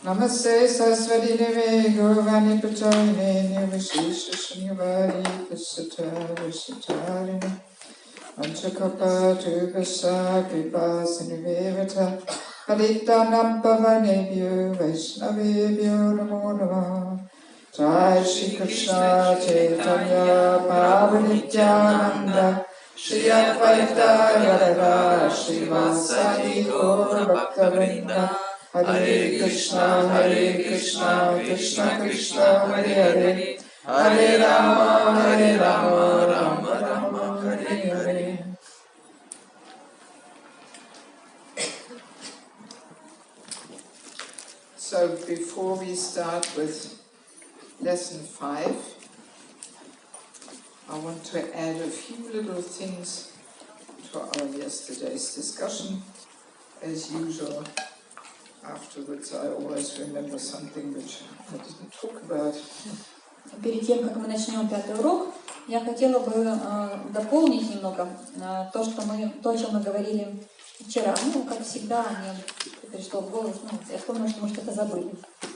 Namaste Saraswati Deve Govani Pachayane Nivashesha Shunyavari Pasata Vashatarine Vanchakapa Tubasa Kripa Sinivevata Paditanam Pavanebhyo Vaishnavebhyo Namo Namaha Jai Shri Krishna Chaitanya Prabhu Shri Advaita Gadadhara Srivasadi Gaura Bhaktavrinda Hare Krishna, Krishna Krishna, Hare Hare, Hare Rama, Rama Rama, Hare Hare. So before we start with lesson 5, I want to add a few little things to our yesterday's discussion. As usual, afterwards I always remember something which I didn't talk about. Перед тем, как мы начнем пятый урок, я хотела бы дополнить немного то, о чем мы говорили вчера. Ну, как всегда, мне пришло в голову, я вспомнила, что мы что-то забыли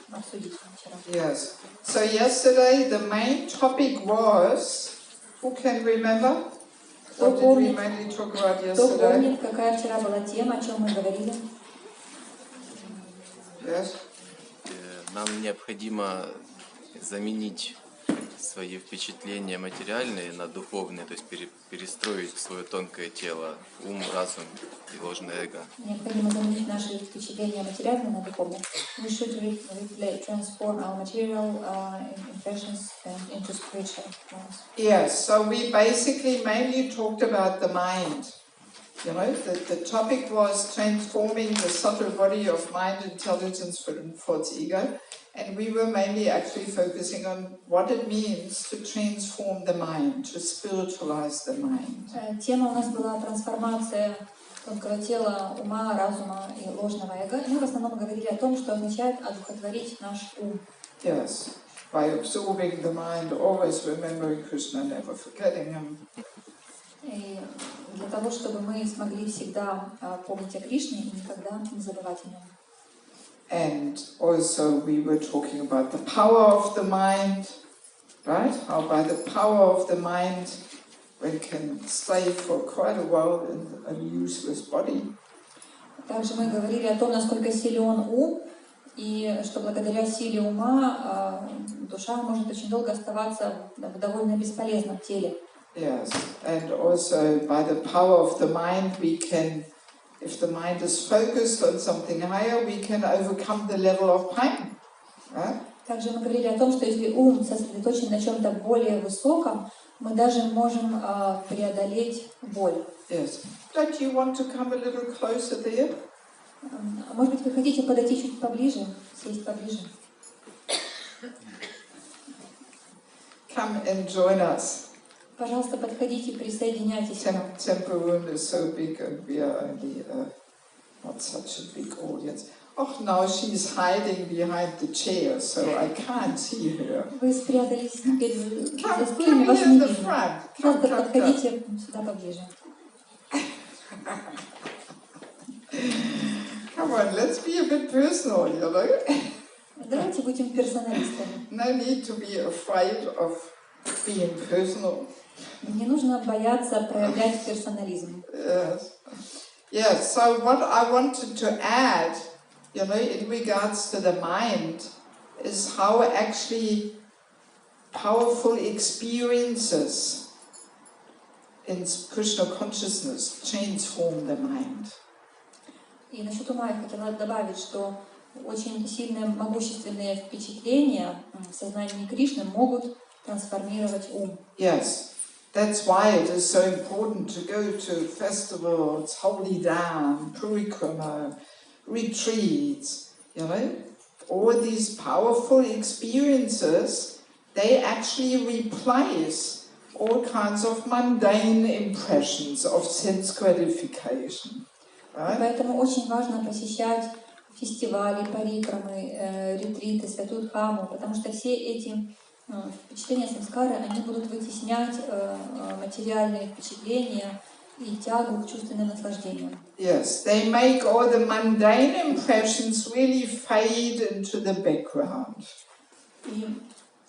обсудить вчера. Yes. So yesterday the main topic was, who can remember? What did we mainly talk about yesterday? Кто помнит, какая вчера была тема, о чем мы говорили? Yes. Нам необходимо заменить свои впечатления материальные на духовные, то есть перестроить свое тонкое тело, ум, разум и ложное эго. Необходимо заменить наши впечатления материальные на духовные. We should transform our material impressions into spiritual ones. Yes, so we basically mainly talked about the mind. You know, the topic was transforming the subtle body of mind, intelligence for its ego, and we were mainly actually focusing on what it means to transform the mind, to spiritualize the mind. Тема у нас была трансформация тонкого тела, ума, разума и ложного эго. И мы в основном говорили о том, что означает одухотворить наш ум. Yes, by absorbing the mind, always remembering Krishna, never forgetting him. И для того, чтобы мы смогли всегда помнить о Кришне и никогда не забывать о нем. And also we were talking about the power of the mind, right? How by the power of the mind we can stay for quite a while in a useless body. Также мы говорили о том, насколько силен ум, и что благодаря силе ума душа может очень долго оставаться в довольно бесполезном теле. Yes, and also by the power of the mind we can, if the mind is focused on something higher, we can overcome the level of pain. Right? Также мы говорили о том, что если ум сосредоточен на чем-то более высоком, мы даже можем преодолеть боль. Yes. Don't you want to come a little closer there? Может быть, вы хотите подойти чуть поближе, сесть поближе? Come and join us. Пожалуйста, подходите, присоединяйтесь. Temple room is so big and we are only not such a big audience. Oh, now she's hiding behind the chair, so I can't see her. Вы спрятались теперь за Come стульями, вас here не in the видно. front. Просто Come. подходите сюда поближе. Come on, let's be a bit personal, you know. Давайте будем персоналистами. No need to be afraid of being personal. Не нужно бояться проявлять персонализм. Yes. Yes, so what I wanted to add, you know, in regards to the mind, is how actually powerful experiences in Krishna consciousness transform the mind. И насчет ума я хотела добавить, что очень сильные, могущественные впечатления в сознании Кришны могут трансформировать ум. Yes. That's why it is so important to go to festivals, holy dham, parikrama, retreats, you know. All these powerful experiences, they actually replace all kinds of mundane impressions of sense gratification. Right? Поэтому очень важно посещать фестивали, парикрамы, ретриты, святую Дхаму, потому что все эти впечатления самскары, они будут вытеснять материальные впечатления и тягу к чувственным наслаждениям. Yes, they make all the mundane impressions really fade into the background. И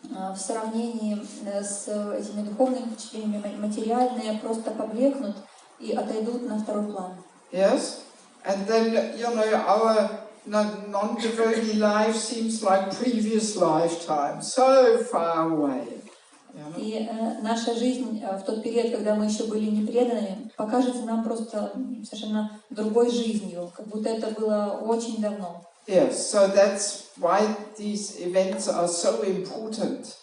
в сравнении с этими духовными впечатлениями материальные просто поблекнут и отойдут на второй план. Yes, and then, you know, our non-devotee life seems like previous lifetime, so far away. И наша жизнь в тот период, когда мы еще были непреданными, покажется нам просто совершенно другой жизнью, как будто это было очень давно. Yes, so that's why these events are so important,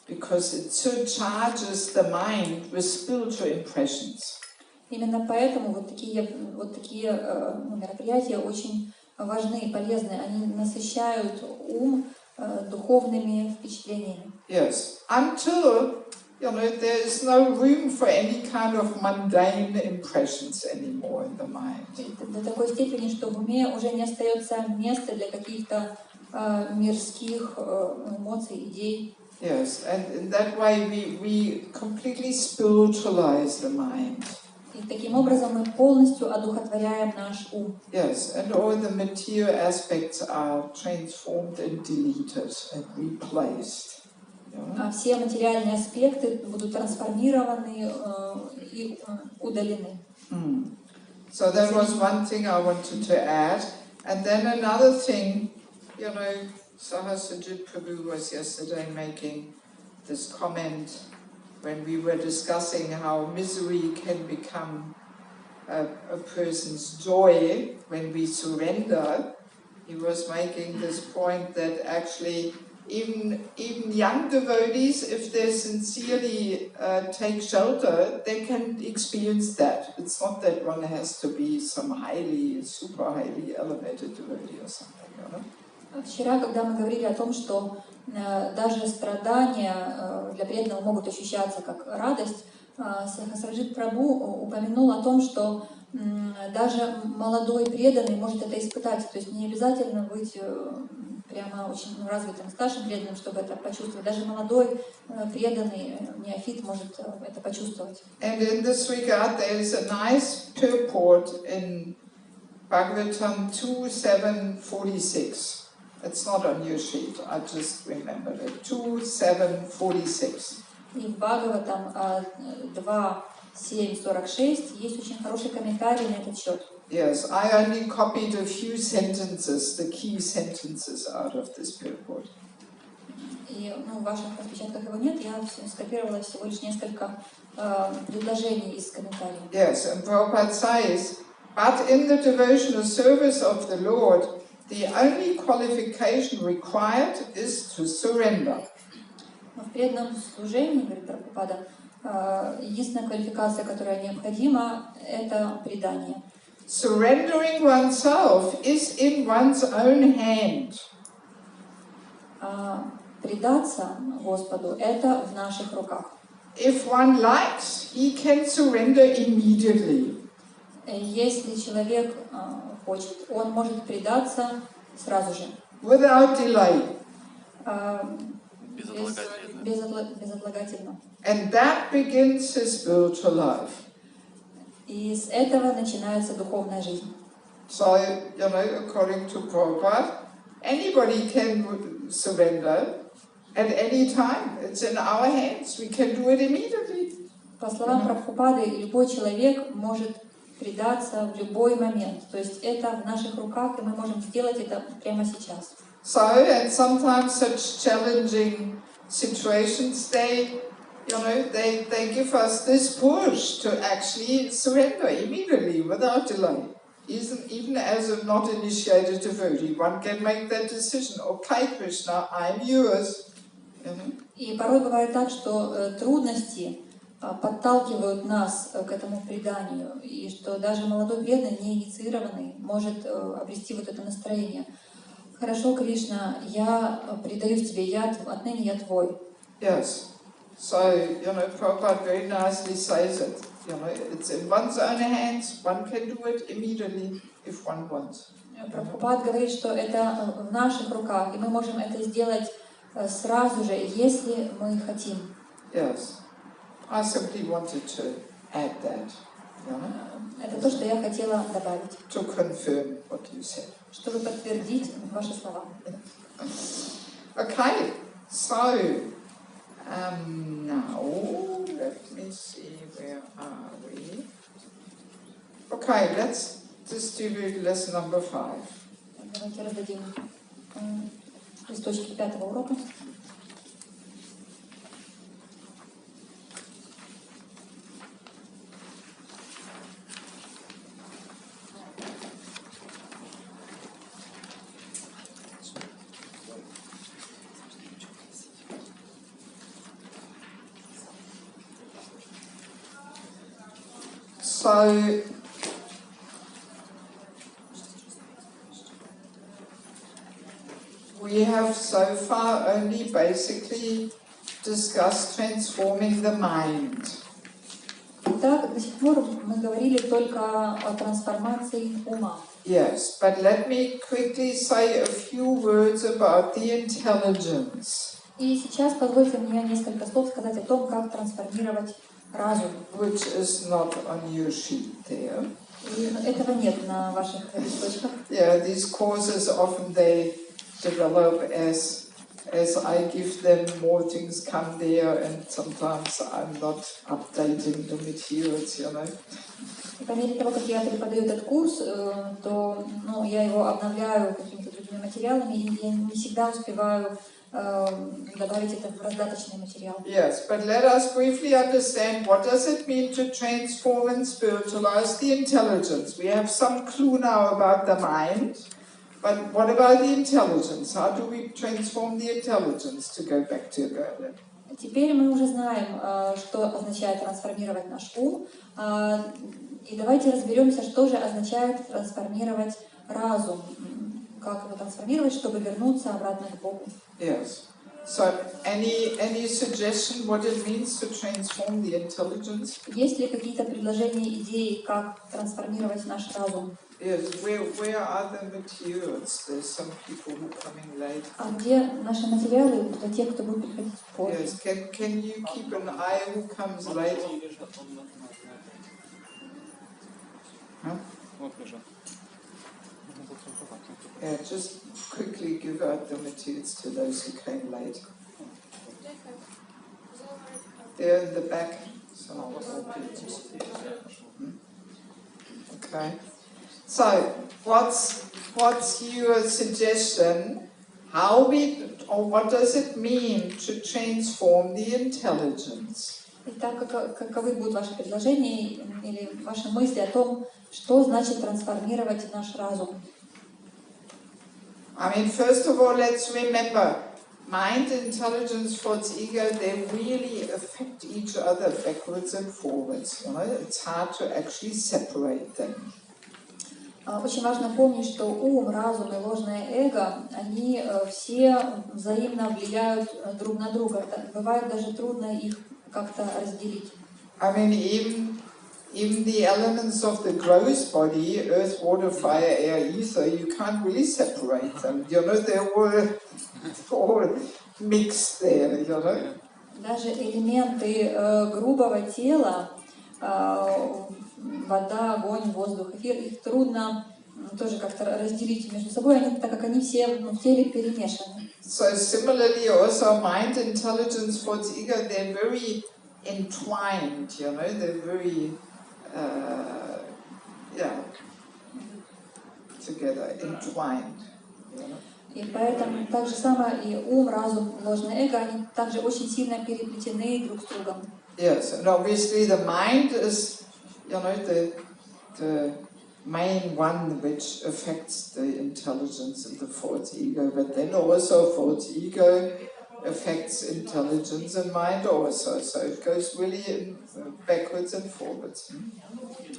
because it surcharges the mind with spiritual impressions. Именно поэтому вот такие мероприятия очень важны и полезны. Они насыщают ум духовными впечатлениями. Yes, until, you know, there is no room for any kind of mundane impressions anymore in the mind. До такой степени, что в уме уже не остается места для каких-то мирских эмоций, идей. Yes, and in that way we completely spiritualize the mind. И таким образом мы полностью одухотворяем наш ум. Yes, and all the material aspects are transformed and deleted and replaced. А все материальные аспекты будут трансформированы и удалены. So that was one thing I wanted to add. And then another thing, you know, Sahasrajit Prabhu was yesterday making this comment when we were discussing how misery can become a person's joy when we surrender. He was making this point that actually even young devotees, if they sincerely take shelter, they can experience that. It's not that one has to be some super highly elevated devotee or something, you know? Вчера, когда мы говорили о том, что даже страдания для преданного могут ощущаться как радость, Сахасраджит Прабху упомянул о том, что даже молодой преданный может это испытать. То есть не обязательно быть прямо очень развитым старшим преданным, чтобы это почувствовать. Даже молодой преданный неофит может это почувствовать. And in this regard, there is a nice purport in Bhagavatam 2.7.46. It's not on your sheet, I just remembered it. 2.7.46. И в Бхагаватам 2.7.46 есть очень хороший комментарий на этот счет. Yes, I only copied a few sentences, the key sentences out of this purport. И в ваших распечатках его нет, я скопировала всего лишь несколько предложений из комментариев. Yes, and Prabhupada says, but in the devotional service of the Lord, the only qualification required is to surrender. Но в преданном служении, говорит Прабхупада, единственная квалификация, которая необходима, это предание. Surrendering oneself is in one's own hand. Предаться Господу — это в наших руках. If one likes, he can surrender immediately. Если человек хочет, он может предаться сразу же. Without delay. Безотлагательно. And that begins his spiritual life. И с этого начинается духовная жизнь. So, you know, according to Prabhupada, anybody can surrender at any time. It's in our hands. We can do it immediately. По словам Прабхупады, любой человек может предаться в любой момент. То есть это в наших руках, и мы можем сделать это прямо сейчас. So, and sometimes such challenging situations, they give us this push to actually surrender immediately, without delay. Even as a not initiated devotee, one can make that decision. Okay, Krishna, I'm yours. И порой бывает так, что трудности подталкивают нас к этому преданию, и что даже молодой преданный, не инициированный, может обрести вот это настроение. Хорошо, Кришна, я предаюсь тебе, отныне я твой. Yes. So, Prabhupada very nicely says it. It's in one's own hands. One can do it immediately if one wants. Прабхупад говорит, что это в наших руках, и мы можем это сделать сразу же, если мы хотим. Yes. I simply wanted to add that. Это то, что я хотела добавить. To confirm what you said. Чтобы подтвердить ваши слова. Okay, so now let me see, where are we? Okay, let's distribute lesson number 5. Давайте раздадим листочки 5-го урока. So, we have so far only basically discussed transforming the mind. Итак, до сих пор мы говорили только о трансформации ума. Yes, but let me quickly say a few words about the intelligence. И сейчас позвольте мне несколько слов сказать о том, как трансформировать разум. Which is not on your sheet there. И этого нет на ваших листочках. Yeah, these courses often they develop as I give them, more things come there, and sometimes I'm not updating the materials, И по мере того, как я преподаю этот курс, то я его обновляю какими-то другими материалами, и я не всегда успеваю добавить это в раздаточный материал. Yes, but let us briefly understand what does it mean to transform and spiritualize the intelligence. We have some clue now about the mind, but what about the intelligence? How do we transform the intelligence, to go back to Berlin? Теперь мы уже знаем, что означает трансформировать наш ум, и давайте разберемся, что же означает трансформировать разум, как его трансформировать, чтобы вернуться обратно к Богу. Yes. So, any suggestion what it means to transform the intelligence? Есть ли какие-то предложения, идеи, как трансформировать наш разум? Yes. Where are the materials? There's some people who are coming late. А где наши материалы для тех, кто будет приходить позже? Yes. Can you keep an eye who comes late? Huh? Yeah, just quickly give out the materials to those who came late. They're in the back. Okay. So, what's your suggestion? What does it mean to transform the intelligence? Итак, каковы будут ваши предложения или ваши мысли о том, что значит трансформировать наш разум? I mean, first of all, let's remember, mind, intelligence, thoughts, ego, they really affect each other backwards and forwards. You know? It's hard to actually separate them. Очень важно помнить, что ум, разум и ложное эго, они все взаимно влияют друг на друга. Бывает даже трудно их как-то разделить. I mean, even the elements of the gross body, earth, water, fire, air, ether, you can't really separate them. You know, they're all mixed there, you know. Даже элементы грубого тела, вода, огонь, воздух, эфир, их трудно тоже как-то разделить между собой, так как они все в теле перемешаны. So similarly, also mind, intelligence, thoughts, ego, they're very entwined, you know, they're very, together, entwined. You know? И поэтому так же самое и ум, разум, ложное эго, они также очень сильно переплетены друг с другом. Yes, and obviously the mind is, you know, the main one which affects the intelligence and the thoughts, ego, but then also thoughts, ego affects intelligence and mind also, so it goes really backwards and forwards.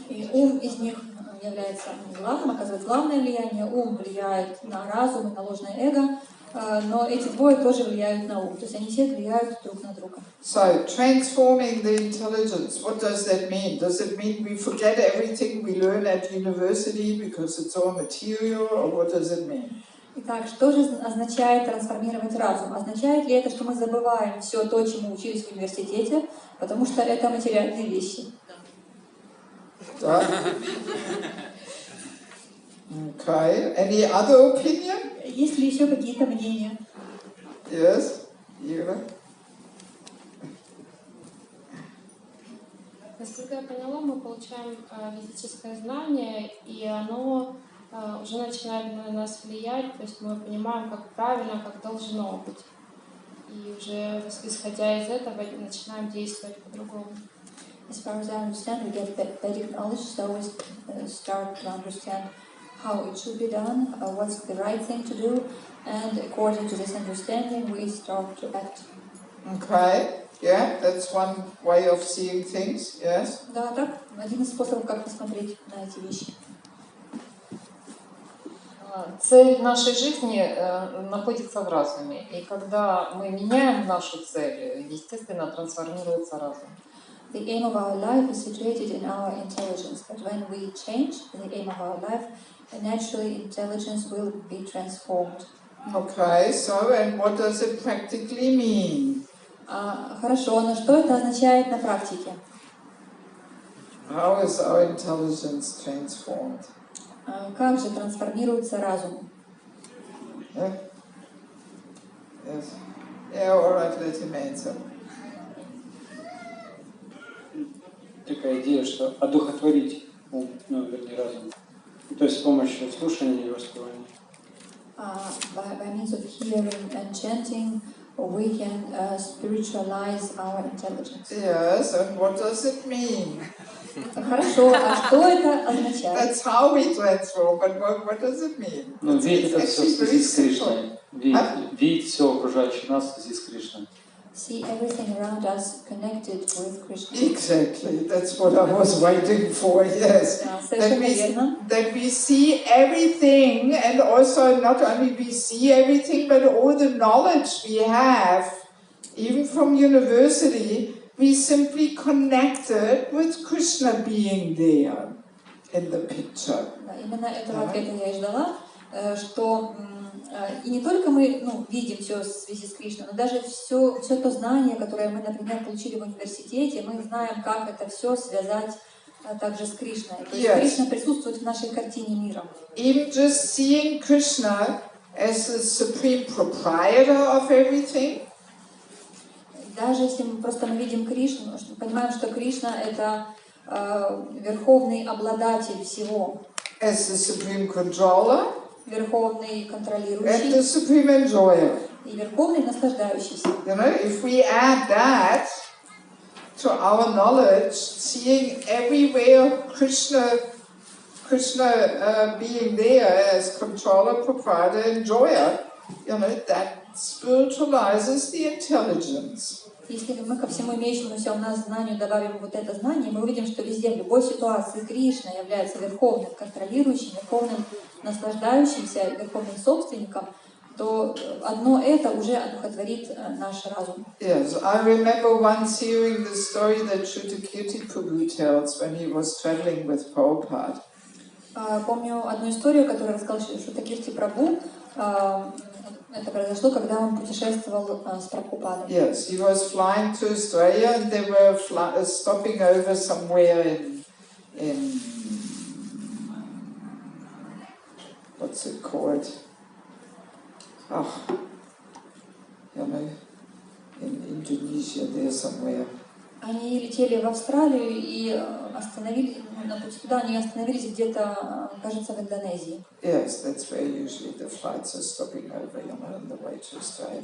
И ум из них является главным, оказывает главное влияние, ум влияет на разум и на ложное эго, но эти двое тоже влияют на ум, то есть они все влияют друг на друга. So, transforming the intelligence, what does that mean? Does it mean we forget everything we learn at university because it's all material, or what does it mean? Итак, что же означает трансформировать разум? Означает ли это, что мы забываем все то, чему учились в университете, потому что это материальные вещи? Да. Okay. Any other opinion? Есть ли еще какие-то мнения? Yes. Ира? Насколько я поняла, мы получаем ведическое знание, и оно уже начинает на нас влиять, то есть мы понимаем, как правильно, как должно быть. И уже исходя из этого начинаем действовать по-другому. As far as I understand, we get Vedic knowledge, so we start to understand how it should be done, what's the right thing to do, and according to this understanding, we start to act. Okay. Yeah, that's one way of seeing things. Yes. Да, так, один из способов, как посмотреть на эти вещи. Цель нашей жизни находится в разуме, и когда мы меняем нашу цель, естественно, трансформируется разум. The aim of our life is situated in our intelligence, but when we change the aim of our life, naturally intelligence will be transformed. Okay, so and what does it practically mean? Хорошо, но что это означает на практике? How is our intelligence transformed? Как же трансформируется разум? Yeah? Yes. Yeah, all right, let him answer. Такая идея, что одухотворить ум, вернее разум. То есть с помощью слушания и воспевания. by means of hearing and chanting, we can spiritualize our intelligence. Yes, and what does it mean? Хорошо, а что это означает? That's how we transform, but what does it mean? Ну, видеть это все в связи с Кришной. simple. Видеть все окружающее нас в связи с Кришной. See everything around us connected with Krishna. Exactly, that's what I was waiting for, yes. Да, совершенно верно. That we see everything, and also not only we see everything, but all the knowledge we have, even from university, we simply connected with Krishna being there in the picture. Да, именно этого ответа я и ждала, что и не только мы видим все в связи с Кришной, но даже все то знание, которое мы, например, получили в университете, мы знаем, как это все связать также с Кришной. То есть Кришна присутствует в нашей картине мира. Even just seeing Krishna as the supreme proprietor of everything. Даже если мы просто видим Кришну, понимаем, что Кришна это верховный обладатель всего. As the supreme controller. Верховный контролирующий. And the supreme enjoyer. И верховный наслаждающийся. You know, if we add that to our knowledge, seeing everywhere Krishna being there as controller, proprietor, enjoyer, you know, that spiritualizes the intelligence. Если мы ко всему имеющемуся у нас знанию добавим вот это знание, мы увидим, что везде, в любой ситуации Кришна является верховным контролирующим, верховным наслаждающимся, верховным собственником, то одно это уже одухотворит наш разум. Yes, I remember once hearing the story that Shuddhakirti Prabhu tells when he was traveling with Prabhupada. Помню одну историю, которую рассказал Шудхакирти Прабху. Это произошло, когда он путешествовал с Прабхупадой. Yes, he was flying to Australia and they were stopping over somewhere in what's it called? Oh, you know, in Indonesia there somewhere. Они летели в Австралию и остановились, на пути туда они остановились где-то, кажется, в Индонезии. Yes, that's where usually the flights are stopping over, you know, on the way to Australia.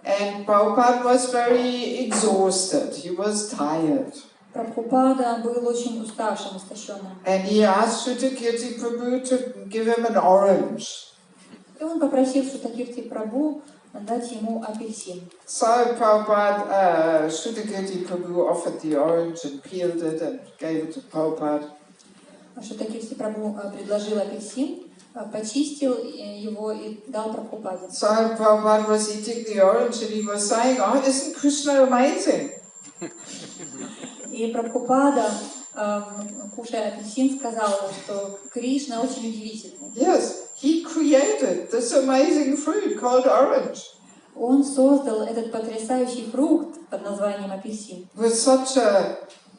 And Prabhupada was very exhausted. He was tired. Прабхупада был очень уставшим, истощенным. And he asked Shuddhakirti Prabhu to give him an orange. И он попросил Шудхакирти Прабху дать ему апельсин. So Prabhupada, Shuddhakirti Prabhu offered the orange and peeled it and gave it to Prabhupada. Шудхакирти Прабху предложил апельсин, почистил его и дал Прабхупаде. So Prabhupada was eating the orange and he was saying, "Oh, isn't Krishna amazing?" И Прабхупада, кушая апельсин, сказал, что Кришна очень удивительный. Yes, he created this amazing fruit called orange. Он создал этот потрясающий фрукт под названием апельсин. With such a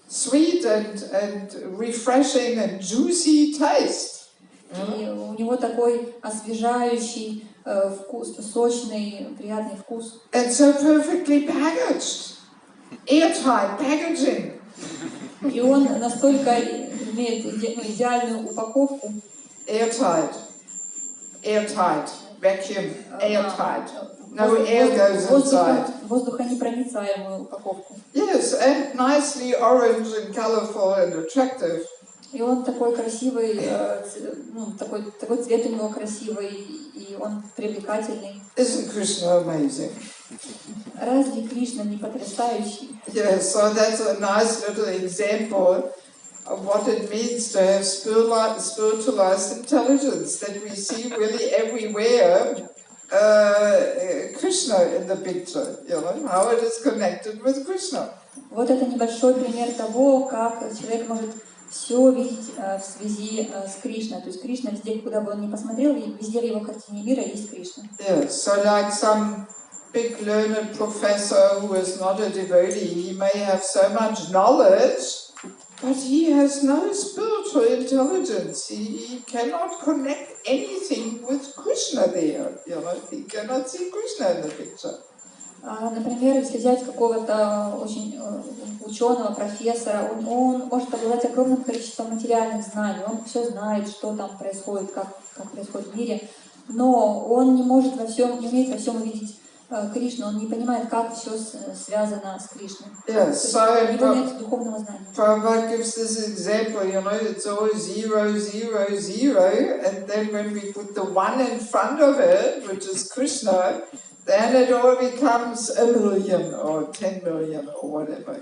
sweet and refreshing and juicy taste. И у него такой освежающий вкус, сочный, приятный вкус. And so perfectly packaged, airtight packaging. И он настолько имеет идеальную упаковку. Airtight, vacuum, airtight. No air goes inside. Воздухонепроницаемую упаковку. Yes, and nicely orange and colorful and attractive. И он такой красивый, такой цвет у него красивый, и он привлекательный. Isn't Krishna amazing? Разве Кришна не потрясающий? Yes, so that's a nice little example of what it means to have spiritualized intelligence, that we see really everywhere Krishna in the picture, you know, how it is connected with Krishna. Вот это небольшой пример того, как человек может все видеть в связи с Кришной. То есть Кришна везде, куда бы он ни посмотрел, везде в его картине мира есть Кришна. Yes, so like some big learned professor who is not a devotee, he may have so much knowledge, but he has no spiritual intelligence. He cannot connect anything with Krishna there. You know, he cannot see Krishna in the picture. Например, если взять какого-то очень ученого, профессора, он может обладать огромным количеством материальных знаний, он все знает, что там происходит, как происходит в мире, но он не может во всем, не умеет во всем увидеть Кришну, он не понимает, как все связано с Кришной. Yes, То есть у него so нет духовного знания. Prabhupada gives this example, it's always 0, 0, 0, and then when we put the 1 in front of it, which is Krishna, then it all becomes a million or 10 million or whatever,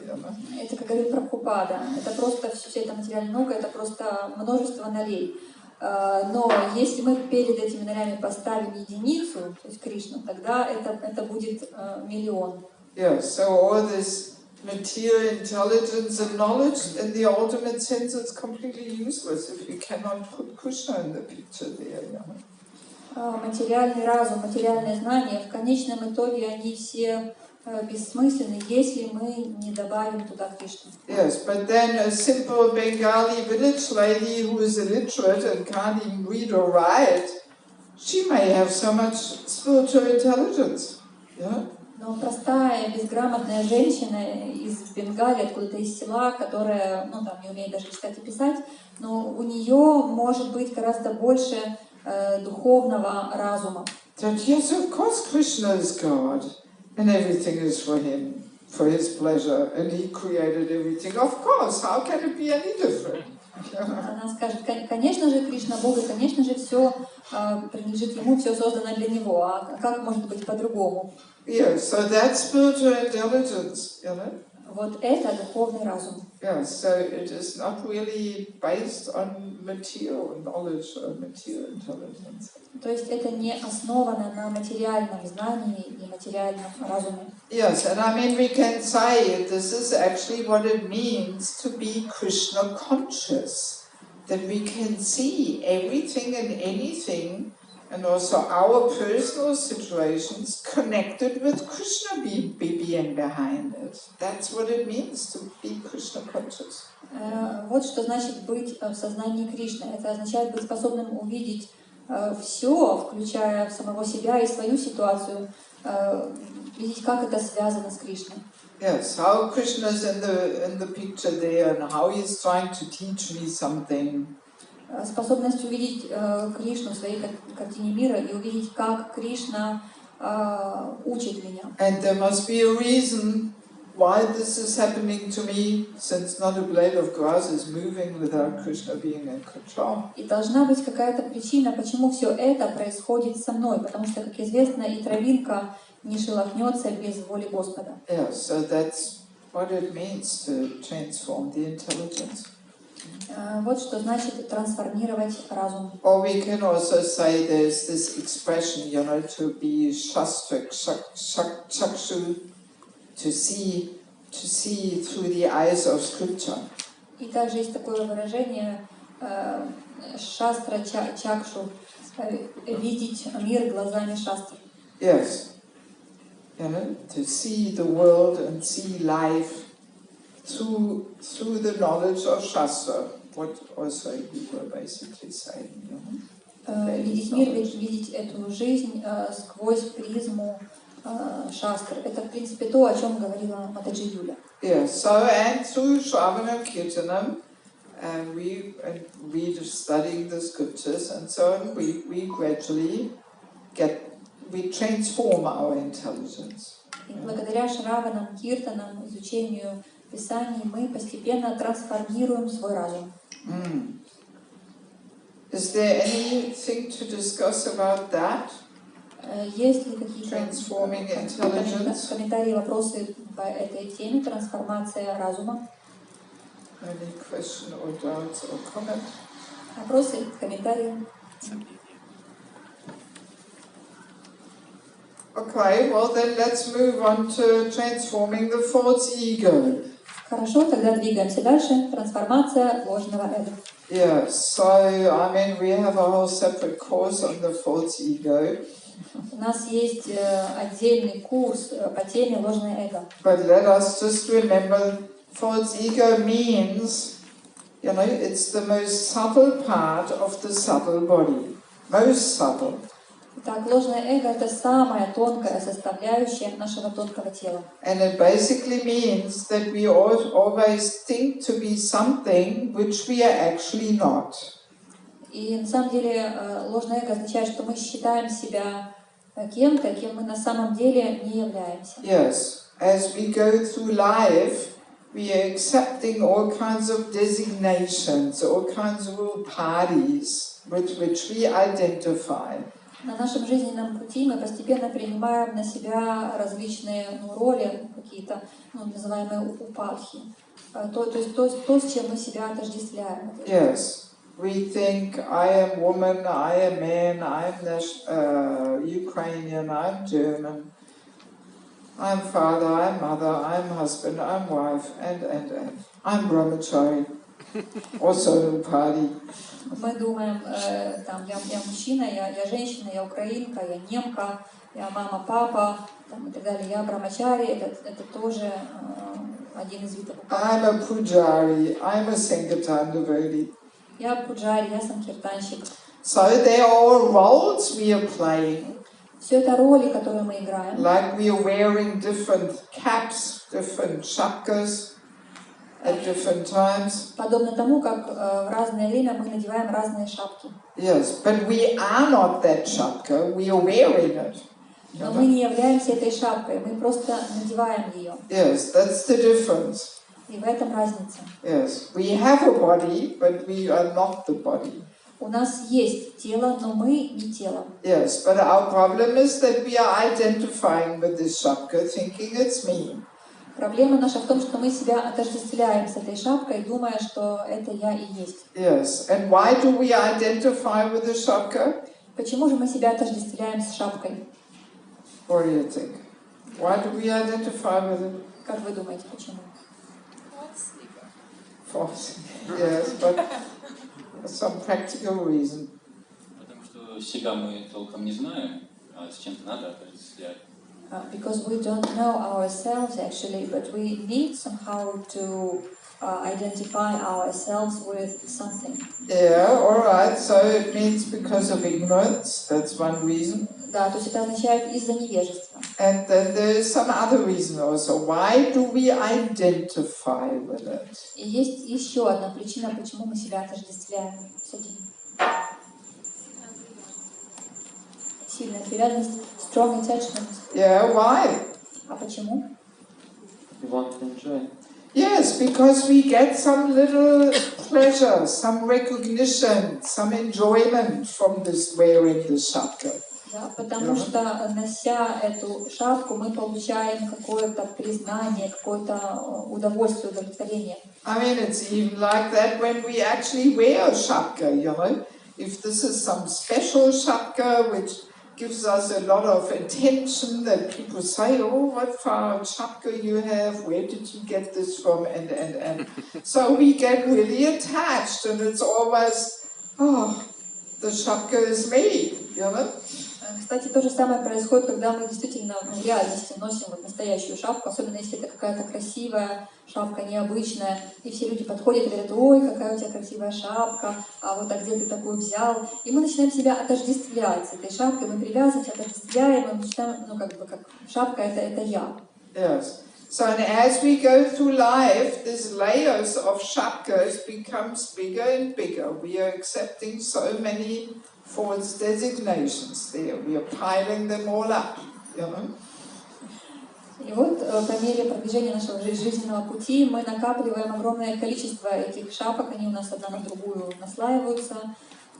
Это, как говорит Прабхупада, это просто все это материальное много, это просто множество нолей. Но если мы перед этими нолями поставим единицу, то есть Кришну, тогда это будет миллион. Yeah, so all this material intelligence and knowledge, in the ultimate sense, it's completely useless if you cannot put Krishna in the picture there. Материальный разум, материальное знание, в конечном итоге они все бессмысленны, если мы не добавим туда Кришну. Yes, but then a simple Bengali village lady who is illiterate and can't even read or write, she may have so much spiritual intelligence. Yeah? Но простая, безграмотная женщина из Бенгалии, откуда-то из села, которая, не умеет даже читать и писать, но у нее может быть гораздо больше духовного разума. That yes, of course Krishna is God, and everything is for him, for his pleasure, and he created everything. Of course, how can it be any different? Она скажет, конечно же, Кришна Бог, и конечно же, все принадлежит Ему, все создано для Него, а как может быть по-другому? Yeah, so that's spiritual intelligence, Вот это духовный разум. Yeah, so it is not really based on material knowledge or material intelligence. То есть это не основано на материальном знании и материальном разуме. Yes, and I mean we can say this is actually what it means to be Krishna conscious, that we can see everything and anything, and also our personal situations connected with Krishna being behind it. That's what it means to be Krishna conscious. Вот что значит быть в сознании Кришны. Это означает быть способным увидеть все, включая самого себя и свою ситуацию, видеть, как это связано с Кришной. Yes, how Krishna is in the picture there, and how he is trying to teach me something. Способность увидеть Кришну в своей картине мира и увидеть, как Кришна учит меня. And there must be a reason why this is happening to me, since not a blade of grass is moving without Krishna being in control. И должна быть какая-то причина, почему все это происходит со мной, потому что, как известно, и травинка не шелохнется без воли Господа. Yeah, so that's what it means to transform the intelligence. Вот что значит трансформировать разум. Or we can also say there's this expression, to be shastrik, chakshu, to see through the eyes of scripture. И также есть такое выражение шастра чакшу, видеть мир глазами шастры. Yes, to see the world and see life through the knowledge of Shastra, what also you were basically saying. Видеть мир, видеть эту жизнь сквозь призму шастр. Это, в принципе, то, о чем говорила Матаджи Юля. Yeah, so and through Shravanam Kirtanam, we just studying the scriptures and so on, we gradually we transform our intelligence. И благодаря Шраванам, Киртанам, изучению Писаний мы постепенно трансформируем свой разум. Is there anything to discuss about that? Есть ли какие-то комментарии, вопросы по этой теме, трансформация разума? Any question or doubts or comment? Вопросы, комментарии? Okay, well then let's move on to transforming the false ego. Хорошо, тогда двигаемся дальше. Трансформация ложного эго. Yeah, so I mean we have a whole separate course on the false ego. У нас есть отдельный курс по теме ложное эго. But let us just remember, false ego means, it's the most subtle part of the subtle body. Most subtle. Итак, ложное эго — это самая тонкая составляющая нашего тонкого тела. And it basically means that we always think to be something which we are actually not. И на самом деле ложное эго означает, что мы считаем себя кем-то, кем мы на самом деле не являемся. Yes, as we go through life, we are accepting all kinds of designations, all kinds of parties with which we identify. На нашем жизненном пути мы постепенно принимаем на себя различные роли, какие-то называемые упадхи. То есть то, с чем мы себя отождествляем. Yes. We think, I am woman, I am man, I am Ukrainian, I am German, I am father, I am mother, I am husband, I am wife, and. I am brahmachari, also no party. Мы думаем, я мужчина, я женщина, я украинка, я немка, я мама, папа, и так далее. Я брахмачари, это тоже один из видов упадхи. I am a pujari, I am a sankirtan devotee. Я пуджари, я санкиртанщик. So they are all roles we are playing. Все это роли, которые мы играем. Like we are wearing different caps, different chakras at different times. Подобно тому, как в разное время мы надеваем разные шапки. Yes, but we are not that chakra, we are wearing it. Но мы не являемся этой шапкой, мы просто надеваем ее. Yes, that's the difference. И в этом разница. Yes, we have a body, but we are not the body. У нас есть тело, но мы не тело. Yes, but our problem is that we are identifying with this chakra, thinking it's me. Проблема наша в том, что мы себя отождествляем с этой шапкой, думая, что это я и есть. Yes, and why do we identify with the chakra? Почему же мы себя отождествляем с шапкой? What do you think? Why do we identify with it? Как вы думаете, почему? False. Yes, but some practical reason. Потому что себя мы толком не знаем, а с чем-то надо отождествлять. Because we don't know ourselves actually, but we need somehow to identify ourselves with something. Yeah, all right. So it means because of ignorance. That's one reason. Да, то есть это означает из-за невежества. And then there is some other reason also. Why do we identify with it? И есть еще одна причина, почему мы себя отождествляем с этим. Сильная привязанность, strong attachment. Yeah, why? А почему? You want to enjoy. Yes, because we get some little pleasure, some recognition, some enjoyment from this wearing the chakra. Да, потому что, нося эту шапку, мы получаем какое-то признание, какое-то удовольствие, удовлетворение. I mean, it's even like that when we actually wear a chakra, you know. If this is some special chakra which gives us a lot of attention, that people say, oh, what far chakra you have, where did you get this from, and. So we get really attached, and it's always, oh, the chakra is me, you know. Кстати, то же самое происходит, когда мы действительно в реальности носим вот настоящую шапку, особенно если это какая-то красивая шапка, необычная, и все люди подходят и говорят, ой, какая у тебя красивая шапка, а вот где ты такую взял? И мы начинаем себя отождествлять с этой шапкой, мы привязываемся, отождествляем, и мы считаем, как шапка это я. Yes. So and as we go through life, these layers of chakras becomes bigger and bigger. We are accepting so many false designations there. We are piling them all up, you know. И вот по мере продвижения нашего жизненного пути мы накапливаем огромное количество этих шапок, они у нас одна на другую наслаиваются,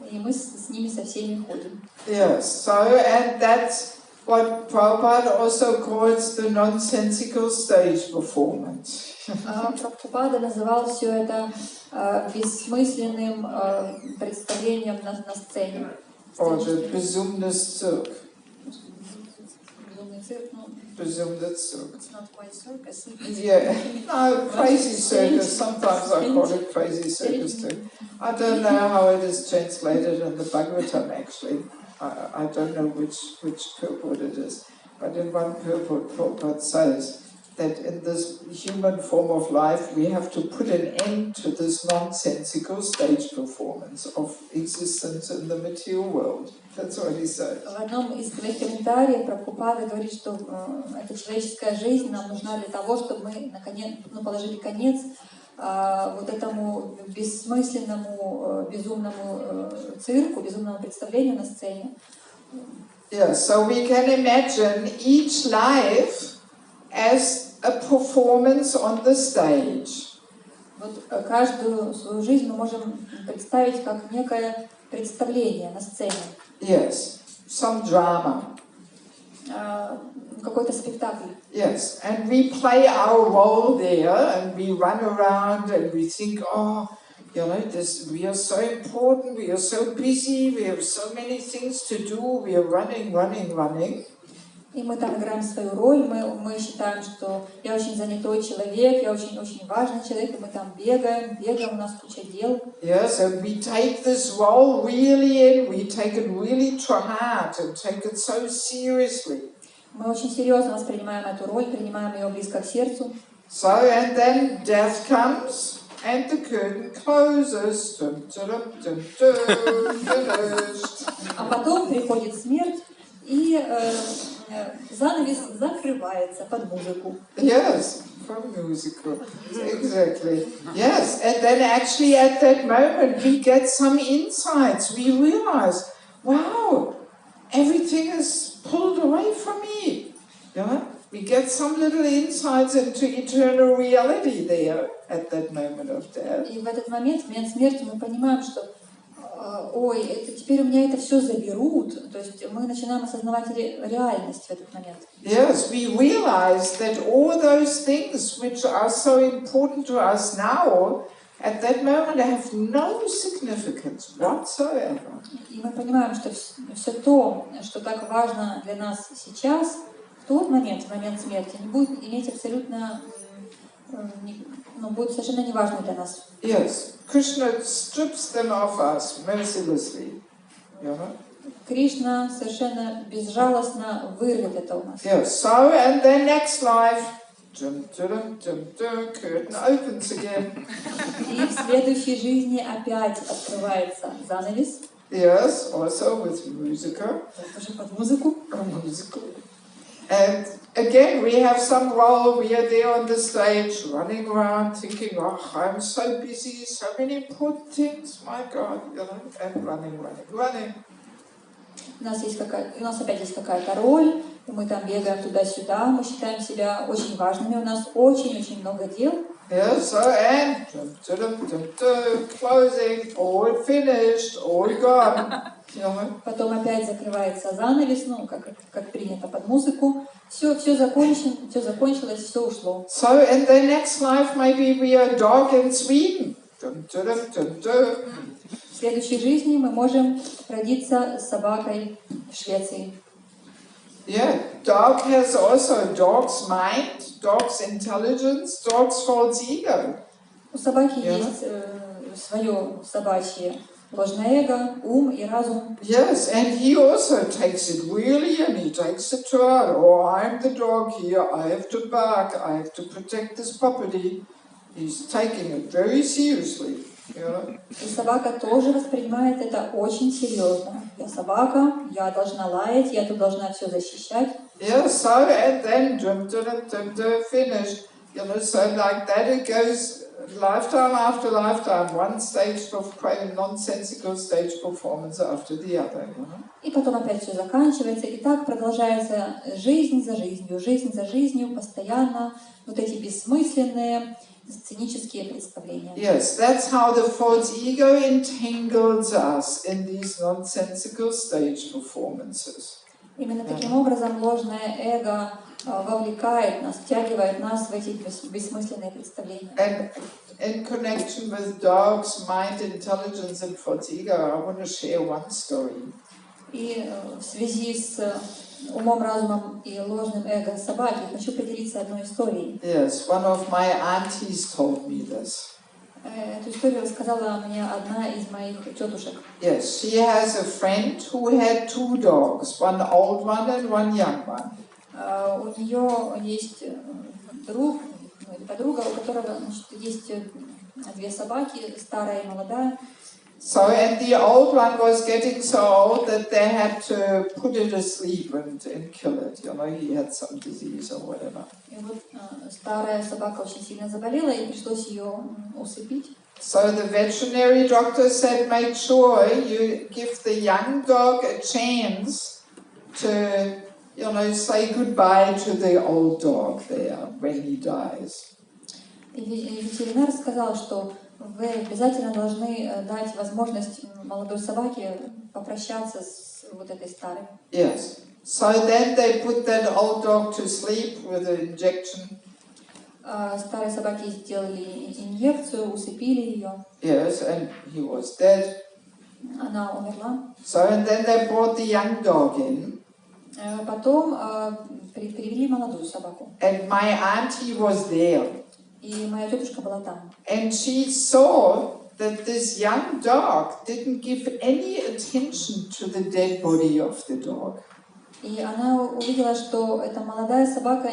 и мы с ними со всеми ходим. Yes, so and that's what Prabhupada also calls the nonsensical stage performance. Прабхупада называл все это бессмысленным представлением на сцене. Or the Besumnes-Zirk. Besumnes-Zirk. It's not quite circus. Yeah, no, crazy circus. Sometimes I call it crazy circus too. I don't know how it is translated in the Bhagavatam actually. I don't know which purport it is. But in one purport, Prabhupada says that in this human form of life, we have to put an end to this nonsensical stage performance of existence in the material world. That's what he says. В одном из своих комментариев Прабхупада говорит, что эта человеческая жизнь нам нужна для того, чтобы мы наконец, положили конец вот этому бессмысленному, безумному цирку, безумному представлению на сцене. Yeah, so we can imagine each life as a performance on the stage. Вот каждую свою жизнь мы можем представить как некое представление на сцене. Yes, some drama. Какой-то спектакль. Yes, and we play our role there, and we run around, and we think, oh, you know, we are so important, we are so busy, we have so many things to do, we are running. И мы там играем свою роль, мы считаем, что я очень занятой человек, я очень важный человек, и мы там бегаем, у нас куча дел. Yes, and we take this role really in, we take it really to heart and take it so seriously. Мы очень серьезно воспринимаем эту роль, принимаем ее близко к сердцу. So, and then death comes, and the curtain closes. Dun, dun, dun, dun, finished. А потом приходит смерть, и занавес закрывается под музыку. Yes, from musical. Exactly. Yes, and then actually at that moment we get some insights. We realize, wow, everything is pulled away from me. Yeah? We get some little insights into eternal reality there at that moment of death. И в этот момент, в момент смерти, мы понимаем, что ой, это теперь у меня это все заберут. То есть мы начинаем осознавать реальность в этот момент. Yes, we realize that all those things which are so important to us now, at that moment have no significance whatsoever. И мы понимаем, что все то, что так важно для нас сейчас, в тот момент, в момент смерти, не будет иметь абсолютно, будет совершенно неважно для нас. Yes, Krishna strips them off us mercilessly. Кришна совершенно безжалостно вырвет это у нас. Yes, so and then next life, curtain opens again. И в следующей жизни опять открывается занавес. Yes, also with musica. Тоже под музыку. And again, we have some role. We are there on the stage, running around, thinking, "Oh, I'm so busy, so many important things. My God, and running." У нас опять есть какая-то роль, и мы там бегаем туда-сюда, мы считаем себя очень важными, у нас очень-очень много дел. Yeah, so and closing, all finished, all gone. Потом опять закрывается занавес, как принято под музыку. Все закончилось, все ушло. So in the next life, maybe we are a dog in Sweden. В следующей жизни мы можем родиться собакой в Швеции. Yeah, dog has also dog's mind, dog's intelligence, dog's false ego. У собаки есть свое собачье ложное эго, ум и разум. Yes, and he also takes it really, and he takes it to heart. Oh, I'm the dog here. I have to bark. I have to protect this property. He's taking it very seriously. И собака тоже воспринимает это очень серьезно. Я собака, я должна лаять, я тут должна все защищать. Yeah, so and then finished. So like that it goes lifetime after lifetime, one stage of nonsensical stage performance after the other. И потом опять все заканчивается, и так продолжается жизнь за жизнью, постоянно вот эти бессмысленные сценические представления. Yes, that's how the false ego entangles us in these nonsensical stage performances. Imенно таким образом ложное эго вовлекает нас, втягивает нас в эти бессмысленные представления. And in connection with dog's mind, intelligence, and false ego, I want to share one story. И в связи с умом, разумом и ложным эго собаки хочу поделиться одной историей. Yes, one of my aunties told me this. Эту историю рассказала мне одна из моих тетушек. Yes, she has a friend who had two dogs, one old one and one young one. У нее есть друг, подруга, у которого есть две собаки, старая и молодая. So, and the old one was getting so old that they had to put it asleep and kill it. He had some disease or whatever. И вот старая собака очень сильно заболела, и пришлось ее усыпить. So the veterinary doctor said, make sure you give the young dog a chance to, say goodbye to the old dog there when he dies. И ветеринар сказал, что вы обязательно должны дать возможность молодой собаке попрощаться с вот этой старой. Yes. So then they put that old dog to sleep with an injection. Старой собаке сделали инъекцию, усыпили ее. Yes, and he was dead. Она умерла. So and then they brought the young dog in. Потом привели молодую собаку. And my auntie was there. И моя тетушка была там. And she saw that this young dog didn't give any attention to the dead body of the dog. И она увидела, что эта молодая собака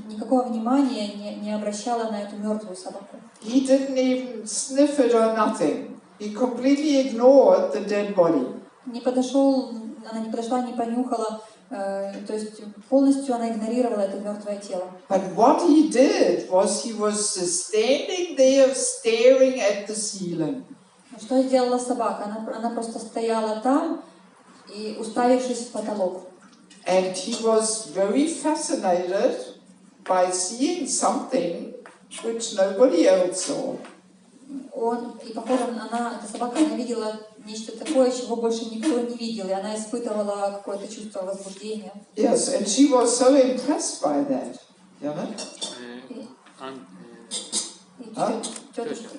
никакого внимания не обращала на эту мертвую собаку. He didn't even sniff it or nothing. He completely ignored the dead body. Она не подошла, не понюхала, то есть полностью она игнорировала это мертвое тело. But what he did was he was standing there staring at the ceiling. Что сделала собака? Она просто стояла там и уставившись в потолок. And he was very fascinated by seeing something which nobody else saw. И похоже, эта собака, она видела нечто такое, чего больше никто не видел, и она испытывала какое-то чувство возбуждения. Yes, and she was so impressed by that, you know?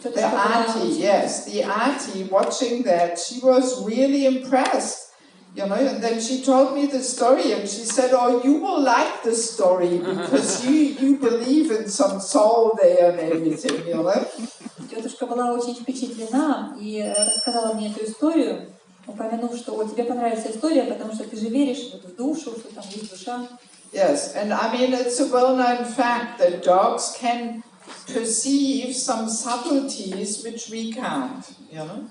The auntie, yes, the auntie watching that, she was really impressed. You know, and then she told me the story, and she said, "Oh, you will like the story because you believe in some soul there and everything, you know." Тетушка была очень впечатлена и рассказала мне эту историю, упомянув, что тебе понравится история, потому что ты же веришь в душу, что там есть душа. Yes, and I mean it's a well-known fact that dogs can perceive some subtleties which we can't, you know.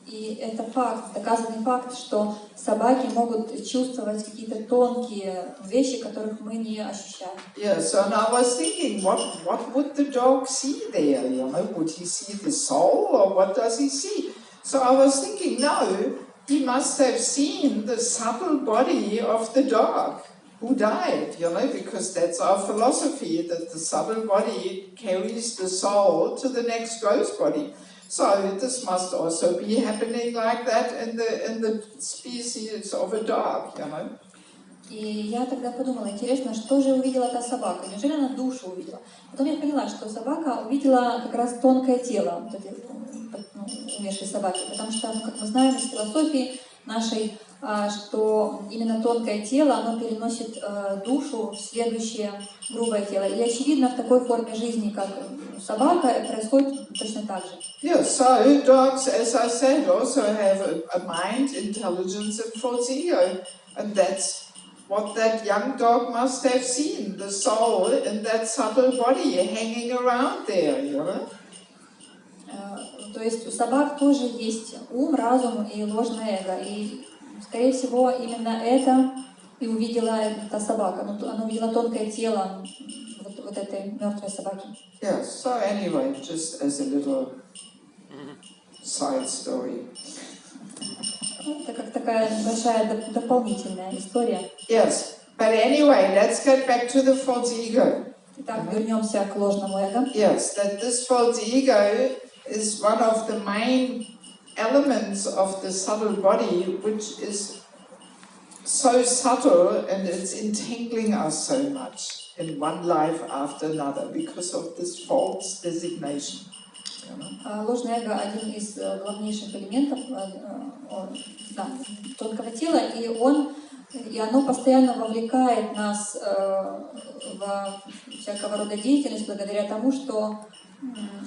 И это факт, доказанный факт, что собаки могут чувствовать какие-то тонкие вещи, которых мы не ощущаем. Yes, and I was thinking, what would the dog see there? You know, would he see the soul, or what does he see? So I was thinking, no, he must have seen the subtle body of the dog who died. You know, because that's our philosophy, that the subtle body carries the soul to the next ghost body. So this must also be happening like that in the species of a dog, you know. И я тогда подумала, интересно, что же увидела та собака? Неужели она душу увидела? Потом я поняла, что собака увидела как раз тонкое тело вот этой умершей собаки, потому что, как мы знаем из философии нашей, что именно тонкое тело, оно переносит душу в следующее грубое тело. И очевидно, в такой форме жизни, как собака, происходит точно так же. Yes, so dogs, as I said, also have a mind, intelligence, and false ego, and that's what that young dog must have seen, the soul in that subtle body hanging around there, you know. То есть у собак тоже есть ум, разум и ложное эго. И, скорее всего, именно это и увидела эта собака. Она увидела тонкое тело вот этой мертвой собаки. Yes, so anyway, just as a little side story. Это как такая большая дополнительная история. Yes, but anyway, let's get back to the false ego. Итак, вернемся к ложному эго. Yes, that this false ego is one of the main elements of the subtle body, which is so subtle and it's entangling us so much in one life after another because of this false designation. Ложное эго — один из главнейших элементов тонкого тела, и оно постоянно вовлекает нас в всякого рода деятельность благодаря тому, что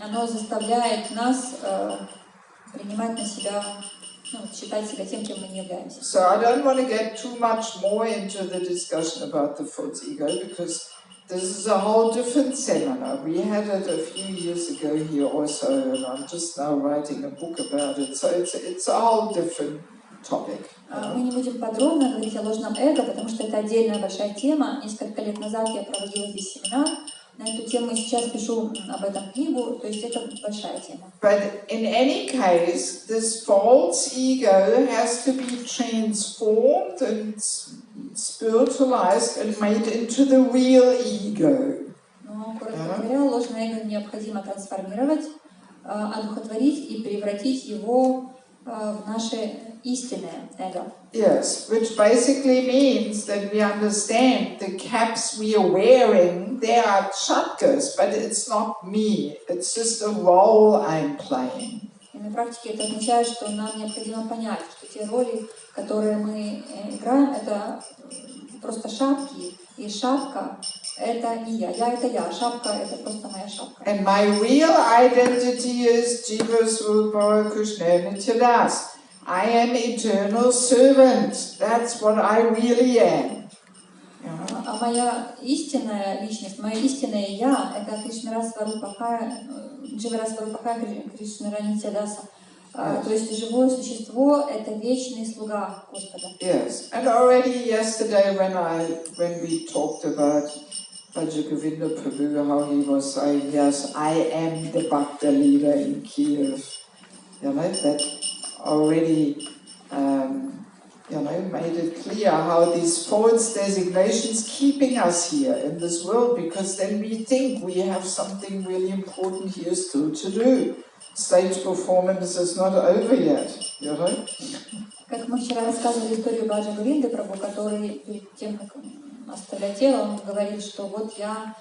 оно заставляет нас принимать на себя, считать себя тем, кем мы не являемся. So I don't want to get too much more into the discussion about the false ego because this is a whole different seminar. We had it a few years ago here also, and I'm just now writing a book about it. So it's a whole different topic. Мы не будем подробно говорить о ложном эго, потому что это отдельная большая тема. Несколько лет назад я проводила здесь семинар на эту тему, и сейчас пишу об этом книгу, то есть это большая тема. But in any case, this false ego has to be transformed and spiritualized and made into the real ego. Но, коротко говоря, ложное эго необходимо трансформировать, одухотворить и превратить его в наше истинное эго. Yes, which basically means that we understand the caps we are wearing, they are chakras, but it's not me, it's just a role I'm playing. И на практике это означает, что нам необходимо понять, что те роли, которые мы играем, это просто шапки, и шапка — это не я, это я, шапка — это просто моя шапка. And my real identity is Jiva Swarupa Krishna Nityadas. I am eternal servant. That's what I really am. А моя истинная личность, мое истинное я — это Кришнара Сварупаха, Дживара Сварупаха Кришнара Нитядаса. То есть живое существо — это вечный слуга Господа. Yes, and already yesterday when we talked about Bhajagovinda Prabhu, how he was saying, yes, I am the Bhakta leader in Kiev. You know, that already made it clear how these false designations keeping us here in this world, because then we think we have something really important here still to do. Stage performance is not over yet, you know? Как мы вчера рассказывали историю Бхаджаговинды Прабху, который перед тем, как оставлять тело, он говорил, что вот я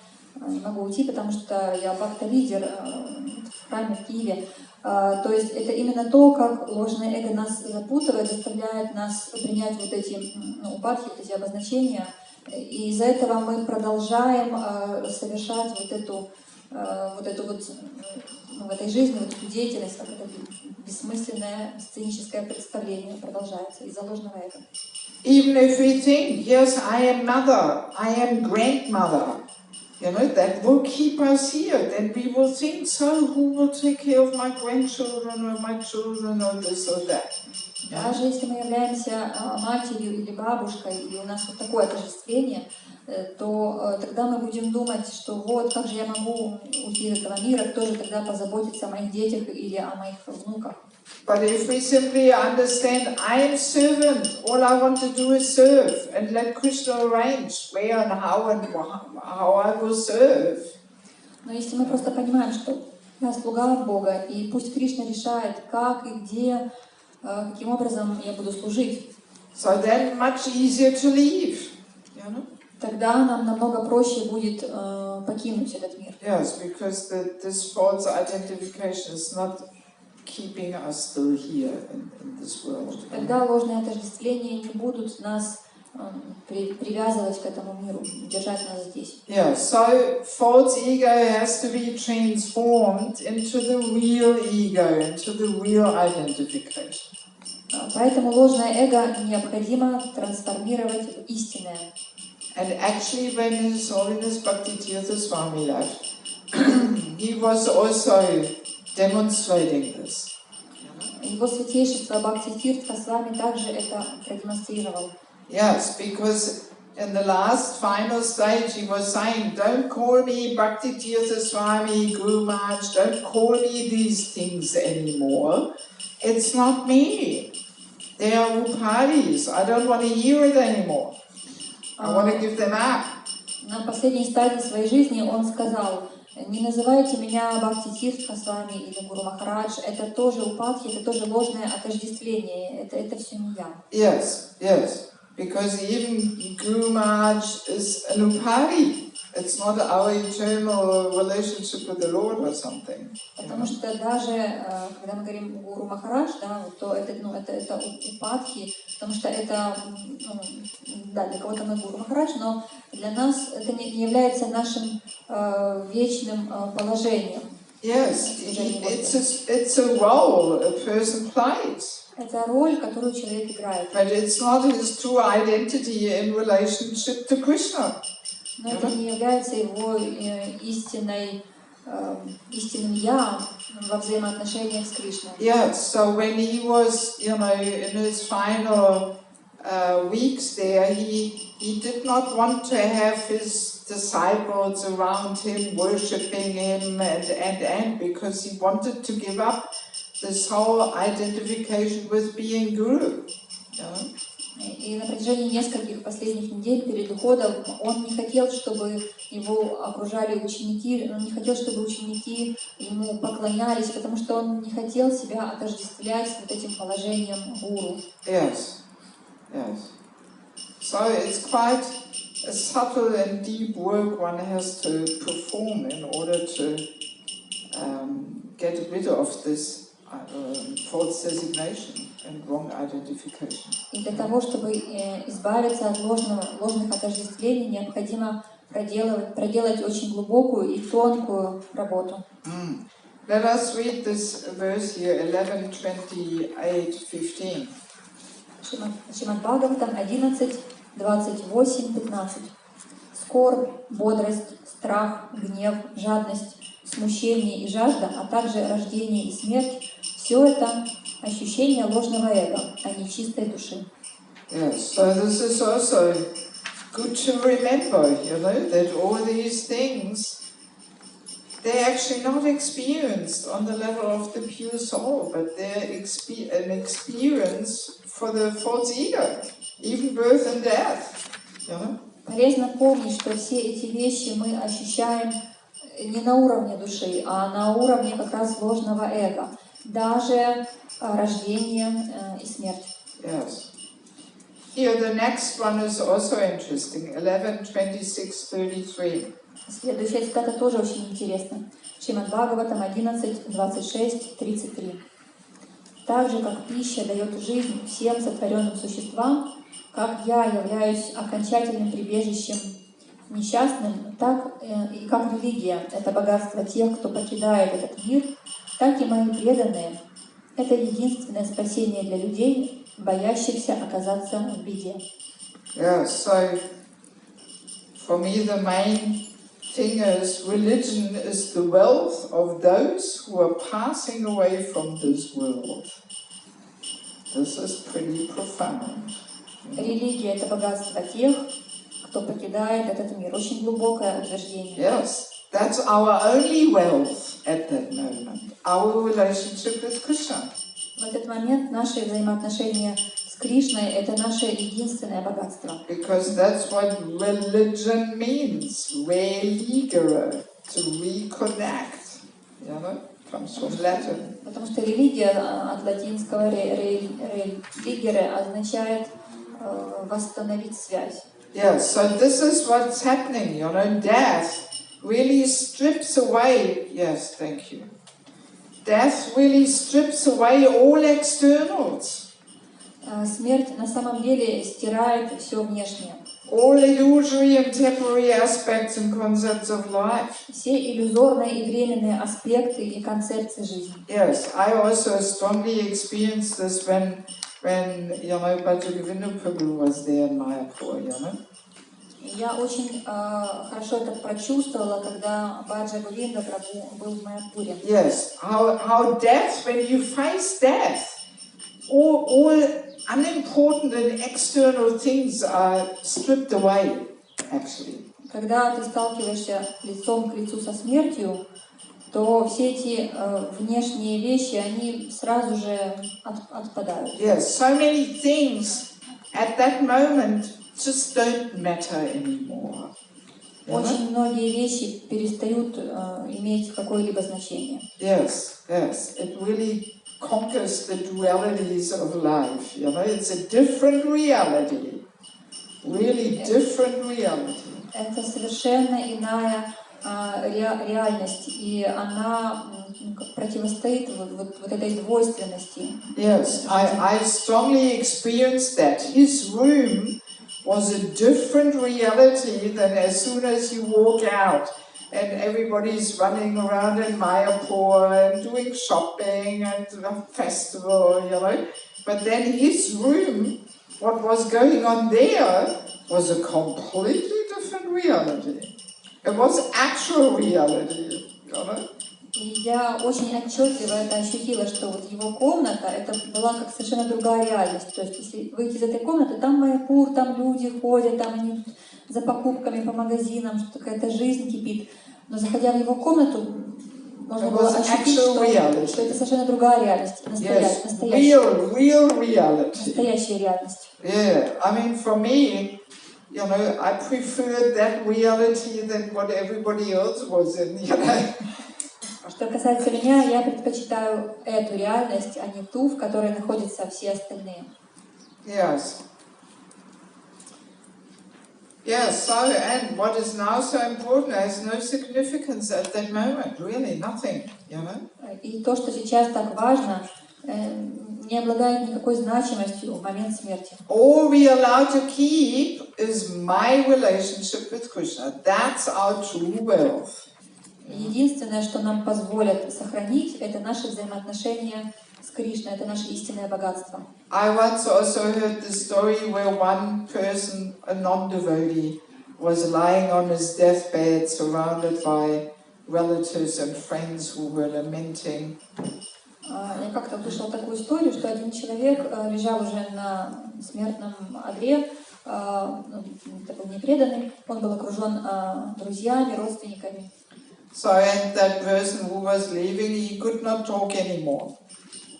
не могу уйти, потому что я бхакта-лидер в храме в Киеве. То есть это именно то, как ложное эго нас запутывает, заставляет нас принять вот эти упадки, вот эти обозначения. И из-за этого мы продолжаем совершать вот эту в этой жизни, вот эту деятельность, как это бессмысленное сценическое представление продолжается из-за ложного эго. Even if we think, yes, I am mother, I am grandmother, you know, that will keep us here. Then we will think, so who will take care of my grandchildren or my children or this or that? Даже если мы являемся матерью или бабушкой, и у нас вот такое отождествление, то тогда мы будем думать, что вот как же я могу уйти из этого мира, кто же тогда позаботится о моих детях или о моих внуках. But if we simply understand, I am servant, all I want to do is serve, and let Krishna arrange where and how I will serve. Но если мы просто понимаем, что я слуга Бога, и пусть Кришна решает, как и где, каким образом я буду служить. So then much easier to leave, you know? Тогда нам намного проще будет покинуть этот мир. Yes, because this false identification is not keeping us still here in this world. Тогда ложные отождествления не будут нас привязывать к этому миру, держать нас здесь. Yeah, so false ego has to be transformed into the real ego, into the real identification. Поэтому ложное эго необходимо трансформировать в истинное. And actually, when His Holiness Bhaktitirtha Swami left, he was also demonstrating this. Его святейшество Бхактитиртха Свами также это продемонстрировал. Yes, because in the last final stage he was saying, don't call me Bhaktitirtha Swami, Guru Maharaj, don't call me these things anymore. It's not me. They are upadhis. I don't want to hear it anymore. I want to give them up. На последней стадии своей жизни он сказал: не называйте меня Бхактитиртха Свами или Гуру Махарадж, это тоже упадхи, это тоже ложное отождествление, это все не я. Yes, yes, because even Guru Maharaj is an upadhi. It's not our eternal relationship with the Lord or something. Потому что даже когда мы говорим Гуру Махарадж, да, то это упадхи, потому что это да, для кого-то мы Гуру Махарадж, но для нас это не является нашим вечным положением. Yes, it's a role a person plays. Это роль, которую человек играет. But it's not his true identity in relationship to Krishna. Но это не является его истинной истинным «я» во взаимоотношениях с Кришной. Yes, so when he was, in his final weeks there, he did not want to have his disciples around him, worshipping him and because he wanted to give up this whole identification with being Guru. И на протяжении нескольких последних недель перед уходом он не хотел, чтобы его окружали ученики, он не хотел, чтобы ученики ему поклонялись, потому что он не хотел себя отождествлять с вот этим положением гуру. Yes, yes. So it's quite a subtle and deep work one has to perform in order to get rid of this false designation and wrong identification. И для того, чтобы избавиться от ложных отождествлений, необходимо проделать очень глубокую и тонкую работу. Let us read this verse here, 11:28-15. Шримад Бхагаватам 11, 28, 15. Скорбь, бодрость, страх, гнев, жадность, смущение и жажда, а также рождение и смерть — все это ощущение ложного эго, а не чистой души. Yes, so this is also good to remember, that all these things, they're actually not experienced on the level of the pure soul, but they're an experience for the false ego, even birth and death. Полезно помнить, что все эти вещи мы ощущаем не на уровне души, а на уровне как раз ложного эго. Даже рождение и смерть. Yes. Here the next one is also interesting. 11:26-33. Следующая цитата тоже очень интересна. Шримад Бхагаватам 11, 26, 33. Так же, как пища дает жизнь всем сотворенным существам, как я являюсь окончательным прибежищем несчастным, так и как религия — это богатство тех, кто покидает этот мир, так и мои преданные — это единственное спасение для людей, боящихся оказаться в беде. Yeah, so for me the main thing is religion is the wealth of those who are passing away from this world. This is pretty profound. Религия — это богатство тех, кто покидает этот мир. Очень глубокое утверждение. Yes, that's our only wealth at that moment. Our relationship with Krishna. В этот момент наши взаимоотношения с Кришной — это наше единственное богатство. Because that's what religion means. Religere, to reconnect. Comes from Latin. Потому что религия от латинского religere означает восстановить связь. Yeah, so this is what's happening, death really strips away, yes, thank you. Death really strips away all externals. Смерть на самом деле стирает все внешнее. All illusory and temporary aspects and concepts of life. Все иллюзорные и временные аспекты и концепции жизни. Yes, I also strongly experienced this when Mathaji Devaki was there in Mayapur, Я очень хорошо это прочувствовала, когда Баджа Говинда Прабху был в Майяпуре. Yes, how death, when you face death, all unimportant and external things are stripped away, actually. Когда ты сталкиваешься лицом к лицу со смертью, то все эти внешние вещи, они сразу же отпадают. Yes, so many things at that moment just don't matter anymore. Очень многие вещи перестают иметь какое-либо значение. Yes, it really conquers the dualities of life. It's a different reality, really different reality. Это совершенно иная реальность, и она противостоит вот этой двойственности. Yes, I strongly experienced that. His room was a different reality than as soon as you walk out and everybody's running around in Mayapur and doing shopping and a festival, But then his room, what was going on there was a completely different reality. It was actual reality. you know? И я очень отчетливо это ощутила, что вот его комната, это была как совершенно другая реальность. То есть, если выйти из этой комнаты, там Майяпур, там люди ходят, там они за покупками по магазинам, что какая-то жизнь кипит. Но заходя в его комнату, можно было ощутить, что это совершенно другая реальность, настоящая реальность. Yeah, I mean, for me, you know, I preferred that reality than what everybody else was in, you know. Что касается меня, я предпочитаю эту реальность, а не ту, в которой находятся все остальные. Yes. Yes, so, and what is now so important has no significance at that moment, really, nothing, you know. И то, что сейчас так важно, не обладает никакой значимостью в момент смерти. All we are allowed to keep is my relationship with Krishna. That's our true wealth. Единственное, что нам позволят сохранить, это наши взаимоотношения с Кришной, это наше истинное богатство. I once also heard the story where one person, a non-devotee, was lying on his deathbed surrounded by relatives and friends who were lamenting. Я как-то услышала такую историю, что один человек лежал уже на смертном одре, это был непреданный, он был окружен друзьями, родственниками. So, and that person who was leaving, he could not talk anymore.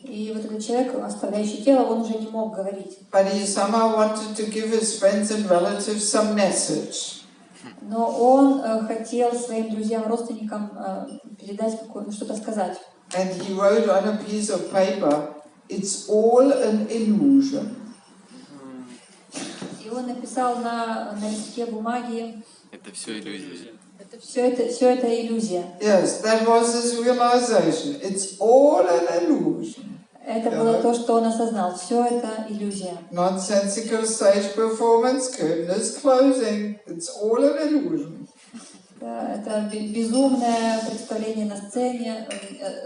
И вот этот человек, оставляющий тело, он уже не мог говорить. But he somehow wanted to give his friends and relatives some message. Но он хотел своим друзьям, родственникам передать что-то сказать. And he wrote on a piece of paper, "It's all an illusion." И он написал на листке бумаги. Это все иллюзия. Все это иллюзия. Yes, that was his realization. It's all an illusion. Это было то, что он осознал. Все это иллюзия. Nonsensical stage performance, curtain is closing. It's all an illusion. Это безумное представление на сцене,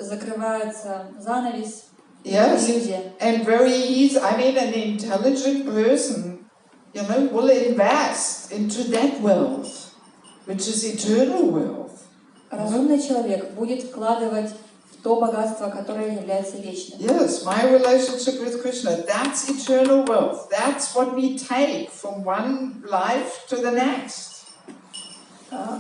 закрывается занавес. Yes, иллюзия. and very easy. I mean, an intelligent person, you know, will invest into that wealth, which is eternal wealth. Разумный человек будет вкладывать в то богатство, которое является вечным. Yes, my relationship with Krishna, that's eternal wealth. That's what we take from one life to the next.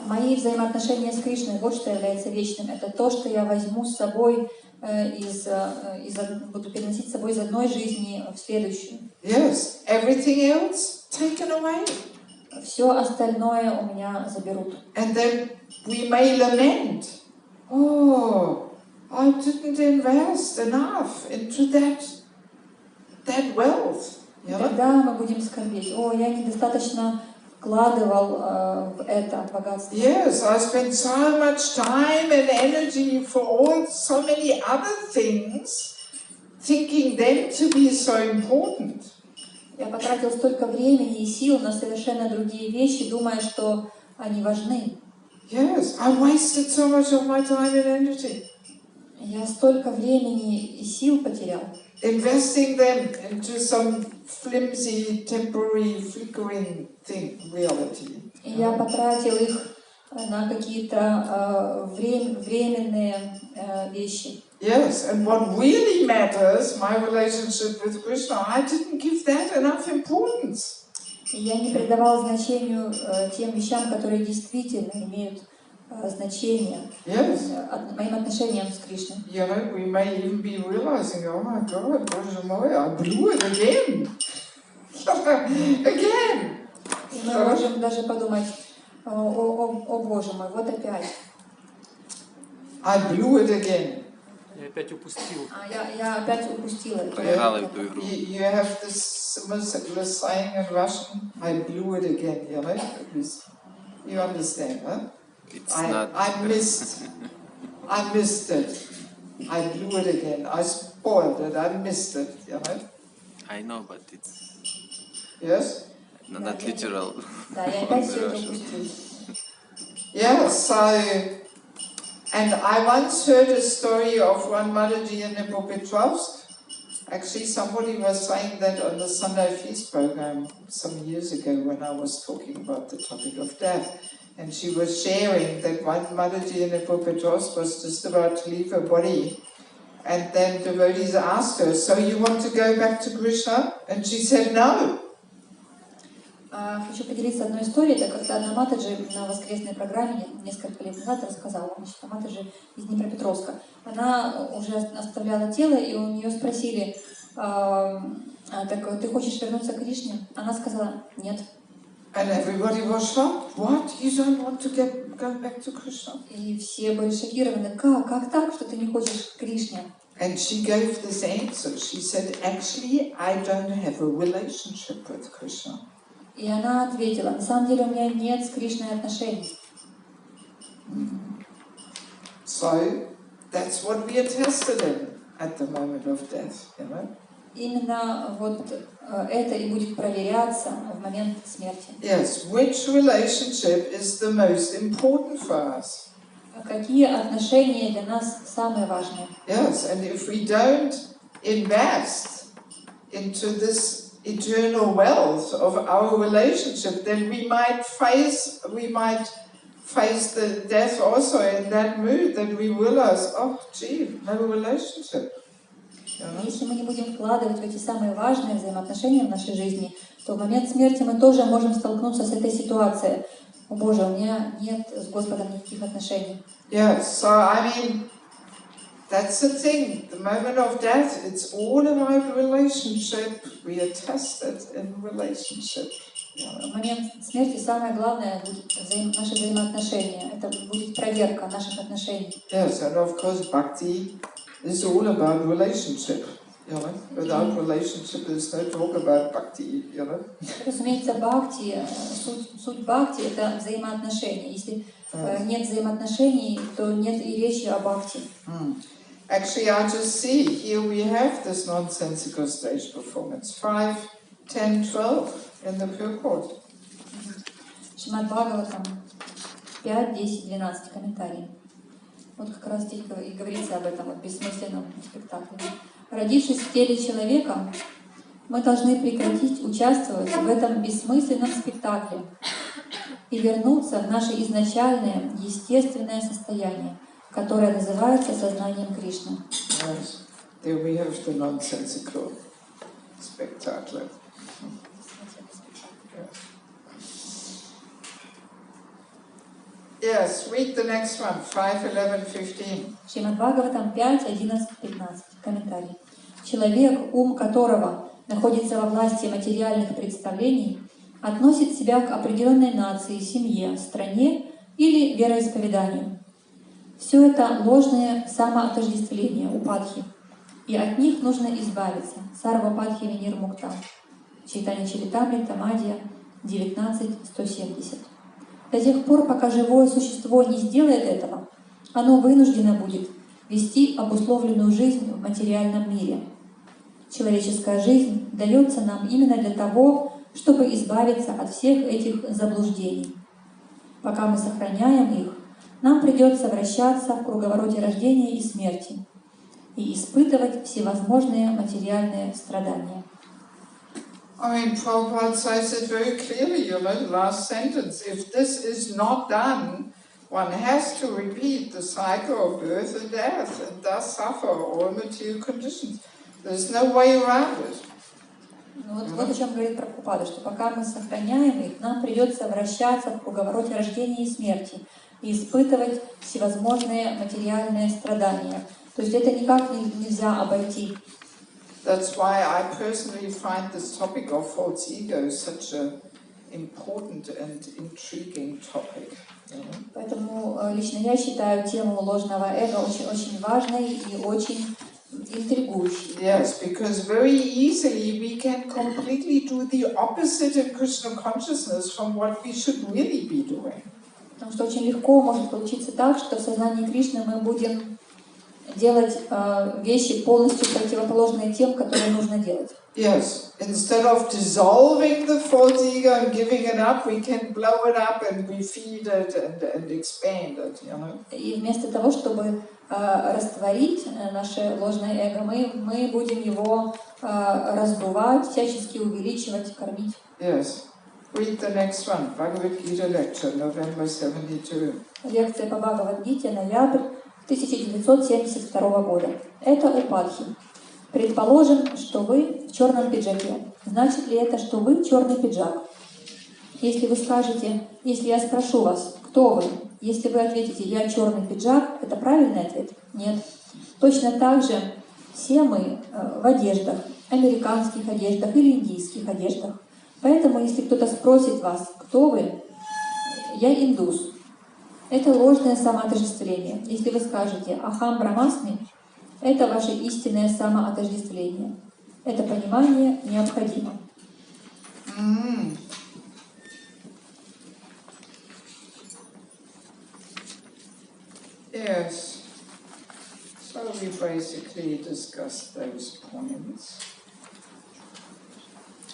Мои взаимоотношения с Кришной, вот что является вечным. Это то, что я возьму с собой, буду переносить с собой из одной жизни в следующую. Yes, everything else taken away. Все остальное у меня заберут. And then we may lament, oh, I didn't invest enough into that wealth. И тогда мы будем скорбеть. О, я недостаточно вкладывал в это богатство. Yes, I spent so much time and energy for so many other things, thinking them to be so important. Я потратил столько времени и сил на совершенно другие вещи, думая, что они важны. Yes, I wasted so much of my time and energy. Я столько времени и сил потерял. Investing them into some flimsy, temporary, flickering reality. И я потратил их на какие-то временные вещи. Yes, and what really matters, my relationship with Krishna, I didn't give that enough importance. И я не придавал значению тем вещам, которые действительно имеют значение моим отношениям с Кришной. You know, we may even be realizing, oh my God, Bоже мой, I blew it again. Again. И мы можем даже подумать, о Боже мой, вот опять. I blew it again. Я опять упустил. Я опять упустила эту игру. You have this saying in Russian, I blew it again, you know? You understand, huh? I missed it. I blew it again. I spoiled it. I missed it, you know? I know, but it's... Yes? No, not literal. Да, я опять все это упустила. Yeah, so... And I once heard a story of one Mathaji in Petrovsk. Actually, somebody was saying that on the Sunday Feast program some years ago when I was talking about the topic of death. And she was sharing that one Mathaji in a Pupatros was just about to leave her body. And then devotees asked her, so you want to go back to Krishna? And she said no. Хочу поделиться одной историей. Это когда одна Матаджи на воскресной программе несколько лет назад рассказала. Значит, Матаджи из Днепропетровска. Она уже оставляла тело, и у нее спросили, так ты хочешь вернуться к Кришне? Она сказала нет. And everybody was shocked. What? You don't want to go back to Krishna? И все были шокированы. Как так, что ты не хочешь к Кришне? And she gave this answer. She said, actually, I don't have a relationship with Krishna. И она ответила, на самом деле у меня нет с Кришной отношений. So that's what we are tested in at the moment of death, you know? Именно вот это и будет проверяться в момент смерти. Yes, which relationship is the most important for us? Какие отношения для нас самые важные? Yes, and if we don't invest into this eternal wealth of our relationship, then we might face the death also in that mood that we realize, oh, gee, no relationship. Если мы не будем вкладывать в эти самые важные взаимоотношения в нашей жизни, то в момент смерти мы тоже можем столкнуться с этой ситуацией. О Боже, у меня нет с Господом никаких отношений. Yeah, so I mean, that's the thing. The moment of death, it's all about relationship. We are tested in relationship. В момент смерти самое главное будет наши взаимоотношения. Это будет проверка наших отношений. Yes, and of course, bhakti is all about relationship. You know, without relationship, there's no talk about bhakti. You know. Разумеется, бхакти, суть бхакти — это взаимоотношения. Если нет взаимоотношений, то нет и речи о бхакти. Actually, I just see here we have this nonsensical stage performance 5, 10, 12 in the purport. Шримад Бхагаватам 5, 10, 12 комментарий. Вот как раз здесь и говорится об этом вот бессмысленном спектакле. Родившись в теле человека, мы должны прекратить участвовать в этом бессмысленном спектакле и вернуться в наше изначальное, естественное состояние, которое называется сознанием Кришны. Yes. There we have the nonsensical spectacle. Yes, read the next one, 5, 11, 15. Шримад Бхагаватам 5, 11, 15. Комментарий. Человек, ум которого находится во власти материальных представлений, относит себя к определенной нации, семье, стране или вероисповеданию. Все это ложное самоотождествление, упадхи, и от них нужно избавиться. Сарвападхи Винир Мукта. Чайтанья Чаритамрита, Мадья, 19.170. До тех пор, пока живое существо не сделает этого, оно вынуждено будет вести обусловленную жизнь в материальном мире. Человеческая жизнь дается нам именно для того, чтобы избавиться от всех этих заблуждений. Пока мы сохраняем их, нам придется вращаться в круговороте рождения и смерти и испытывать всевозможные материальные страдания. I mean, Prabhupada says it very clearly, you know, the last sentence. If this is not done, one has to repeat the cycle of birth and death and thus suffer all material conditions. There's no way around it. Вот о чем говорит Прабхупада, что пока мы сохраняем их, нам придется вращаться в круговороте рождения и смерти и испытывать всевозможные материальные страдания. То есть это никак нельзя обойти. That's why I personally find this topic of false ego such an important and intriguing topic. Поэтому лично я считаю тему ложного эго очень важной и очень интригующей. Yes, because very easily we can completely do the opposite in Krishna consciousness from what we should really be doing. Потому что очень легко может получиться так, что в сознании Кришны мы будем делать вещи полностью противоположные тем, которые нужно делать. Yes, instead of dissolving the false ego and giving it up, we can blow it up and refeed it and expand it, you know. И вместо того, чтобы растворить наше ложное эго, мы будем его раздувать, всячески увеличивать, кормить. Yes, Read the next one. Bhagavad Gita lecture, November 72. Лекция по Бхагавад-гите, ноябрь 1972 года. Это упадхи. Предположим, что вы в черном пиджаке. Значит ли это, что вы черный пиджак? Если вы скажете, если я спрошу вас, кто вы, если вы ответите, я черный пиджак, это правильный ответ? Нет. Точно так же все мы в одеждах, американских одеждах или индийских одеждах. Поэтому, если кто-то спросит вас, кто вы, я индус. Это ложное самоотождествление. Если вы скажете «Ахам Брамасми», это ваше истинное самоотождествление. Это понимание необходимо. Yes. So we basically discussed those points.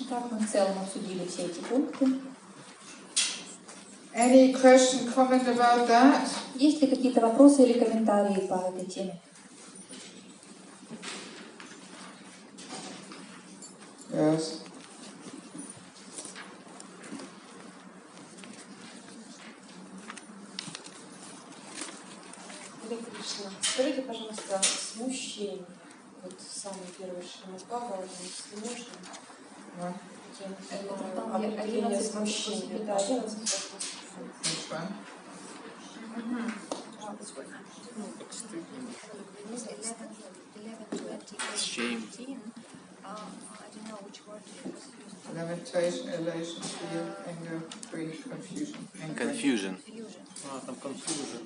Так мы в целом обсудили все эти пункты. Any question, comment about that? Есть ли какие-то вопросы или комментарии по этой теме? Yes. Кришна, скажите, пожалуйста, смущение. Вот самый первый Шримад Бхагаватам, если можно. Определение смущения. Да, 11 Which one? Shame. Lamentation, elation, fear, anger, grief, confusion. Confusion. Там confusion.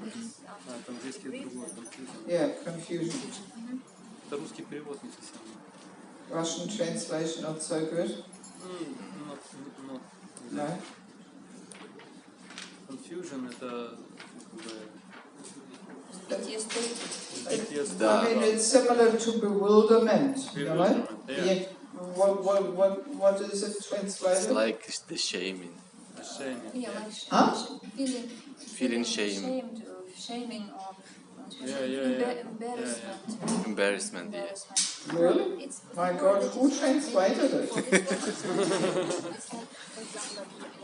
Там английский другой confusion. Yeah, confusion. Это русский перевод не совсем. Russian translation not so good. No. Confusion это Да. I mean, it's similar to bewilderment. You know? Yeah. Yeah. What is it It's translated? like the shaming. Huh? Feeling shame. Shaming or embarrassment. Embarrassment, yeah. Really? My God, who translated it?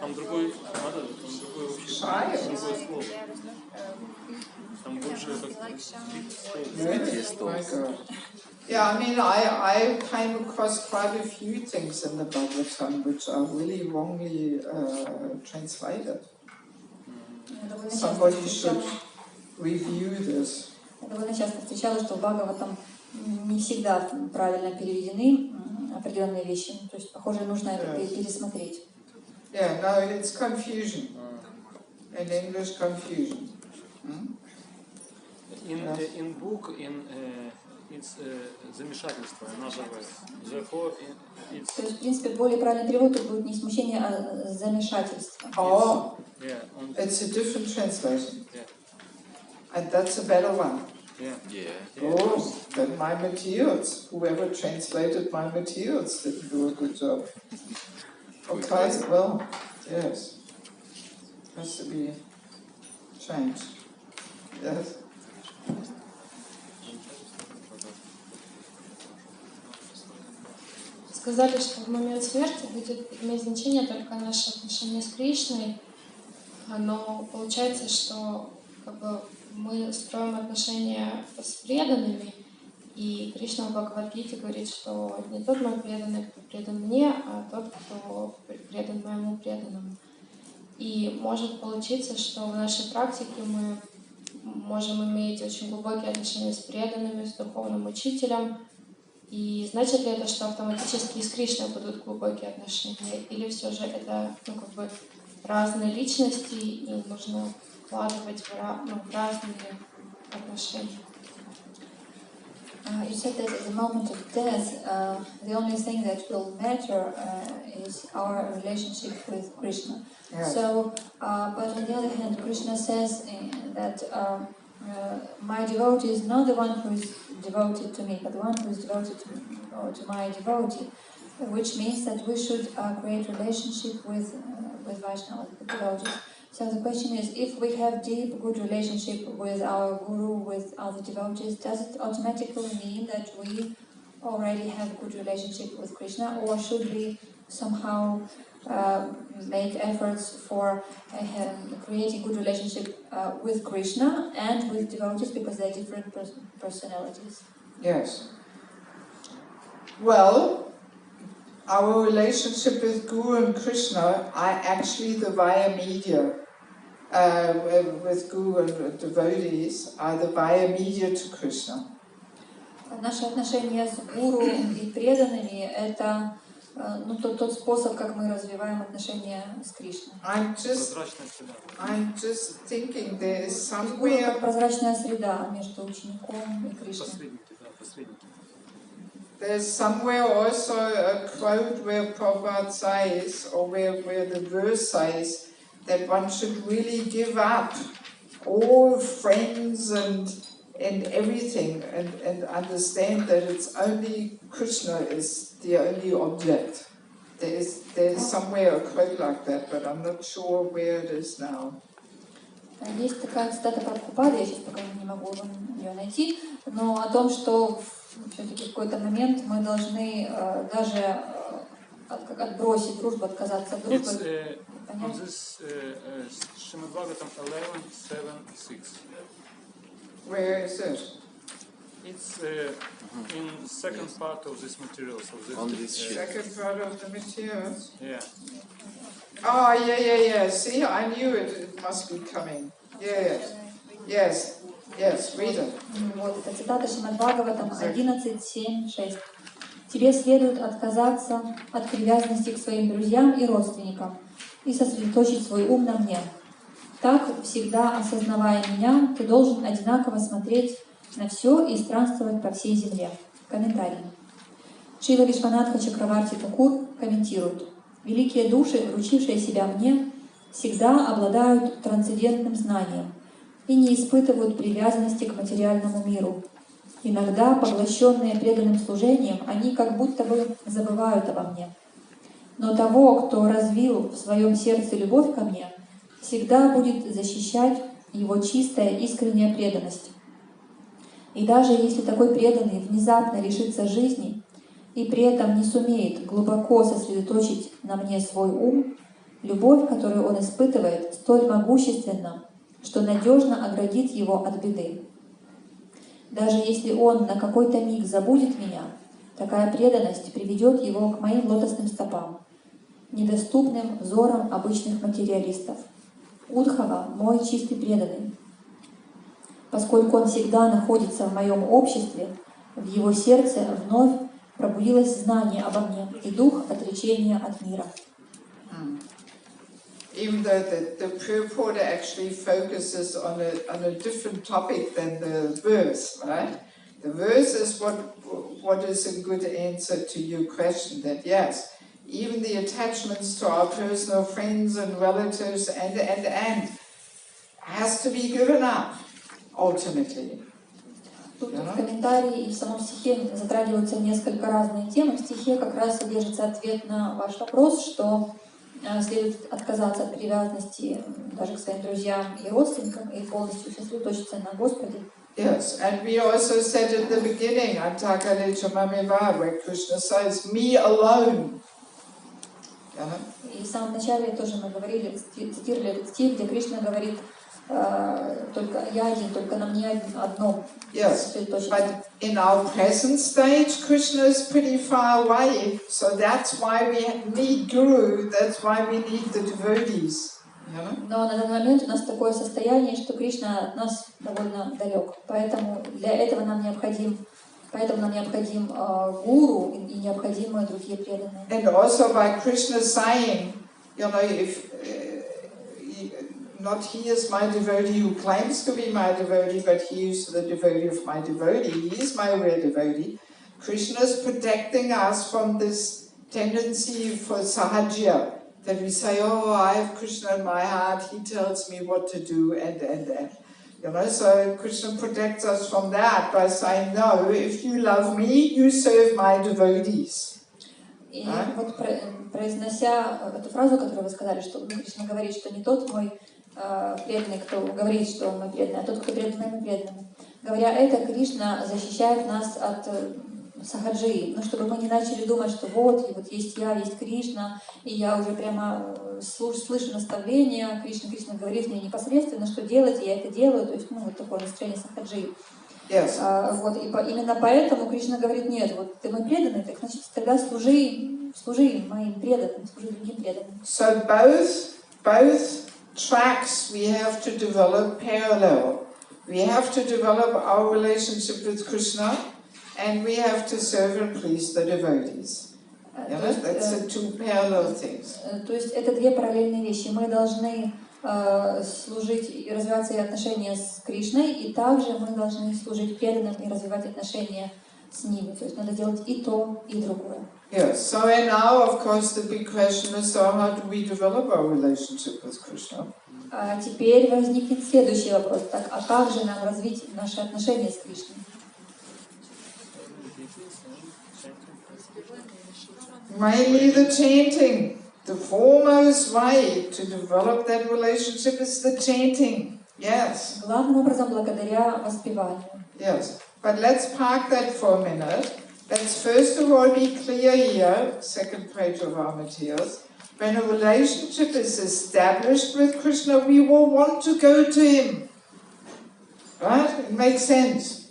Там другой вообще Shy? другое слово. Там больше Really? My God. Yeah, I mean, I came across quite a few things in the Bhagavatam which are really wrongly translated. Somebody should review this. Я довольно часто встречала, что в Бхагаватам не всегда правильно переведены определенные вещи. То есть, похоже, нужно это пересмотреть. Yeah, no, it's confusion. In English, confusion. In book, it's замешательство, называется. Therefore, it's... То есть, в принципе, более правильный перевод тут будет не смущение, а замешательство. Oh, Yeah, it's a different translation. Yeah. And that's a better one. Yeah. Yeah. Oh, then my materials. Whoever translated my materials didn't do a good job. Okay, well, yes. Has to be changed. Yes. Сказали, что в момент смерти будет иметь значение только наше отношение с Кришной, но получается, что как бы, мы строим отношения с преданными, и Кришна в Бхагавад-гите говорит, что не тот мой преданный, кто предан мне, а тот, кто предан моему преданному. И может получиться, что в нашей практике мы можем иметь очень глубокие отношения с преданными, с духовным учителем. И значит ли это, что автоматически и с Кришной будут глубокие отношения? Или все же это разные личности, и нужно вкладывать в разные отношения? You said that at the moment of death, the only thing that will matter is our relationship with Krishna. Yes. So, but on the other hand, Krishna says that my devotee is not the one who is devoted to me, but the one who is devoted to me, or to my devotee, which means that we should create relationship with Vaishnava, with devotees. So the question is, if we have deep, good relationship with our guru, with other devotees, does it automatically mean that we already have good relationship with Krishna, or should we somehow make efforts for creating good relationship with Krishna and with devotees because they're different personalities. Yes. Well, our relationship with Guru and Krishna are actually the via media. With Guru and devotees are the via media to Krishna. Наши отношения с гуру и преданными — это тот способ, как мы развиваем отношения с Кришной. I'm just thinking there is somewhere прозрачная среда между учеником и Кришной. There's somewhere also a quote where Prabhupada says, or where the verse says, that one should really give up all friends and everything and understand that it's only Krishna is the only object. There's somewhere a quote like that, but I'm not sure where it is now. Есть такая цитата Прабхупады, я сейчас пока не могу ее найти, но о том, что все-таки в какой-то момент мы должны даже отбросить дружбу, отказаться от дружбы. Where is it? It's in second part of this material. On this sheet. Second part of the materials? Yeah. Oh, yeah. See, I knew it must be coming. Yes, read it. Вот, это цитата Шримад Бхагаватам 11.7.6. Тебе следует отказаться от привязанности к своим друзьям и родственникам и сосредоточить свой ум на мне. Так, всегда осознавая меня, ты должен одинаково смотреть на все и странствовать по всей земле. Комментарий. Шрила Вишванатха Чакраварти Такур комментирует. Великие души, вручившие себя мне, всегда обладают трансцендентным знанием и не испытывают привязанности к материальному миру. Иногда, поглощенные преданным служением, они как будто бы забывают обо мне. Но того, кто развил в своем сердце любовь ко мне, всегда будет защищать его чистая, искренняя преданность. И даже если такой преданный внезапно лишится жизни и при этом не сумеет глубоко сосредоточить на мне свой ум, любовь, которую он испытывает, столь могущественна, что надежно оградит его от беды. Даже если он на какой-то миг забудет меня, такая преданность приведет его к моим лотосным стопам, недоступным взорам обычных материалистов. Удхава — мой чистый преданный. Поскольку он всегда находится в моем обществе, в его сердце вновь пробудилось знание обо мне и дух отречения от мира. Even though the purport actually focuses on a different topic than the verse, right? The verse is what is a good answer to your question, that yes, even the attachments to our personal friends and relatives and has to be given up, ultimately. Тут в комментарии и в самом стихе затрагиваются несколько разные темы. В стихе как раз содержится ответ на ваш вопрос, что следует отказаться от привязанности даже к своим друзьям и родственникам и полностью сосредоточиться на Господе. Yes, and we also said at the beginning, Antakale Chamameva, where Krishna says, me alone. И в самом начале тоже мы говорили, цитировали этот стих, где Кришна говорит, только я один, только на мне одном. Yes, but in our present stage, Krishna is pretty far away, so that's why we need Guru, that's why we need the devotees. Но на данный момент у нас такое состояние, что Кришна от нас довольно далек, поэтому для этого нам необходим гуру и необходимы другие преданные. And also by Krishna saying, if not he is my devotee who claims to be my devotee, but he is the devotee of my devotee, he is my real devotee. Krishna is protecting us from this tendency for sahaja, that we say, oh, I have Krishna in my heart, he tells me what to do, and. So Krishna protects us from that by saying, no, if you love me, you serve my devotees. И вот произнося эту фразу, которую вы сказали, что Кришна говорит, что не тот мой преданный, кто говорит, что он мой преданный, а тот, кто предан моему преданному. Говоря это, Кришна защищает нас от сахаджи, чтобы мы не начали думать, что вот есть я, есть Кришна, и я уже прямо слышу наставления, Кришна говорит мне непосредственно, что делать, и я это делаю, то есть, вот такое настроение сахаджи. Yes. Именно поэтому Кришна говорит, нет, вот ты мой преданный, так значит тогда служи моим преданным, служи другим преданным. So both tracks we have to develop parallel. We have to develop our relationship with Krishna, and we have to serve and please the devotees. That's the two parallel things. То есть это две параллельные вещи. Мы должны служить и развивать свои отношения с Кришной, и также мы должны служить преданным и развивать отношения с ними. То есть надо делать и то, и другое. Yes. So and now, of course, the big question is: so how do we develop our relationship with Krishna? А теперь возникнет следующий вопрос: так, а как же нам развить наши отношения с Кришной? Mainly the chanting. The foremost way to develop that relationship is the chanting. Yes. Главным образом благодаря воспеванию. Yes. But let's park that for a minute. Let's first of all be clear here, second page of our materials. When a relationship is established with Krishna, we will want to go to Him. Right? It makes sense.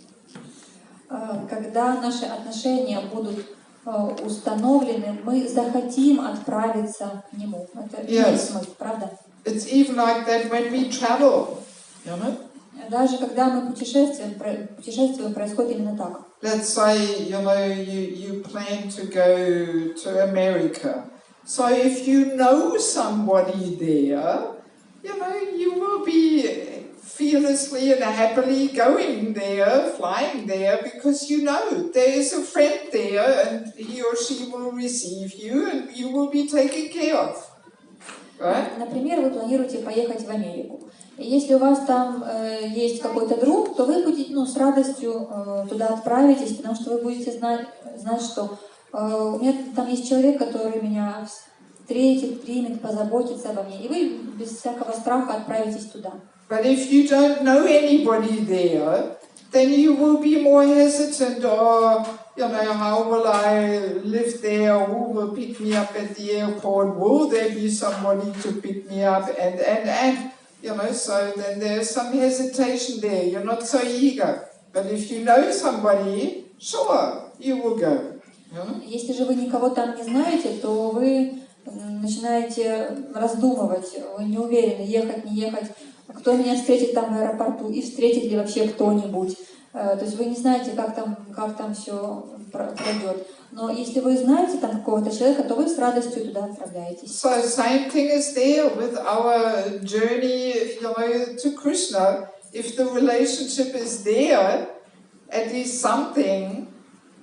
Когда наши отношения будут установлены, мы захотим отправиться к Нему. Это имеет смысл, правда? It's even like that when we travel, you know? Даже когда мы путешествуем, происходит именно так. Let's say, you plan to go to America. So if you know somebody there, you will be fearlessly and happily going there, flying there, because you know there is a friend there and he or she will receive you and you will be taken care of. Right? Например, вы планируете поехать в Америку. И если у вас там есть какой-то друг, то вы будете с радостью туда отправитесь, потому что вы будете знать, что у меня там есть человек, который меня встретит, примет, позаботится обо мне. И вы без всякого страха отправитесь туда. But if you don't know anybody there, then you will be more hesitant, or, how will I live there, who will pick me up at the airport, will there be somebody to pick me up, and so then there's some hesitation there, you're not so eager. But if you know somebody, sure, you will go. Если же вы никого там не знаете, то вы начинаете раздумывать, вы не уверены, ехать, не ехать, кто меня встретит там в аэропорту, и встретит ли вообще кто-нибудь. То есть вы не знаете, как там все пройдет. Но если вы знаете там какого-то человека, то вы с радостью туда отправляетесь. So same thing is there with our journey, to Krishna. If the relationship is there, at least something,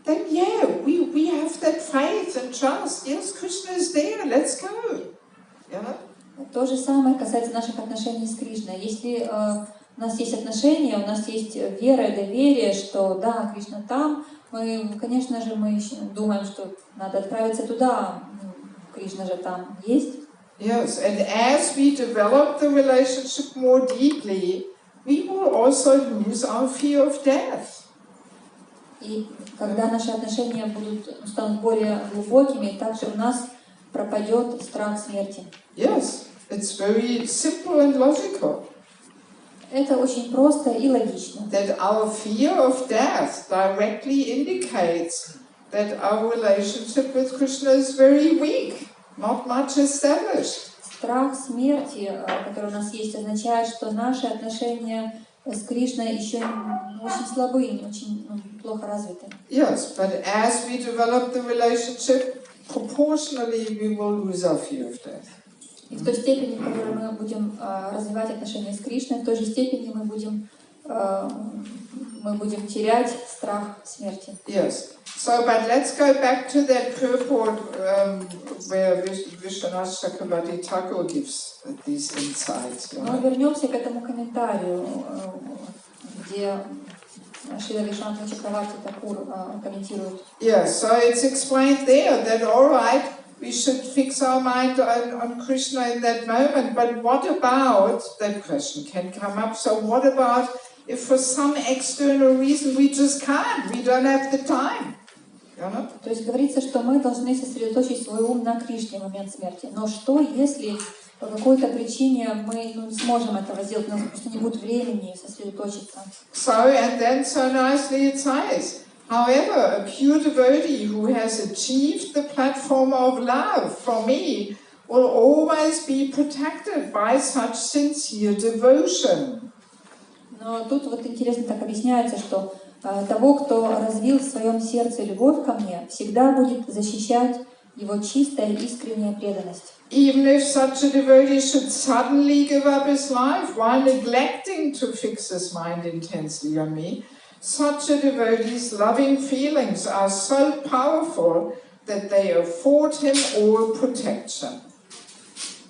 then we have that faith and trust. Yes, Krishna is there. Let's go. То же самое касается наших отношений с Кришной. Если у нас есть отношения, у нас есть вера и доверие, что да, Кришна там, конечно же, мы думаем, что надо отправиться туда, Кришна же там есть. Yes, and as we develop the relationship more deeply, we will also lose our fear of death. И когда наши отношения станут более глубокими, также у нас пропадет страх смерти. Yes, it's very simple and logical. Это очень просто и логично. That our fear of death directly indicates that our relationship with Krishna is very weak, not much established. Страх смерти, который у нас есть, означает, что наши отношения с Кришной еще очень слабы, очень плохо развиты. Yes, but as we develop the relationship, proportionally we will lose our fear of death. И в той степени, в которой мы будем развивать отношения с Кришной, в той же степени мы будем терять страх смерти. Yes. So, but let's go back to that purport where Vishwanath Chakravarti Thakur gives these insights. Но вернемся к этому комментарию, где Шрила Вишванатха Чакраварти Такур комментирует. Yeah, so it's explained there that all right, we should fix our mind on Krishna in that moment, but what about, that question can come up, so what about if for some external reason we just can't, we don't have the time? То есть говорится, что мы должны сосредоточить свой ум на Кришне в момент смерти. Но что, если по какой-то причине мы не сможем этого сделать, у нас просто не будет времени сосредоточиться? And then so nicely it says, however, a pure devotee who has achieved the platform of love for me will always be protected by such sincere devotion. Но тут вот интересно так объясняется, что того, кто развил в своем сердце любовь ко мне, всегда будет защищать его чистая искренняя преданность. Even if such a devotee should suddenly give up his life while neglecting to fix his mind intensely on me, such a devotee's loving feelings are so powerful that they afford him all protection.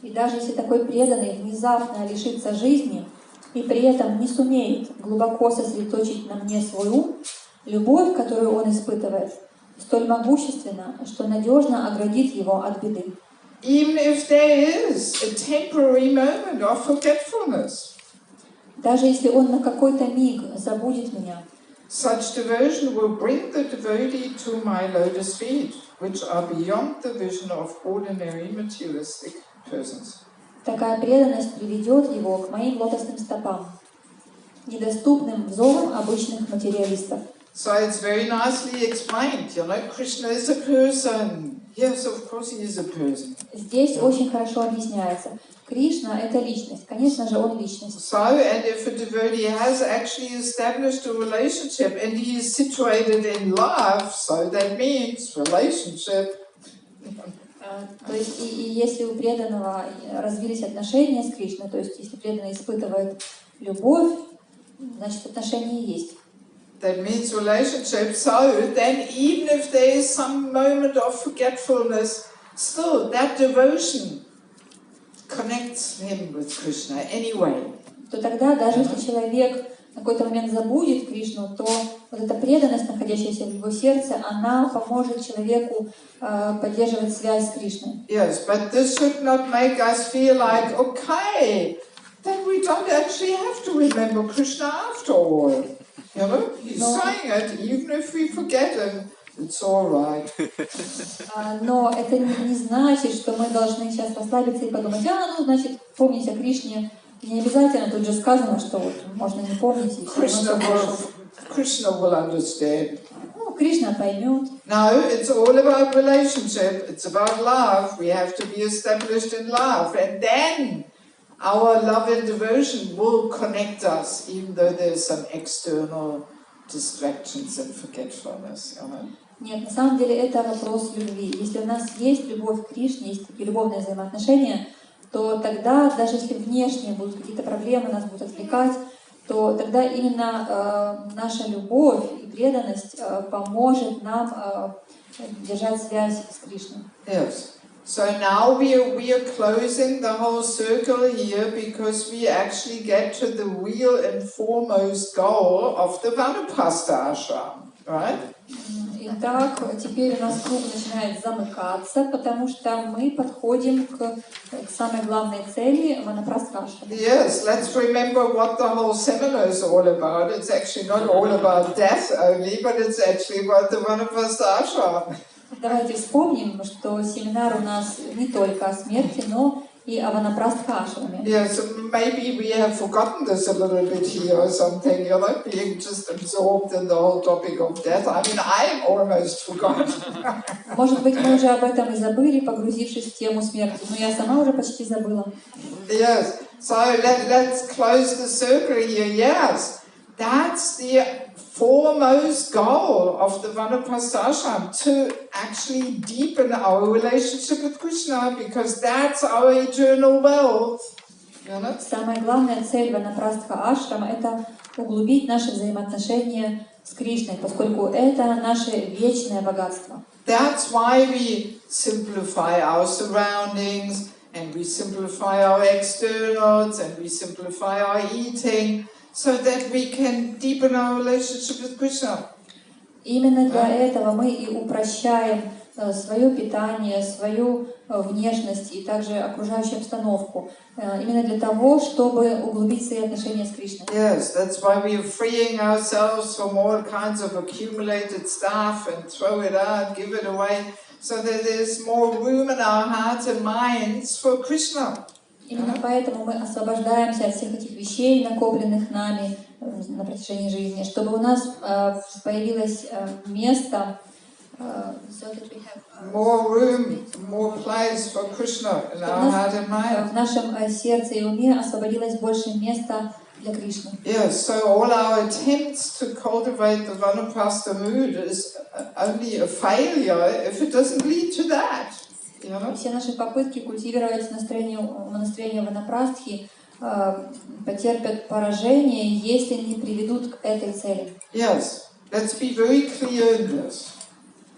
И даже если такой преданный внезапно лишится жизни и при этом не сумеет глубоко сосредоточить на мне свой ум, любовь, которую он испытывает, столь могущественна, что надежно оградит его от беды. Even if there is a temporary moment of forgetfulness, даже если он на какой-то миг забудет меня, such devotion will bring the devotee to my lotus feet, which are beyond the vision of ordinary materialistic persons. Такая преданность приведет его к моим лотосным стопам, недоступным взорам обычных материалистов. So it's very nicely explained, Krishna is a person. Yes, of course he is a person. Здесь очень хорошо объясняется. Кришна — это личность. Конечно же, он личность. So, and if a devotee has actually established a relationship and he is situated in love, so that means relationship. То есть, и если у преданного развились отношения с Кришной, то есть, если преданный испытывает любовь, значит, отношения есть. That means relationship. So then, even if there is some moment of forgetfulness, still that devotion connects him with Krishna anyway. То тогда, даже если человек в какой-то момент забудет Кришну, то вот эта преданность, находящаяся в его сердце, она поможет человеку поддерживать связь с Кришной. Yes, but this should not make us feel like, okay, then we don't actually have to remember Krishna after all. He's saying it, even if we forget him, it's all right. Но это не значит, что мы должны сейчас расслабиться и подумать, значит, помнить о Кришне. Не обязательно, тут же сказано, что вот можно не помнить и все равно. Krishna will understand. Кришна поймет. No, it's all about relationship. It's about love. We have to be established in love, and then our love and devotion will connect us, even though there's some external distractions and forgetfulness. Нет, на самом деле это вопрос любви. Если у нас есть любовь к Кришне, есть такие любовные взаимоотношения, то тогда, даже если внешне будут какие-то проблемы, нас будут отвлекать, то тогда именно наша любовь и преданность поможет нам держать связь с Кришной. Yes. So now we are closing the whole circle here because we actually get to the real and foremost goal of the Vanaprastha ashram, right? Итак, теперь у нас круг начинает замыкаться, потому что мы подходим к самой главной цели Ванапрастха ашрама. Yes, let's remember what the whole seminar is all about. It's actually not all about death only, but it's actually about the Vanaprastha ashram. Давайте вспомним, что семинар у нас не только о смерти, но и о Ванапрастха ашраме. Yes, maybe we have forgotten this a little bit here or something, being just absorbed in the whole topic of death. I mean, I'm almost forgotten. Может быть, мы уже об этом и забыли, погрузившись в тему смерти, но я сама уже почти забыла. Yes, so let's close the circle here. Yes, that's the foremost goal of the Vanaprastha ashram, to actually deepen our relationship with Krishna, because that's our eternal wealth. Самая главная цель Ванапрастха ашрама — это углубить наши взаимоотношения с Кришной, поскольку это наше вечное богатство. That's why we simplify our surroundings, and we simplify our externals, and we simplify our eating, so that we can deepen our relationship with Krishna. Именно для этого мы и упрощаем свое питание, свою внешность и также окружающую обстановку, именно для того, чтобы углубить свои отношения с Кришной. Yes, that's why we are freeing ourselves from all kinds of accumulated stuff and throw it out, give it away, so that there's more room in our hearts and minds for Krishna. Именно поэтому мы освобождаемся от всех этих вещей, накопленных нами на протяжении жизни, чтобы у нас появилось место, more room, more place for Krishna in our heart and mind. В нашем сердце и уме освободилось больше места для Кришны. Yes, so all our attempts to cultivate the Vanaprastha mood is only a failure if it doesn't lead to that. Все наши попытки культивировать настроение Ванапрастхи потерпят поражение, если не приведут к этой цели. Yes, let's be very clear in this.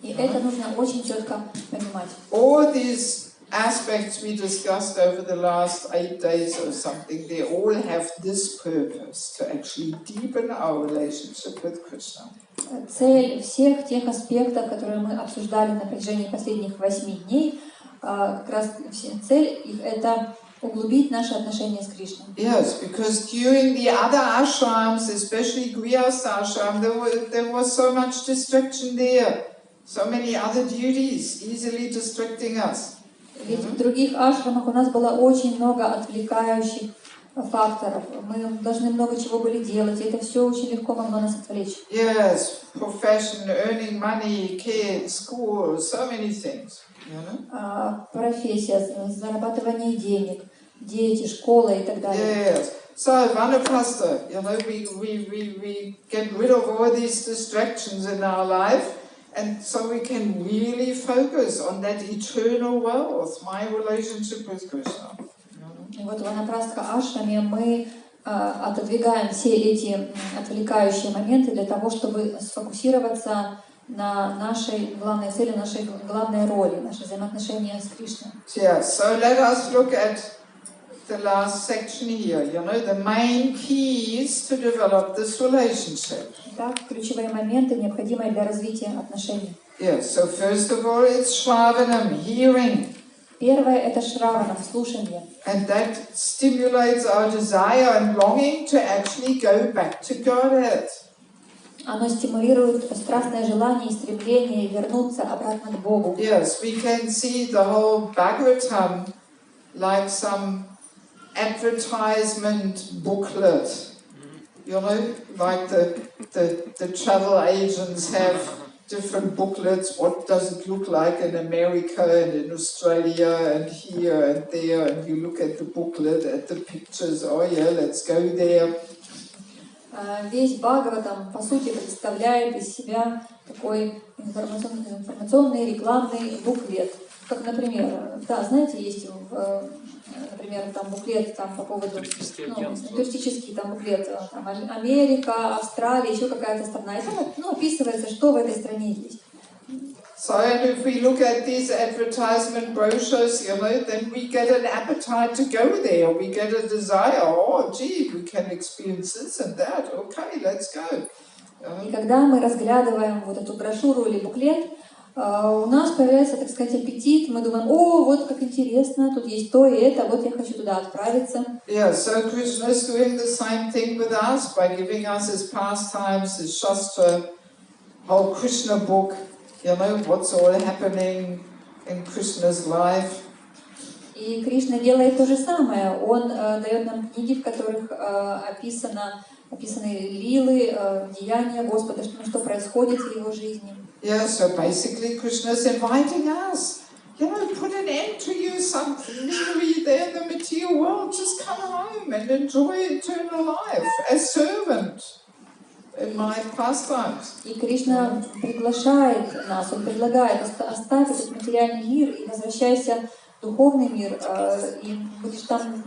И это нужно очень четко понимать. All these aspects we discussed over the last 8 days or something, they all have this purpose, to actually deepen our relationship with Krishna. Цель всех тех аспектов, которые мы обсуждали на протяжении последних 8 дней, как раз цель их — это углубить наши отношения с Кришной. Yes, because during the other ashrams, especially Grihastha ashram, there was so much distraction there, so many other duties easily distracting us. Ведь в других ашрамах у нас было очень много отвлекающих факторов. Мы должны много чего были делать, и это все очень легко могло нас отвлечь. Yes, profession, earning money, kids, school, so many things. Профессия, зарабатывание денег, дети, школа и так далее. Yes. So Vanaprastha, we get rid of all these distractions in our life, and so we can really focus on that eternal wealth, my relationship with Krishna. И вот в Ванапрастха ашраме мы отодвигаем все эти отвлекающие моменты для того, чтобы сфокусироваться на нашей главной цели, нашей главной роли, наши взаимоотношения с Кришной. Yeah, so let us look at the last section here. The main keys to develop this relationship. Итак, ключевые моменты, необходимые для развития отношений. Yes, so first of all, it's shravanam, hearing. Первое — это шраванам, слушание. And that stimulates our desire and longing to actually go back to Godhead. Оно стимулирует страстное желание и стремление вернуться обратно к Богу. Yes, we can see the whole Bhagavatam like some advertisement booklet. Like the travel agents have different booklets. What does it look like in America and in Australia and here and there? And you look at the booklet, at the pictures. Oh yeah, let's go there. Весь Бхагаватам, по сути, представляет из себя такой информационный рекламный буклет. Как, например, да, знаете, есть, например, там буклет там, по поводу, туристический там буклет, там, Америка, Австралия, еще какая-то страна. И там описывается, что в этой стране есть. So, and if we look at these advertisement brochures, then we get an appetite to go there. We get a desire. Oh, gee, we can experience this and that. Okay, let's go. И когда мы разглядываем вот эту брошюру или буклет, у нас появляется, так сказать, аппетит. Мы думаем: о, вот как интересно, тут есть то и это, вот я хочу туда отправиться. Yeah, so Krishna is doing the same thing with us by giving us his pastimes, his Shastra, whole Krishna book. What's all happening in Krishna's life. И Кришна делает то же самое. Он дает нам книги, в которых описаны лилы, деяния Господа, что происходит в его жизни. Yeah, so basically Krishna is inviting us. Put an end to you some misery there in the material world. Just come home and enjoy eternal life as servant. In my pastimes. И Кришна приглашает нас, Он предлагает: оставь этот материальный мир и возвращайся в духовный мир, и будешь там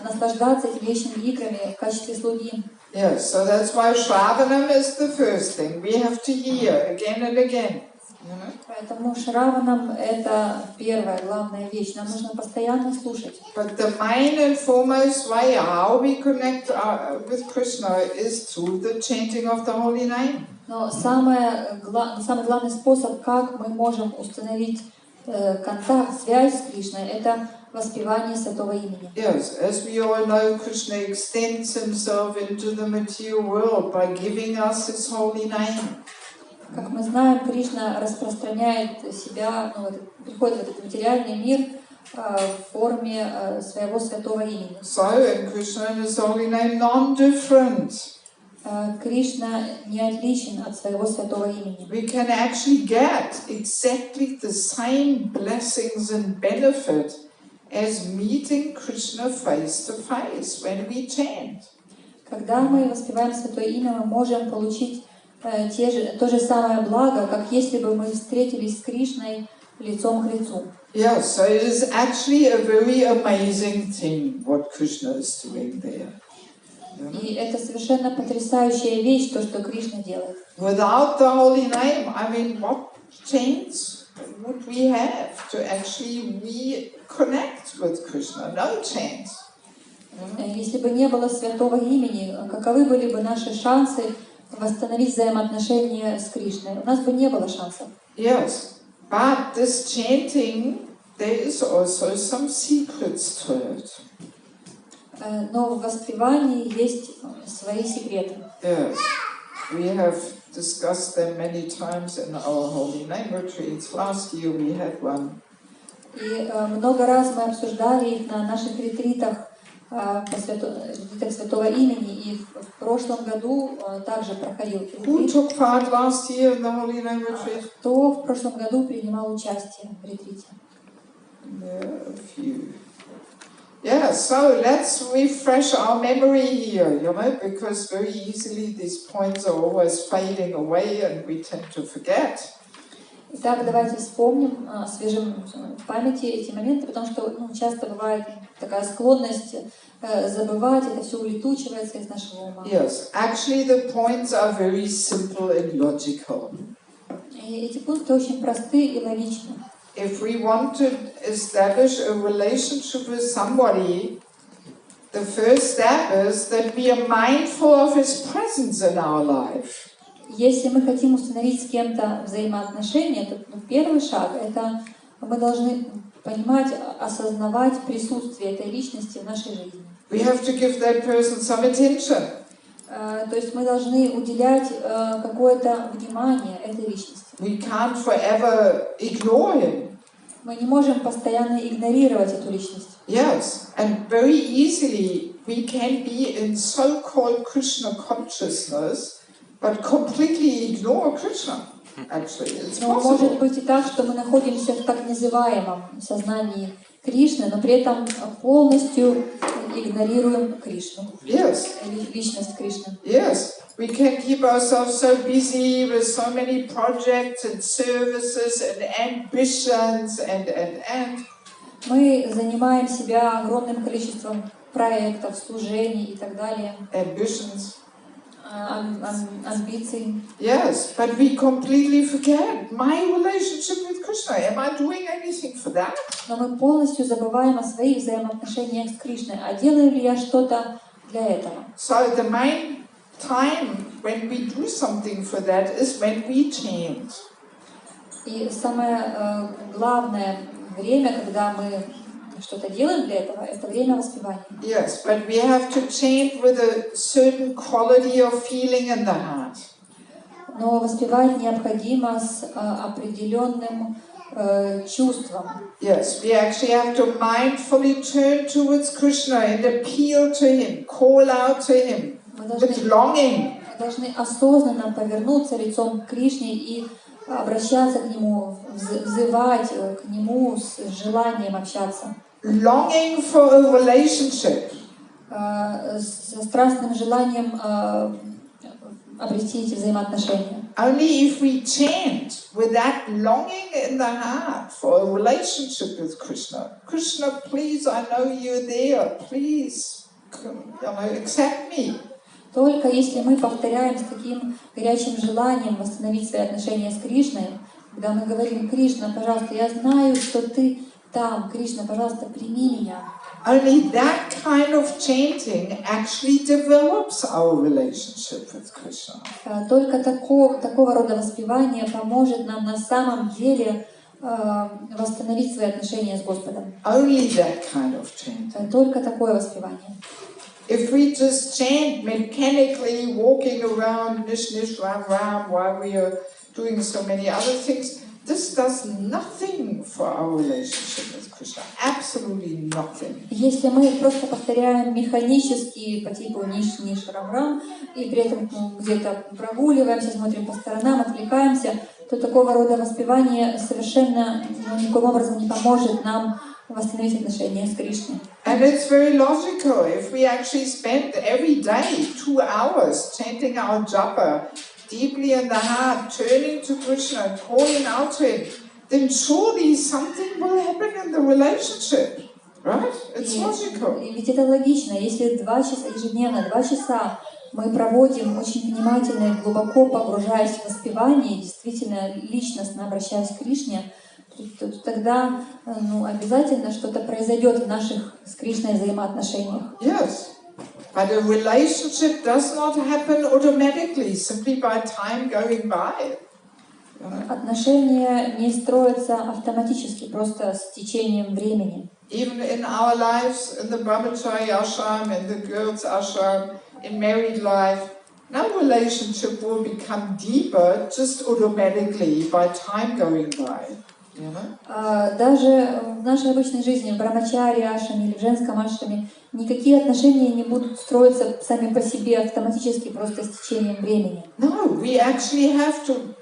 наслаждаться этими вечными играми в качестве слуги. Yes, so that's why Shravanam is the first thing. We have to hear again and again. Поэтому Шраванам — это первая, главная вещь. Нам нужно постоянно слушать. But the main and foremost way how we connect with Krishna is through the chanting of the holy name. Но самый главный способ, как мы можем установить контакт, связь с Кришной, это воспевание Святого Имени. Yes, as we all know, Krishna extends himself into the material world by giving us his holy name. Как мы знаем, Кришна распространяет себя, приходит в этот материальный мир в форме своего Святого Имени. So, and Krishna and his holy name non-different. Кришна не отличен от своего Святого Имени. We can actually get exactly the same blessings and benefit as meeting Krishna face to face when we chant. Когда мы воспеваем Святое Имя, мы можем получить то же самое благо, как если бы мы встретились с Кришной лицом к лицу. Yeah, so it is actually a very amazing thing what Krishna is doing there. И это совершенно потрясающая вещь, то, что Кришна делает. Without the holy name, I mean, what chance would we have to actually reconnect with Krishna? No chance. Если бы не было Святого Имени, каковы были бы наши шансы восстановить взаимоотношения с Кришной? У нас бы не было шансов. Yes, but this chanting, there is also some secrets to it. Но в воспевании есть свои секреты. Yes, we have discussed them many times in our holy name retreats. Last year we had one. И много раз мы обсуждали их на наших ретритах, ретритах Святого Имени, и в прошлом году также проходил ретрит. Who took part last year in the holy name retreat? Кто в прошлом году принимал участие в ретрите? Yeah, a few. Yeah, so let's refresh our memory here, you know, because very easily these points are always fading away and we tend to forget. Итак, давайте вспомним, освежим в памяти эти моменты, потому что часто бывает такая склонность забывать, это все улетучивается из нашего ума. Yes, actually the points are very simple and logical. И эти пункты очень просты и логичны. If we want to establish a relationship with somebody, the first step is that we are mindful of his presence in our life. Если мы хотим установить с кем-то взаимоотношения, то первый шаг – это мы должны понимать, осознавать присутствие этой личности в нашей жизни. We have to give that person some attention. То есть мы должны уделять какое-то внимание этой личности. We can't forever ignore him. Мы не можем постоянно игнорировать эту личность. Yes, and very easily we can be in so-called Krishna consciousness, but completely ignore Krishna. Actually, it's Но possible. может быть и так, что мы находимся в так называемом сознании Кришны, но при этом полностью игнорируем Кришну. Yes. Личность Кришны. Yes, we can keep ourselves so busy with so many projects and services and ambitions and. Мы занимаем себя огромным количеством проектов, служений и так далее. Ambitions. Амбиций. Yes, but we completely forget my relationship with Krishna. Am I doing anything for that? Но мы полностью забываем о своих взаимоотношениях с Кришной. А делаю ли я что-то для этого? So the main time when we do something for that is when we chant. И самое главное время, когда мы что-то делаем для этого, это время воспевания. Yes, but we have to chant with a certain quality of feeling in the heart. Но воспевать необходимо с определенным чувством. Yes, we actually have to mindfully turn towards Krishna and appeal to him, call out to him with longing. Мы должны осознанно повернуться лицом к Кришне и обращаться к Нему, взывать к Нему с желанием общаться. Longing for a relationship. Со страстным желанием обрести эти взаимоотношения. Only if we chant with that longing in the heart for a relationship with Krishna. Krishna, please, I know you're there. Please, accept me. Только если мы повторяем с таким горячим желанием восстановить свои отношения с Кришной, когда мы говорим: Кришна, пожалуйста, я знаю, что ты там, Кришна, пожалуйста, прими меня. Only that kind of chanting actually develops our relationship with Krishna. Только такого рода воспевание поможет нам на самом деле восстановить свои отношения с Господом. Only that kind of chanting. Только такое воспевание. If we just chant mechanically, walking around, nish, nish, ram, ram, while we are doing so many other things, this does nothing for our relationship with Krishna. Absolutely nothing. Если мы просто повторяем механически по типу ниш, ниш, рам, рам, и при этом где-то прогуливаемся, смотрим по сторонам, отвлекаемся, то такого рода воспевание совершенно никаким образом не поможет нам восстановить отношения с Кришной. And it's very logical. If we actually spend every day 2 hours chanting our japa deeply in the heart, turning to Krishna and calling out to Him, then surely something will happen in the relationship. Right? It's logical. Ведь это логично. Если 2 часа ежедневно, 2 часа мы проводим очень внимательно и глубоко погружаясь в воспевание, действительно личностно обращаясь к Кришне, то тогда обязательно что-то произойдет в наших с Кришной взаимоотношениях. Yes. But a relationship does not happen automatically, simply by time going by. Отношения не строятся автоматически, просто с течением времени. Even in our lives, in the brahmachari ashram, in the girls ashram, in married life, no relationship will become deeper just automatically by time going by. Даже в нашей обычной жизни, в брамачари ашраме или в женском ашраме, никакие отношения не будут строиться сами по себе автоматически, просто с течением времени. No, we actually have to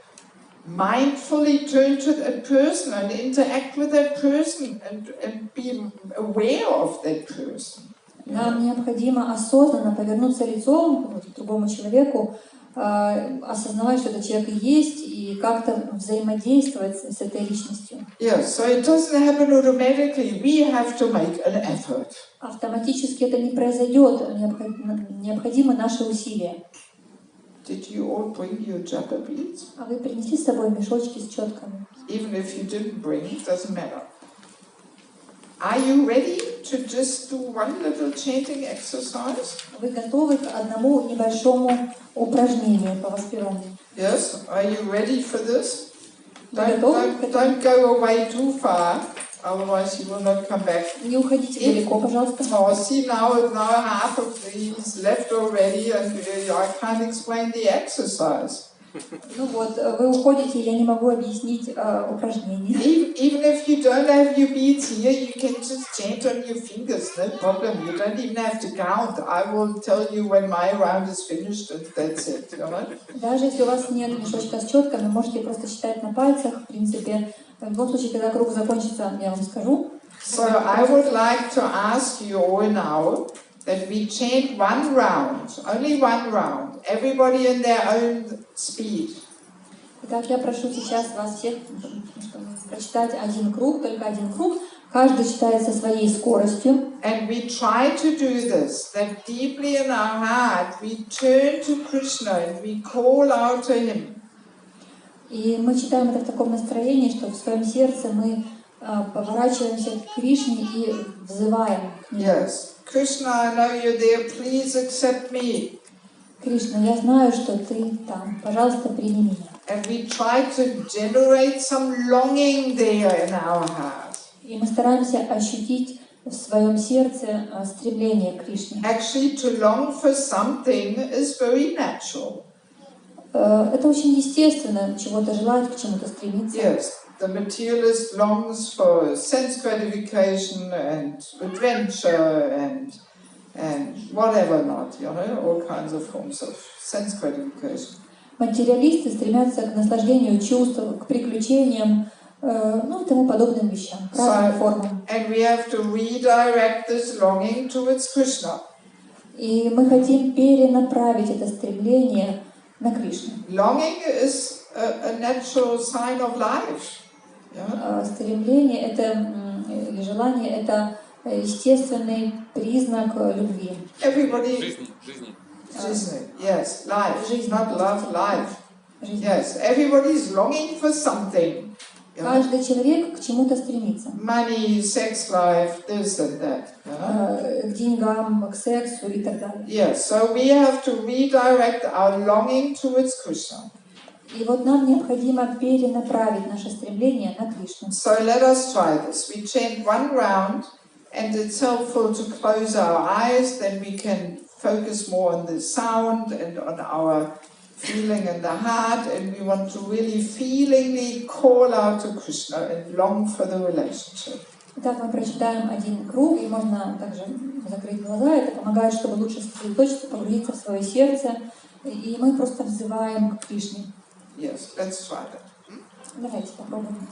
mindfully turn to that person and interact with that person and be aware of that person. Нам необходимо осознанно повернуться лицом к другому человеку, осознавать, что этот человек есть, и как-то взаимодействовать с этой личностью. Yes, so it doesn't happen automatically. We have to make an effort. Автоматически это не произойдет, необходимы наши усилия. Did you all bring your japa beads? А вы принесли с собой мешочки с четками? Even if you didn't bring, it doesn't matter. Are you ready to just do one little chanting exercise? Вы готовы к одному небольшому упражнению по воспеванию? Yes, are you ready for this? Don't go away too far, otherwise you will not come back. Не уходите далеко, пожалуйста. Oh, see now half of these left already, and I can't explain the exercise. Ну вот, вы уходите, я не могу объяснить упражнение. Even if you don't have your beads here, you can just chant on your fingers, no problem. You don't even have to count. I will tell you when my round is finished, and that's it. You know? Даже если у вас нет мешочка с четками, можете просто считать на пальцах. В принципе, в любом случае, когда круг закончится, я вам скажу. So I would like to ask you all now that we chant one round, only one round, everybody in their own speed. Итак, я прошу сейчас вас всех прочитать один круг, только один круг. Каждый читает со своей скоростью. And we try to do this, that deeply in our heart we turn to Krishna and we call out to Him. И мы читаем это в таком настроении, что в своем сердце мы поворачиваемся к Кришне и взываем к Нему. Yes. Krishna, I know you're there, please accept me. Кришна, я знаю, что ты там. Пожалуйста, прими меня. And we try to generate some longing there in our heart. И мы стараемся ощутить в своем сердце стремление к Кришне. Actually, to long for something is very natural. Это очень естественно, чего-то желать, к чему-то стремиться. Yes, the materialist longs for sense gratification and adventure and whatever not, you know, all kinds of forms of sense gratification. Материалисты стремятся к наслаждению чувств, к приключениям, ну и тому подобным вещам, к разным формам. And we have to redirect this longing towards Krishna. И мы хотим перенаправить это стремление на Кришну. Longing is a natural sign of life. Yeah? Стремление это или желание это естественный признак любви. Everybody. Жизни. Yes, life. Жизнь. Not love, life. Жизнь. Yes, everybody is longing for something. Каждый человек к чему-то стремится. Money, sex life, this and that. К деньгам, к сексу и так далее. Yes, so we have to redirect our longing towards Krishna. И вот нам необходимо перенаправить наше стремление на Кришну. So let us try this. We chant one round, and it's helpful to close our eyes, then we can focus more on the sound and on our feeling in the heart, and we want to really feelingly call out to Krishna and long for the relationship. Итак, мы прочитаем один круг, и можно также закрыть глаза. Это помогает, чтобы лучше сосредоточиться, погрузиться в свое сердце. И мы просто взываем к Кришне. Yes, let's try that. Давайте попробуем.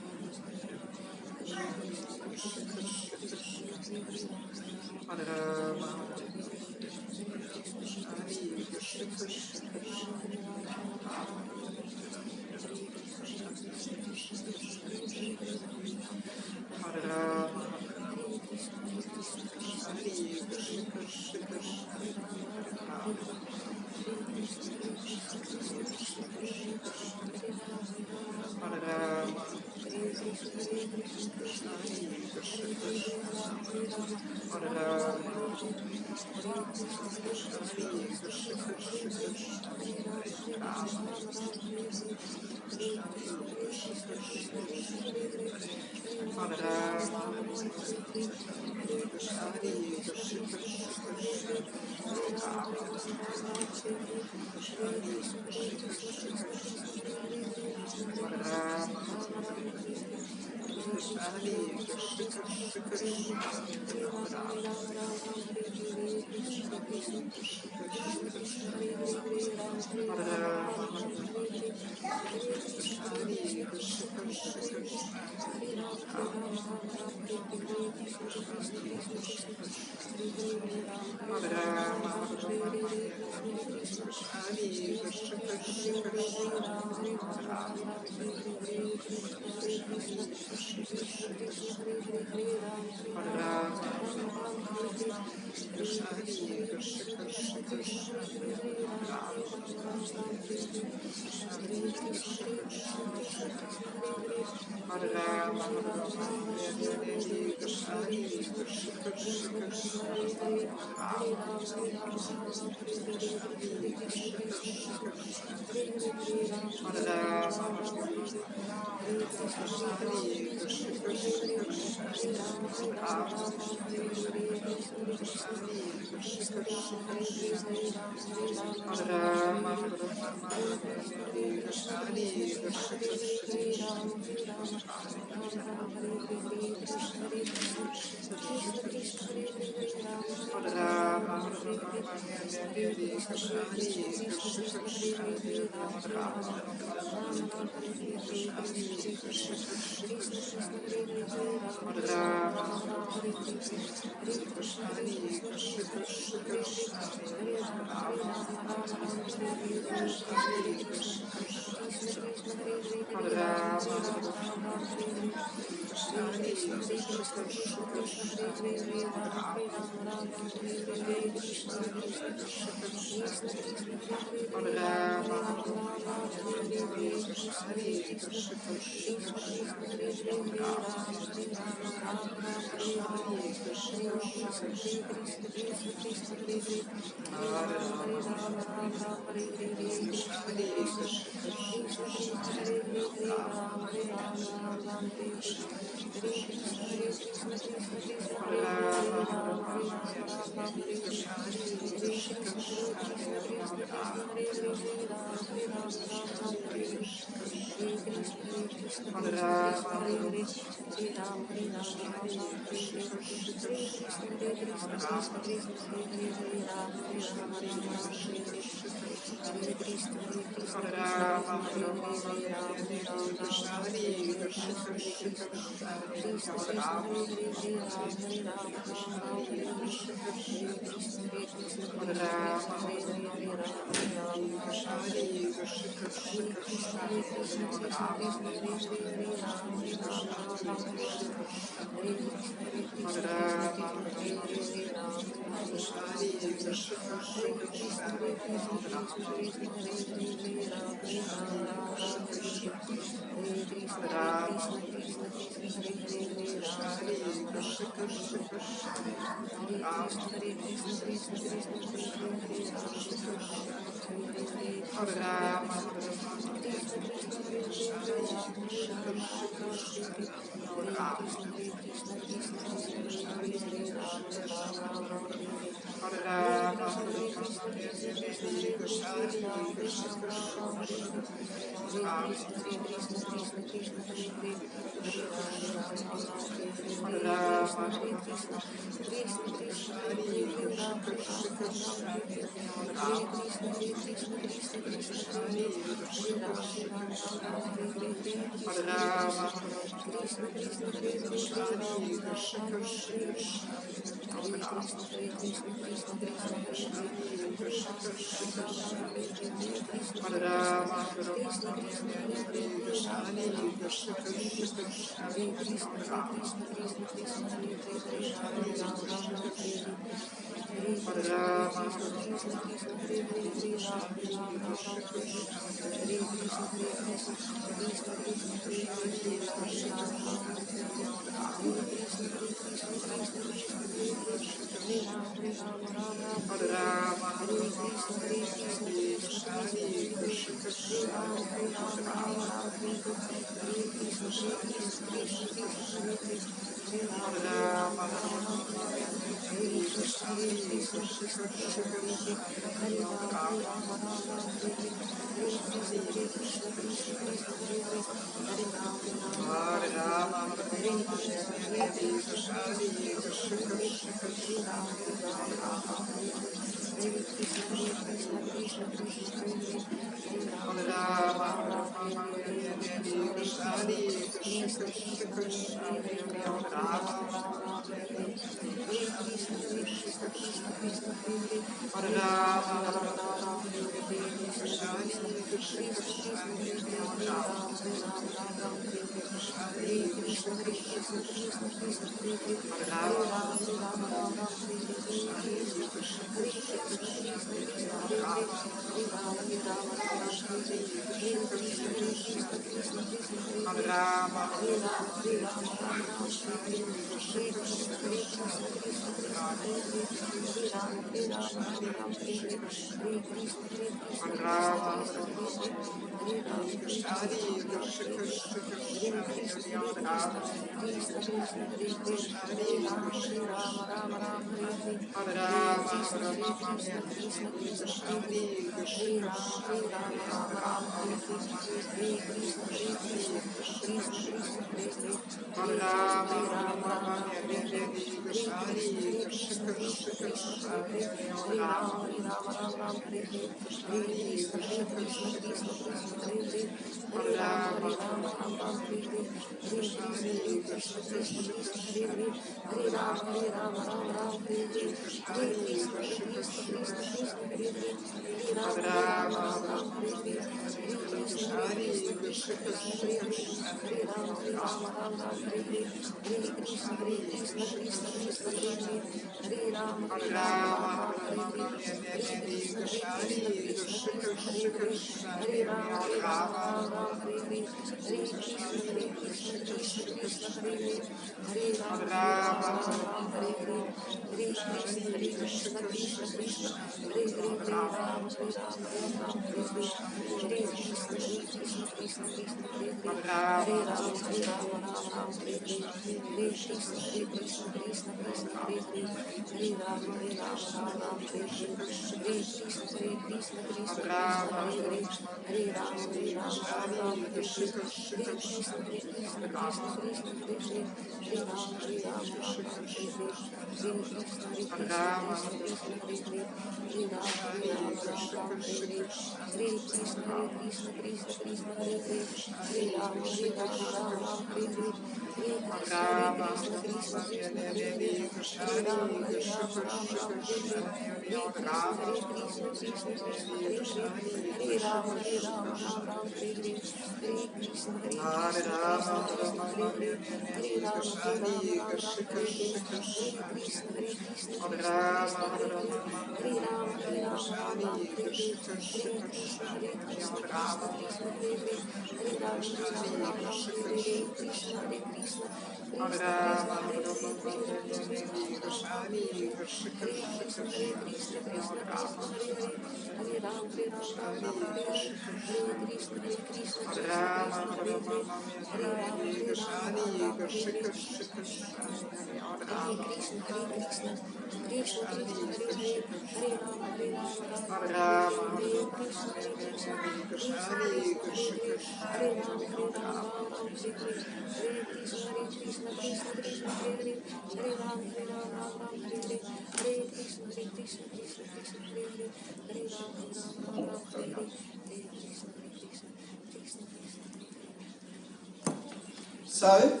So,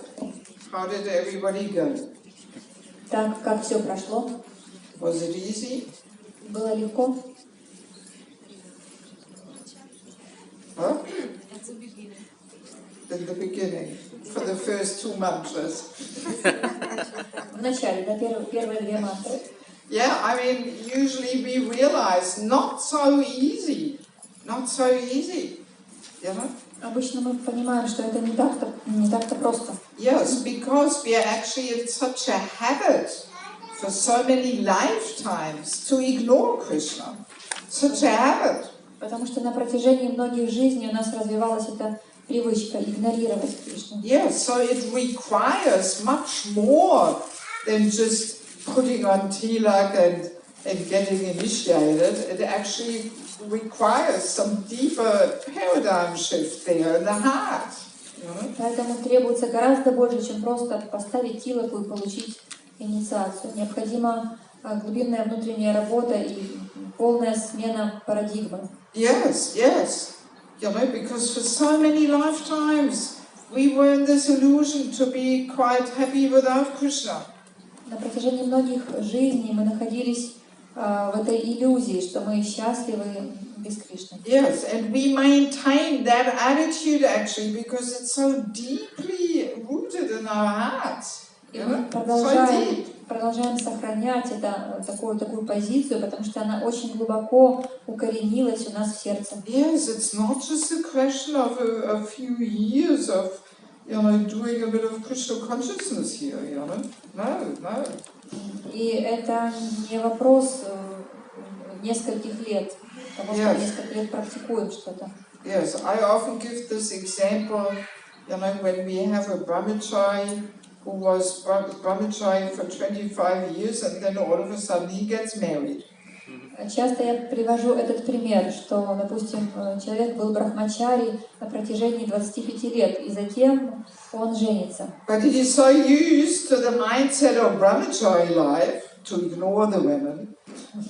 how did everybody go? Так, как все прошло? Was it easy? Было легко? Huh? In the beginning, for the first 2 mantras. В начале, да, первые 2 мантры. Yeah, I mean, usually we realize not so easy, you know? Обычно мы понимаем, что это не так-то просто. Yes, because we are actually in such a habit for so many lifetimes to ignore Krishna. Such a habit. Потому что на протяжении многих жизней у нас развивалась эта привычка игнорировать Кришну. Yes, so it requires much more than just putting on tilak and getting initiated. It actually requires some deeper paradigm shift there in the heart. Поэтому требуется гораздо больше, чем просто поставить тилаку и получить инициацию. Необходима глубинная внутренняя работа и полная смена парадигмы. Yes, yes. You know, because for so many lifetimes we were in this illusion to be quite happy without Krishna. На протяжении многих жизней мы находились в этой иллюзии, что мы счастливы без Кришны. Yes, and we maintain that attitude actually because it's so deeply rooted in our hearts. И мы продолжаем сохранять такую позицию, потому что она очень глубоко укоренилась у нас в сердце. Yes, it's not just a question of a few years of, doing a bit of Krishna consciousness here, No. И это не вопрос нескольких лет, того, что несколько лет практикуем что-то. Yes, I often give this example, when we have a brahmachari who was brahmachari for 25 years and then all of a sudden he gets married. Часто я привожу этот пример, что, допустим, человек был брахмачари на протяжении 25 лет, и затем он женится. But he is so used to the mindset of brahmachari life to ignore the women.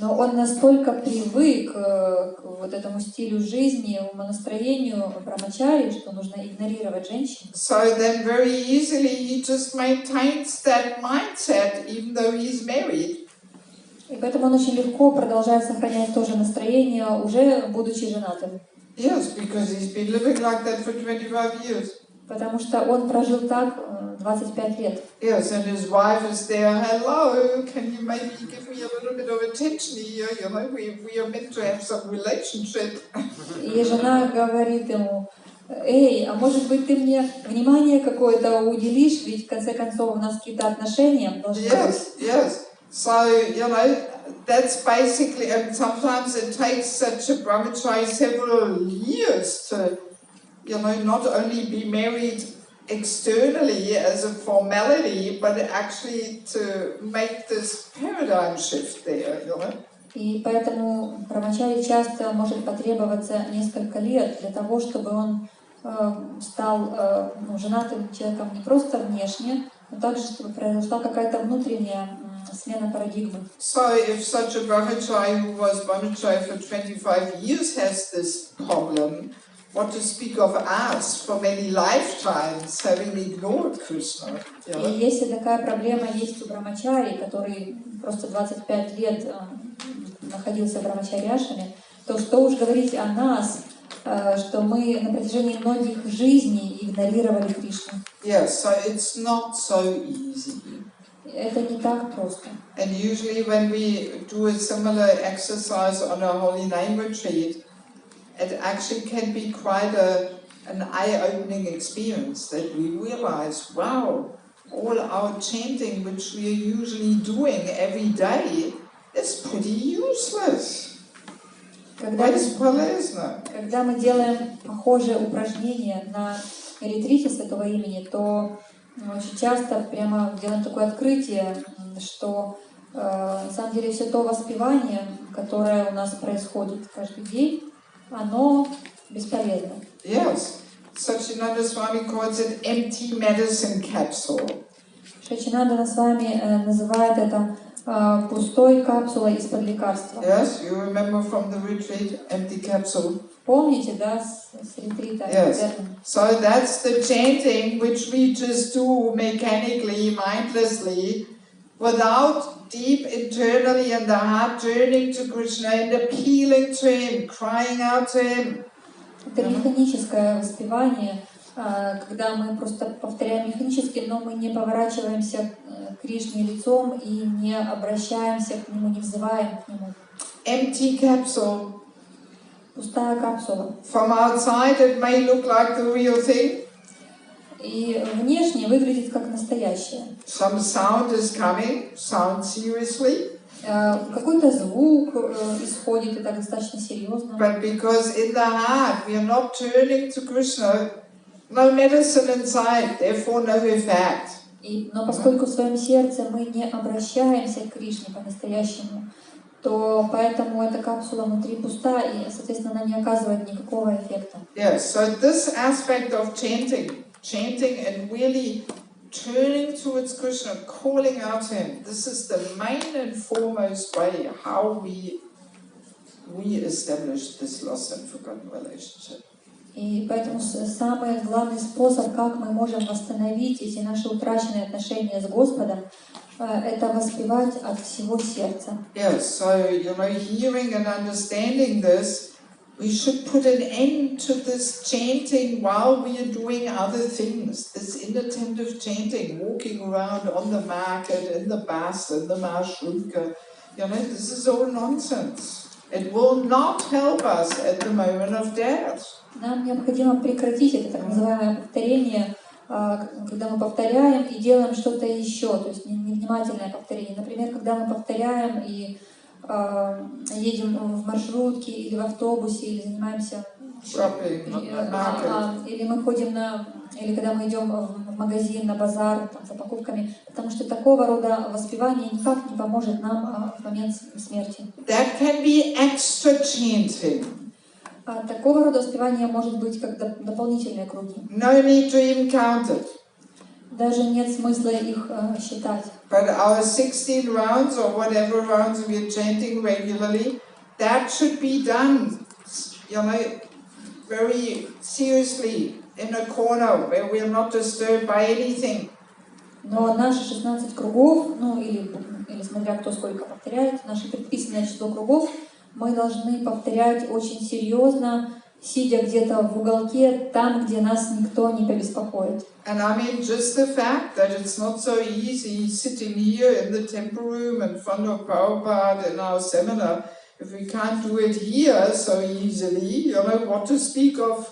Но он настолько привык к вот этому стилю жизни, умонастроению брахмачари, что нужно игнорировать женщин. So then very easily he just maintains that mindset even though he's married. И поэтому он очень легко продолжает сохранять то же настроение, уже будучи женатым. Yes, because he's been living like that for 25 years. Потому что он прожил так 25 лет. Yes, and his wife is there. Hello, can you maybe give me a little bit of attention here? We are meant to have some relationship. И жена говорит ему: эй, а может быть ты мне внимание какое-то уделишь, ведь в конце концов у нас какие-то отношения должны быть. Yes. So, that's basically, and sometimes it takes such a brahmachari several years to, you know, not only be married externally as a formality, but actually to make this paradigm shift there, you know. И поэтому брамачари часто может потребоваться несколько лет для того, чтобы он стал женатым человеком не просто внешне, но также, чтобы произошла какая-то внутренняя смена парадигмы. So if such a brahmachari who was brahmachari for 25 years has this problem, what to speak of us for many lifetimes having ignored Krishna? И если такая проблема есть у брамачари, который просто 25 лет находился в брамачари-ашраме, то что уж говорить о нас, что мы на протяжении многих жизней игнорировали Кришну. Yes, so it's not so easy. Это не так просто. And usually when we do a similar exercise on a holy name retreat, it actually can be quite an eye-opening experience that we realize, wow, all our chanting which we are usually doing every day is pretty useless. Когда мы делаем похожие упражнения на ретрите Святого Имени, то очень часто прямо делаем такое открытие, что на самом деле все то воспевание, которое у нас происходит каждый день, оно бесполезно. Yes, Sachinanda Swami calls it empty medicine capsule. Сачинанда Свами называет это пустой капсулой из-под лекарства. Yes, you remember from the retreat, empty capsule. Помните, да, с ретрита? Yes. So that's the chanting which we just do mechanically, mindlessly, without deep internally in the heart turning to Krishna and appealing to Him, crying out to Him. Это механическое воспевание, когда мы просто повторяем механически, но мы не поворачиваемся к Кришне лицом и не обращаемся к Нему, не взываем к Нему. Empty capsule. Пустая капсула. From outside it may look like the real thing. И внешне выглядит как настоящее. Some sound is coming, sound seriously. Какой-то звук исходит, это достаточно серьезно. But because in the heart we are not turning to Krishna, no medicine inside, therefore no effect. Но поскольку в своем сердце мы не обращаемся к Кришне по-настоящему, то поэтому эта капсула внутри пуста, и, соответственно, она не оказывает никакого эффекта. Yes, so this aspect of chanting and really turning towards Krishna, calling out to Him, this is the main and foremost way how we establish this lost and forgotten relationship. И поэтому самый главный способ, как мы можем восстановить эти наши утраченные отношения с Господом, это воспевать от всего сердца. Yes, so hearing and understanding this, we should put an end to this chanting while we are doing other things. This inattentive chanting, walking around on the market, in the bus, in the marshrutka, this is all nonsense. It will not help us at the moment of death. Нам необходимо прекратить это так называемое повторение, когда мы повторяем и делаем что-то еще, то есть невнимательное повторение. Например, когда мы повторяем и едем в маршрутке или в автобусе, или занимаемся или мы ходим или когда мы идем в магазин, на базар там, за покупками, потому что такого рода воспевание никак не поможет нам в момент смерти. That can be extra chanting. Такого рода воспевание может быть как дополнительные круги. No need to even count it. Даже нет смысла их считать. But our 16 rounds or whatever rounds we are chanting regularly, that should be done, very seriously in a corner where we are not disturbed by anything. Но наши 16 кругов, или смотря кто сколько повторяет, наше предписанное число кругов, мы должны повторять очень серьезно, сидя где-то в уголке, там, где нас никто не побеспокоит. And I mean just the fact that it's not so easy sitting here in the temple room in front of Prabhupada in our seminar, if we can't do it here so easily, what to speak of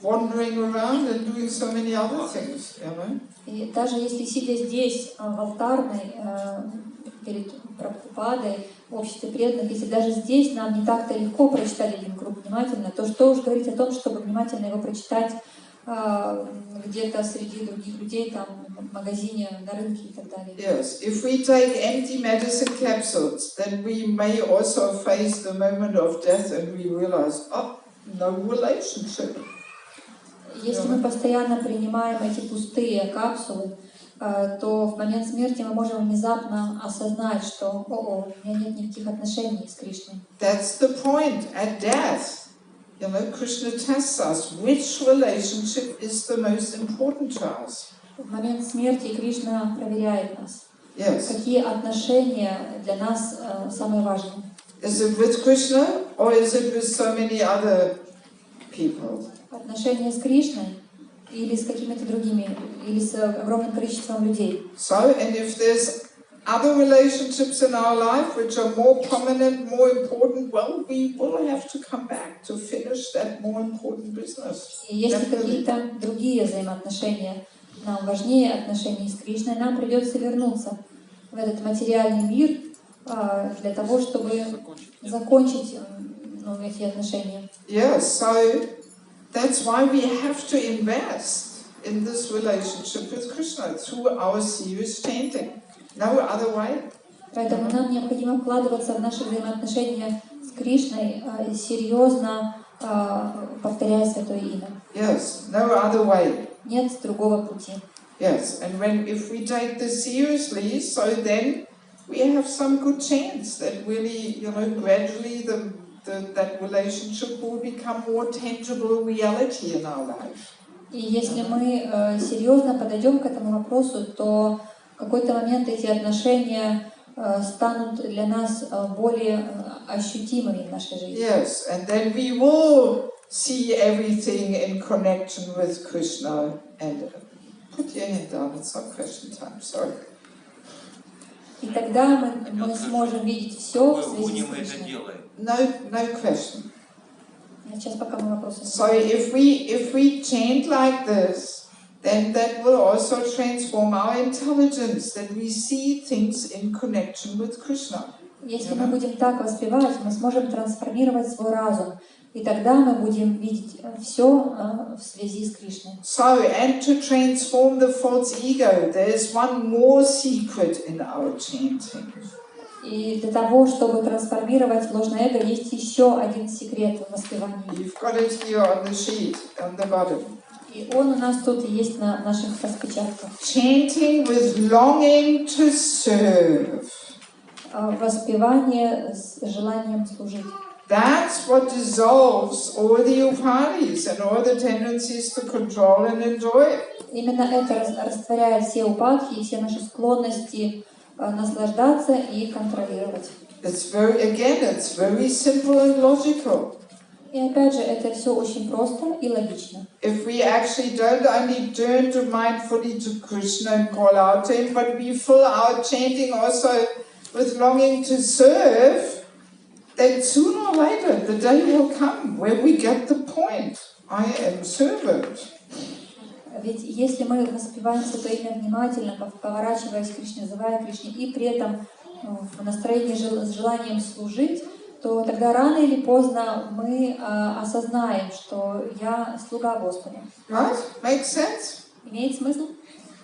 wandering around and doing so many other things, И даже если сидя здесь, в алтарной, перед Прабхупадой, обществе преданных, если даже здесь нам не так-то легко прочитать один круг внимательно, то что уж говорить о том, чтобы внимательно его прочитать где-то среди других людей, там, в магазине, на рынке и так далее. Yes, if we take empty medicine capsules, then we may also face the moment of death and we realize, oh, no relationship. Если мы постоянно принимаем эти пустые капсулы, то в момент смерти мы можем внезапно осознать, что у меня нет никаких отношений с Кришной. That's the point. At death, you know, Krishna tests us which relationship is the most important to us. В момент смерти Кришна проверяет нас. Yes. Какие отношения для нас самые важные? Is it with Krishna or is it with so many other people? Отношения с Кришной или с какими-то другими, или с огромным количеством людей. So, and if there's other relationships in our life which are more prominent, more important, well, we will have to come back to finish that more important business. И если какие-то другие взаимоотношения нам важнее отношений с Кришной, нам придется вернуться в этот материальный мир для того, чтобы закончить эти отношения. Yes, so that's why we have to invest in this relationship with Krishna through our serious chanting. No other way. Поэтому нам необходимо вкладываться в наши взаимоотношения с Кришной, серьезно повторяя Святое Имя. Yes, no other way. Нет другого пути. Yes, and if we take this seriously, so then we have some good chance that really, you know, gradually that relationship will become more tangible reality in our life. И если мы серьезно подойдем к этому вопросу, то в какой-то момент эти отношения станут для нас более ощутимыми в нашей жизни. Yes, and then we will see everything in connection with Krishna. And put your hand down, it's not question time, sorry. И тогда мы сможем видеть все в связи с Кришной. No question. Сейчас пока мы вопросы. So if we chant like this, then that will also transform our intelligence, that we see things in connection with Krishna. Если мы будем так воспевать, мы сможем трансформировать свой разум, и тогда мы будем видеть все в связи с Кришной. So, and to transform the false ego, there is one more secret in our chanting. И для того, чтобы трансформировать ложное эго, есть еще один секрет в воспевании. You've got it here on the sheet, on the bottom. И он у нас тут есть на наших распечатках. Chanting with longing to serve. Воспевание с желанием служить. That's what dissolves all the upadis and all the tendencies to control and enjoy. Именно это растворяет все упадки и все наши склонности наслаждаться и контролировать. It's very simple and logical. И опять же, это все очень просто и логично. If we actually don't only turn to mindfully to Krishna and call out to Him, but we fill our chanting also with longing to serve, then sooner or later the day will come where we get the point. I am servant. Ведь если мы воспеваем Святое Имя внимательно, поворачиваясь к Кришне, называя Кришне, и при этом в настроении с желанием служить, то тогда рано или поздно мы осознаем, что я слуга Господа. Right? Makes sense? Имеет смысл?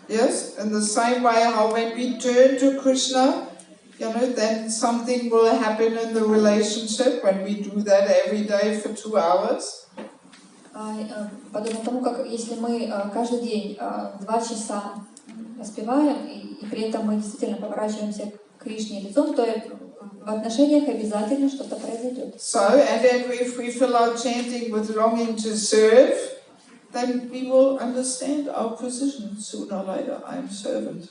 Yes, in the same way how when we turn to Krishna, you know, then something will happen in the relationship when we do that every day for 2 hours. Подобно тому, как если мы каждый день 2 часа воспеваем, и при этом мы действительно поворачиваемся к Кришне лицом, то в отношениях обязательно что-то произойдет. So, and then if we fill our chanting with longing to serve, then we will understand our position sooner or later. I am servant.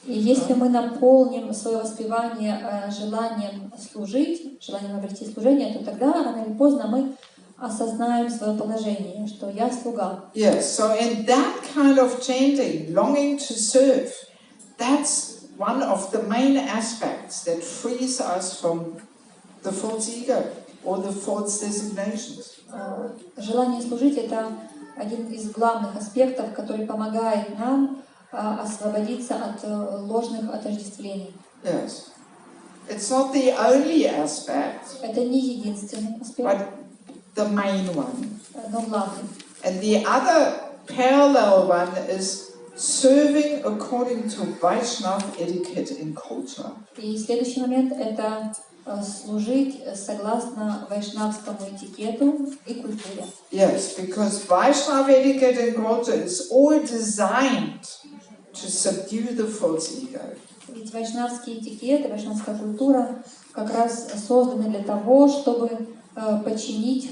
И если мы наполним свое воспевание желанием служить, желанием обрести служение, то тогда рано или поздно мы осознаем свое положение, что я слуга. Yes, so in that kind of chanting, longing to serve, that's one of the main aspects that frees us from the false ego or the false designations. Желание служить — это один из главных аспектов, который помогает нам освободиться от ложных отождествлений. Yes. It's not the only aspect, Это не единственный аспект, but the main one. но главный. And the other parallel one is serving according to Vaishnava etiquette and culture. И следующий момент — это служить согласно вайшнавскому этикету и культуре. Yes, because Vaishnava etiquette and culture is all designed to subdue the false ego. Ведь вайшнавский этикет и вайшнавская культура как раз созданы для того, чтобы подчинить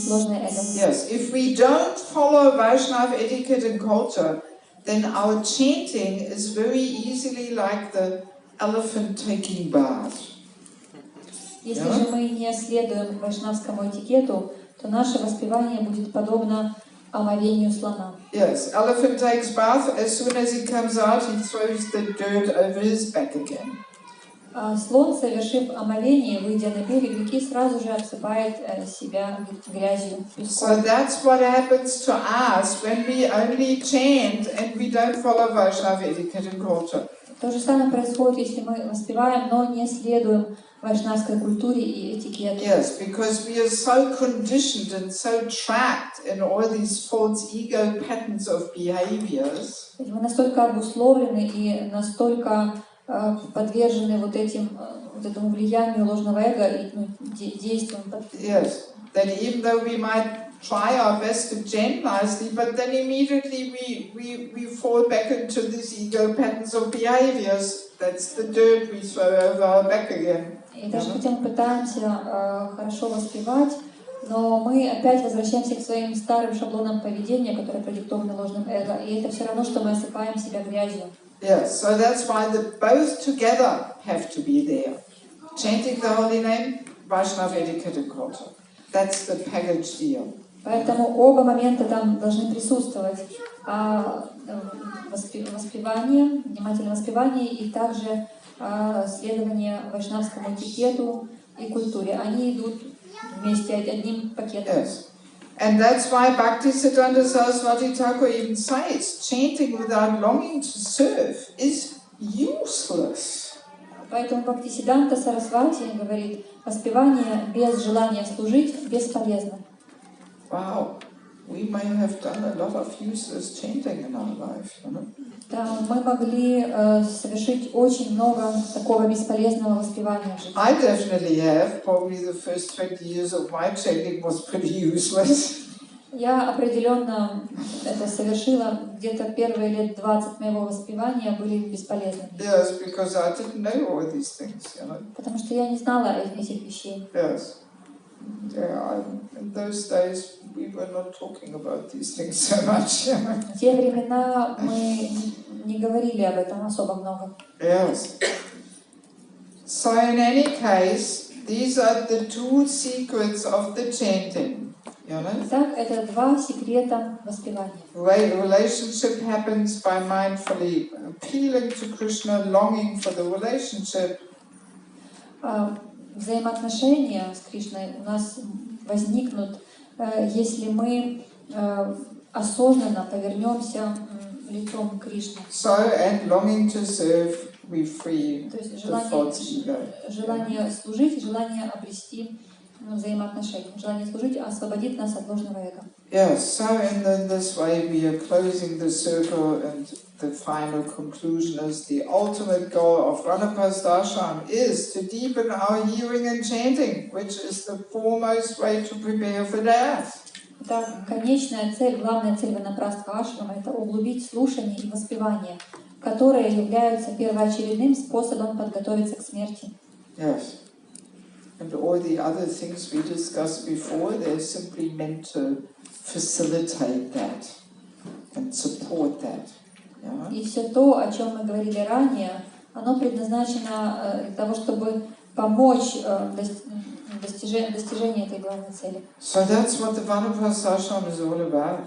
ложное эго. Yes, if we don't follow Vaishnava etiquette and culture, then our chanting is very easily like the elephant taking bath. Если же мы не следуем вайшнавскому этикету, то наше воспевание будет подобно омовению слона. Yes, elephant takes bath. As soon as he comes out, he throws the dirt over his back again. Слон, совершив омовение, выйдя на берег реки, сразу же обсыпает себя грязью. So that's what happens to us when we only chant and we don't follow Vaishnava etiquette and culture. То же самое происходит, если мы воспеваем, но не следуем вайшнавской культуре и этикету. Yes, because we are so conditioned and so trapped in all these false ego patterns of behaviors. Мы настолько обусловлены и настолько подвержены вот этому влиянию ложного эго и действиям. Yes, that even though we might try our best to chant nicely, but then immediately we fall back into these ego patterns of behaviors. That's the dirt we throw over our back again. И даже хотя мы пытаемся хорошо воспевать, но мы опять возвращаемся к своим старым шаблонам поведения, которые продиктованы ложным эго, и это все равно, что мы осыпаем себя грязью. Yes, so that's why both together have to be there. Chanting the holy name, Vaishnava etiquette and culture. That's the package deal. Поэтому оба момента там должны присутствовать. Воспевание, внимательное воспевание и также следование вайшнавскому этикету и культуре. Они идут вместе одним пакетом. Yes. And that's why Bhaktisiddhanta Saraswati Thakur even says, chanting without longing to serve is useless. Поэтому Бхактисиддханта Сарасвати говорит, воспевание без желания служить бесполезно. Wow, we may have done a lot of useless chanting in our life, you know? Да, мы могли совершить очень много такого бесполезного воспевания в жизни. I definitely have. Probably the first 20 years of my chanting was pretty useless. Я определенно это совершила. Где-то первые лет 20 моего воспевания были бесполезны. Yes, because I didn't know all these things, you know. Потому что я не знала этих вещей. Yes. Yeah, in those days we were not talking about these things so much. В те времена мы не говорили об этом особо много. Yes. So in any case, these are the two secrets of the chanting. You know? Итак, это два секрета воспевания. Relationship happens by mindfully appealing to Krishna, longing for the relationship. Взаимоотношения с Кришной у нас возникнут, если мы осознанно повернемся лицом к Кришне. So, and longing to serve, we free То есть the false ego. желание служить, желание обрести взаимоотношения. Желание служить освободит нас от ложного эго. Yes, so in this way we are closing the circle, and the final conclusion is the ultimate goal of Vanaprastha ashram is to deepen our hearing and chanting, which is the foremost way to prepare for death. Итак, конечная цель, главная цель Ванапрастха ашрама — это углубить слушание и воспевание, которые являются первоочередным способом подготовиться к смерти. Yes. And all the other things we discussed before, they're simply meant to facilitate that and support that. Yeah? И все то, о чем мы говорили ранее, оно предназначено для того, чтобы помочь достижению этой главной цели. So that's what the Vanaprastha ashram is all about.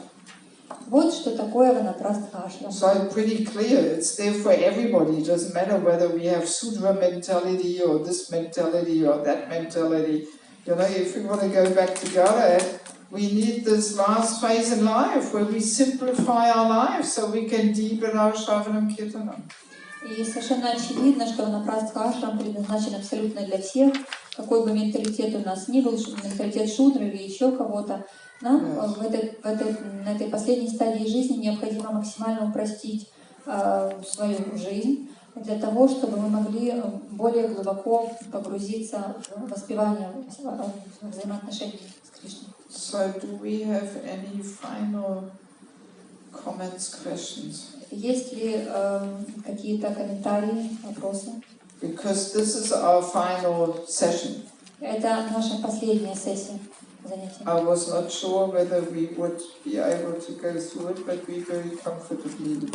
Вот что такое Ванапрастха ашрам. So pretty clear, it's there for everybody. It doesn't matter whether we have Sudra mentality or this mentality or that mentality. You know, if we want to go back to Godhead, we need this last phase in life where we simplify our lives so we can deepen our Shravanam Kirtanam. И совершенно очевидно, что Ванапрастха ашрам предназначен абсолютно для всех, какой бы менталитет у нас ни был, менталитет шудра или еще кого-то. Нам на этой последней стадии жизни необходимо максимально упростить свою жизнь для того, чтобы мы могли более глубоко погрузиться в воспевание взаимоотношений с Кришной. So, do we have any final comments, questions? Есть ли какие-то комментарии, вопросы? Because this is our final session. Это наша последняя сессия занятий. I was not sure whether we would be able to go through it, but we very comfortably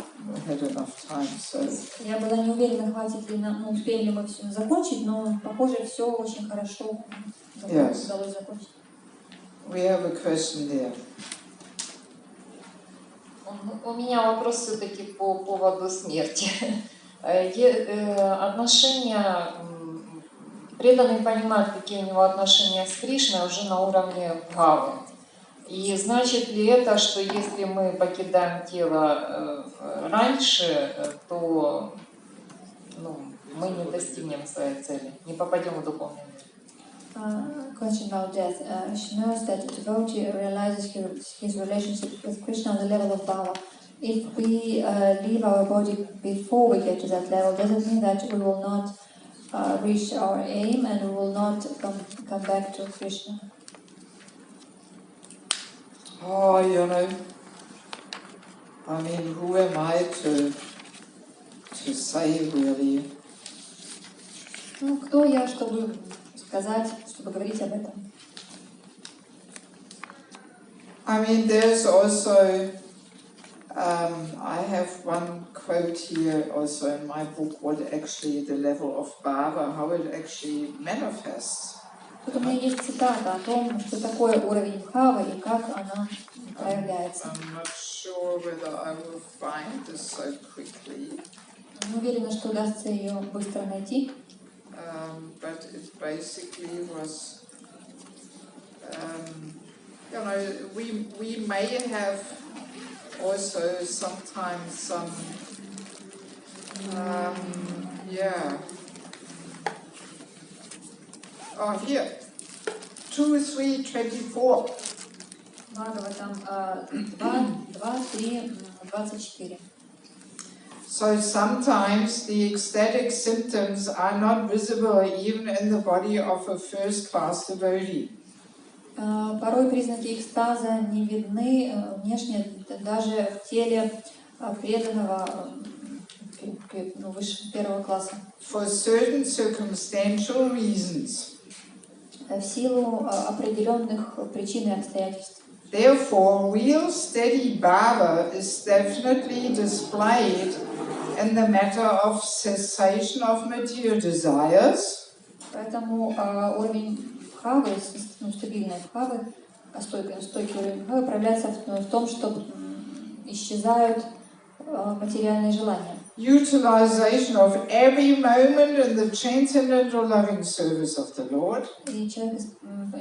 had enough time. So. Я была не уверена, хватит ли нам, успеем ли мы все закончить, но похоже, все очень хорошо удалось закончить. We have a question there. У меня вопрос все-таки по поводу смерти. Отношения, преданный понимает, какие у него отношения с Кришной уже на уровне бхавы. И значит ли это, что если мы покидаем тело раньше, то мы не достигнем своей цели, не попадем в духовный мир? Question about death. She knows that the devotee realizes his relationship with Krishna on the level of bhava. If we leave our body before we get to that level, does it mean that we will not reach our aim and we will not come back to Krishna? Oh, you know, I mean, who am I to say really? Ну, кто я, чтобы сказать, чтобы говорить об этом? I mean, there's also, I have one quote here also in my book, what actually the level of bhava, how it actually manifests. Тут у меня есть цитата о том, что такое уровень бхавы и как она проявляется. I'm not sure whether I will find this so quickly. Не уверена, что удастся ее быстро найти. But it basically was, you know, we may have also sometimes some, Oh, here, 2:3:24. Бхагаватам 2:3:24. So sometimes the ecstatic symptoms are not visible even in the body of a first-class devotee. Порой признаки экстаза не видны внешне даже в теле преданного выше первого класса. For certain circumstantial reasons. В силу определенных причин и обстоятельств. Therefore, real steady bhava is definitely displayed in the matter of cessation of material desires. Поэтому уровень бхавы, стабильной бхавы, стойкий уровень бхавы проявляется в том, что исчезают материальные желания. Utilization of every moment in the transcendental loving service of the Lord. И человек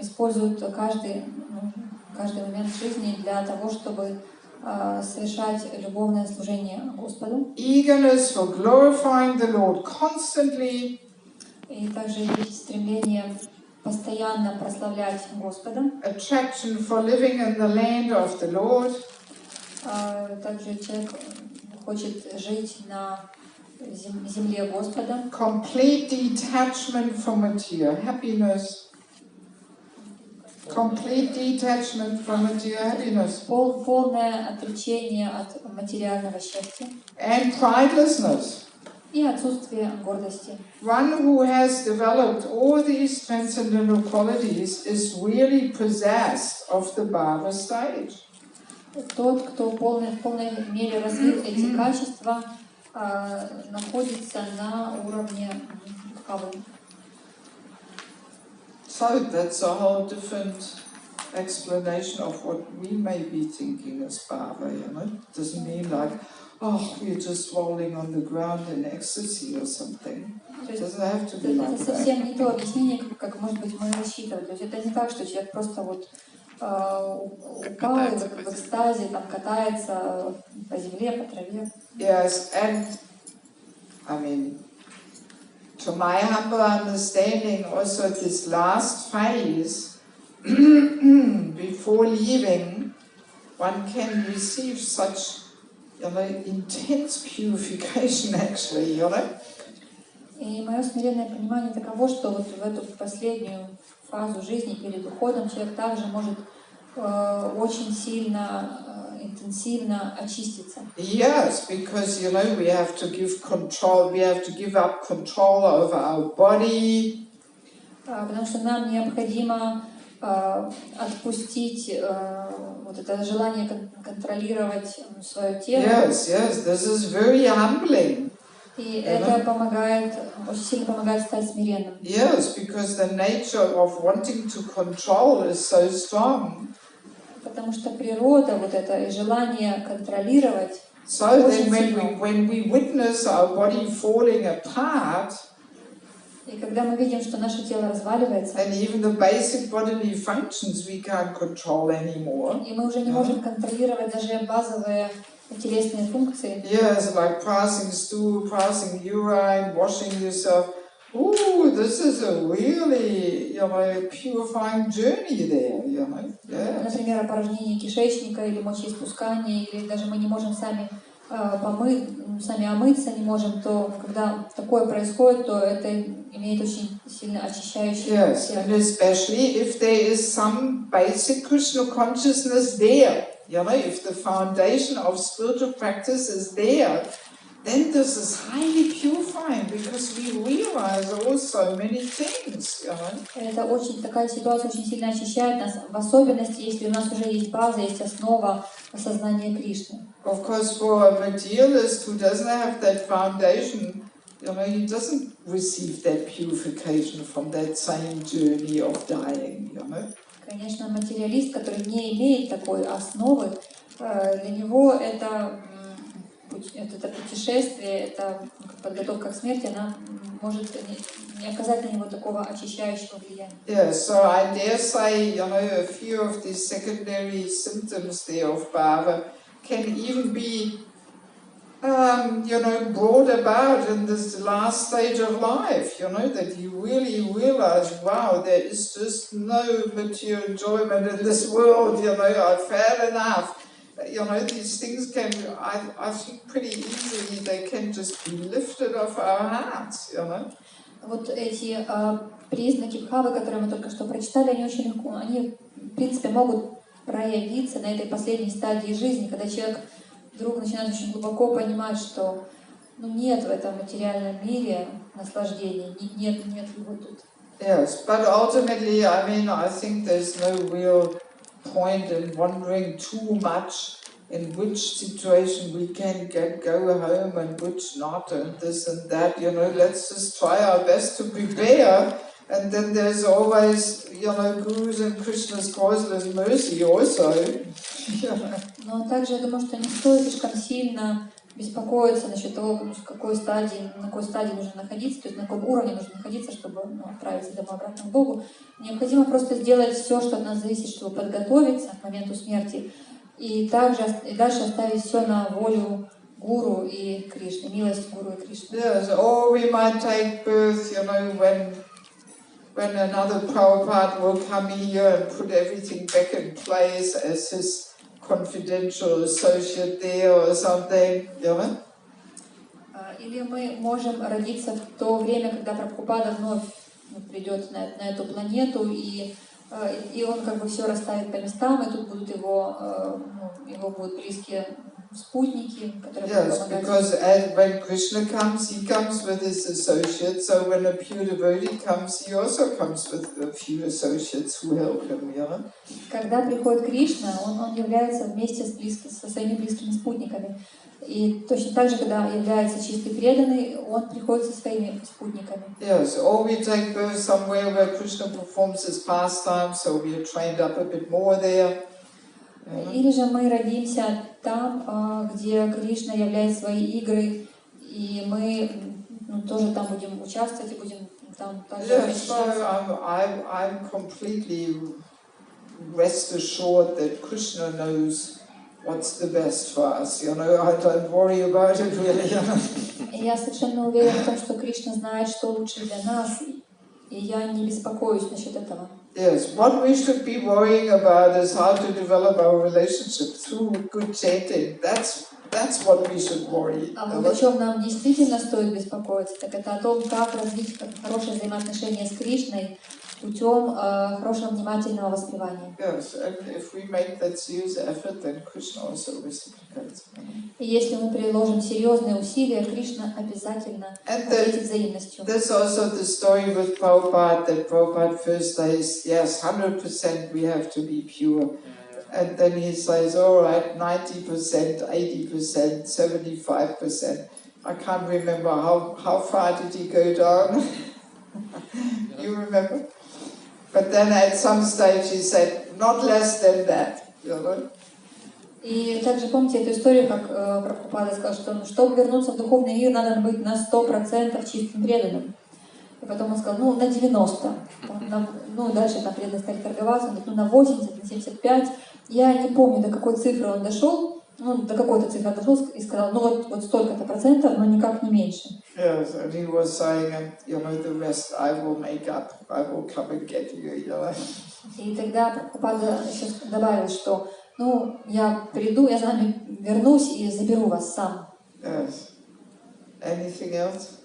использует каждый момент жизни для того, чтобы совершать любовное служение Господу. Eagerness for glorifying the Lord constantly. И также есть стремление постоянно прославлять Господа. Attraction for living in the land of the Lord. Также человек хочет жить на земле Господа. Complete detachment from material happiness. Complete detachment from material happiness. Полное отречение от материального счастья. And pridelessness. И отсутствие гордости. One who has developed all these transcendental qualities is really possessed of the bhava stage. Тот, кто в полной мере развил эти качества, находится на уровне бхавы. So that's a whole different explanation of what we may be thinking as bhava, you know? It doesn't mean like, oh, we're just rolling on the ground in ecstasy or something. It doesn't have to be like that. Это совсем не то объяснение, как, может быть, мы рассчитывали. То есть это не так, что человек просто вот упал в экстазе, там катается по земле, по траве. Yes, and I mean, to my humble understanding, also this last phase, before leaving, one can receive such, intense purification actually, И мое смиренное понимание таково, что вот в эту последнюю фазу жизни перед уходом человек также может очень сильно, интенсивно очиститься. Yes, because we have to give control, we have to give up control over our body. Потому что нам необходимо отпустить вот это желание контролировать свое тело. Yes, this is very humbling. И это помогает, очень сильно помогает стать смиренным. Yes, because the nature of wanting to control is so strong. Потому что природа вот это и желание контролировать So очень then сильно. when we witness our body falling apart, И когда мы видим, что наше тело разваливается, and even the basic bodily functions we can't control anymore. и мы уже не можем контролировать даже базовые телесные функции. Yes, like passing stool, passing urine, washing yourself. Ooh, this is a really, purifying journey there, Yes. Например, опорожнение кишечника или мочеиспускание, или даже мы не можем сами омыться не можем, то когда такое происходит, то это имеет очень сильно очищающий Yes, эффект. and especially if there is some basic Krishna consciousness there, if the foundation of spiritual practice is there, then this is highly purifying because we realize also many things, Это такая ситуация очень сильно очищает нас, в особенности, если у нас уже есть база, есть основа осознания Кришны. Of course, for a materialist who doesn't have that foundation, he doesn't receive that purification from that same journey of dying, Конечно, материалист, который не имеет такой основы, для него это путешествие, это подготовка к смерти, она может не оказать на него такого очищающего влияния. Yeah, so I dare say, a few of these secondary symptoms there of bhava can even be, brought about in this last stage of life, that you really realize, wow, there is just no material enjoyment in this world, I've had enough. These things can, I think pretty easily, they can just be lifted off our hearts, Вот эти признаки бхавы, которые мы только что прочитали, они очень легко, они, в принципе, могут проявиться на этой последней стадии жизни, когда человек вдруг начинает очень глубоко понимать, что нет в этом материальном мире наслаждения, нет его тут. Yes, but ultimately, I think there's no real point in wondering too much in which situation we can go home and which not, and this and that, let's just try our best to prepare, and then there's always, Guru's and Krishna's causeless mercy also. Но также я думаю, что не стоит слишком сильно беспокоиться насчет того, на какой стадии нужно находиться, то есть на каком уровне нужно находиться, чтобы отправиться домой обратно к Богу. Необходимо просто сделать все, что от нас зависит, чтобы подготовиться к моменту смерти, и дальше оставить все на волю Гуру и Кришны, милость Гуру и Кришны. Yes, or we might take birth, when another Prabhupada will come here and put everything back in place as his confidential associate there or something, Или мы можем родиться в то время, когда Прабхупада вновь придет на эту планету, и он все расставит по местам, и тут будут его будут близкие спутники, которые будут помогать. Because when Krishna comes, he comes with his associates, so when a pure devotee comes, he also comes with a few associates who help him, Когда приходит Кришна, он является вместе со своими близкими спутниками. И точно так же, когда является чистый преданный, он приходит со своими спутниками. Yes, or we take birth somewhere where Krishna performs his pastime, so we are trained up a bit more there. Или же мы родимся там, где Кришна являет свои игры, и мы тоже там будем участвовать и будем там также очищаться. I'm completely rest assured that Krishna knows what's the best for us, I don't worry about it really. Я совершенно уверена в том, что Кришна знает, что лучше для нас, и я не беспокоюсь насчет этого. Yes, what we should be worrying about is how to develop our relationship through good chanting. That's what we should worry. А вот о чем нам действительно стоит беспокоиться, так это о том, как развить хорошее взаимоотношение с Кришной путем хорошего внимательного воспевания. Yes, and if we make that serious effort, then Krishna also reciprocates. И если мы приложим серьезные усилия, Кришна обязательно ответит взаимностью. There's also the story with Prabhupada, that Prabhupada first says, yes, 100% we have to be pure. And then he says, all right, 90%, 80%, 75%. I can't remember how far did he go down? You remember? But then at some stage he said, not less than that. You know? И также помните эту историю, как Прабхупада сказал, что чтобы вернуться в духовный мир, надо быть на 100% чистым преданным. И потом он сказал, на 90%. Дальше там преданные стали торговаться, он говорит, на 80%, на 75%. Я не помню, до какой цифры он дошел, до какой-то цифры дошел и сказал, вот столько-то процентов, но никак не меньше. Yes, and he was saying, the rest I will make up, I will come and get you, И тогда Прабхупада еще добавил, что я приду, я за вами вернусь и заберу вас сам. Yes. Anything else?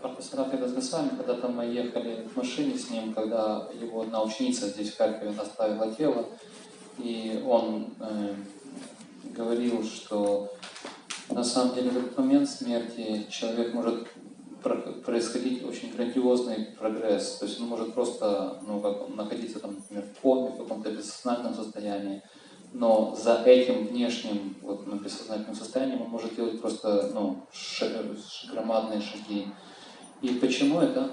Парпасаратха Госвами, когда-то мы ехали в машине с ним, когда его одна ученица здесь в Харькове оставила тело, и он говорил, что на самом деле в этот момент смерти человек может происходить очень грандиозный прогресс, то есть он может просто находиться там, например, в коме, в каком-то бессознательном состоянии, но за этим внешним бессознательным состоянием он может делать просто громадные шаги. И почему это?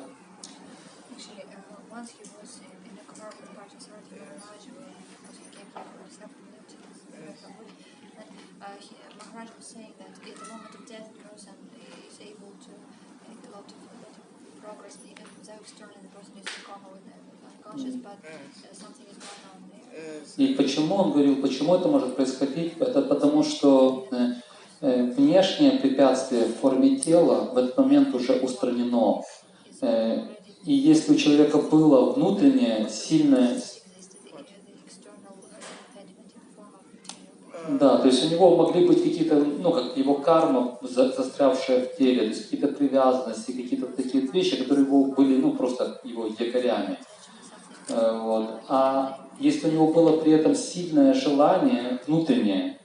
И почему он говорил, почему это может происходить? Это потому, что внешнее препятствие в форме тела в этот момент уже устранено. И если у человека было внутреннее сильное... Да, то есть у него могли быть какие-то, как его карма, застрявшая в теле, то есть какие-то привязанности, какие-то такие вещи, которые были, просто его якорями. А если у него было при этом сильное желание внутреннее,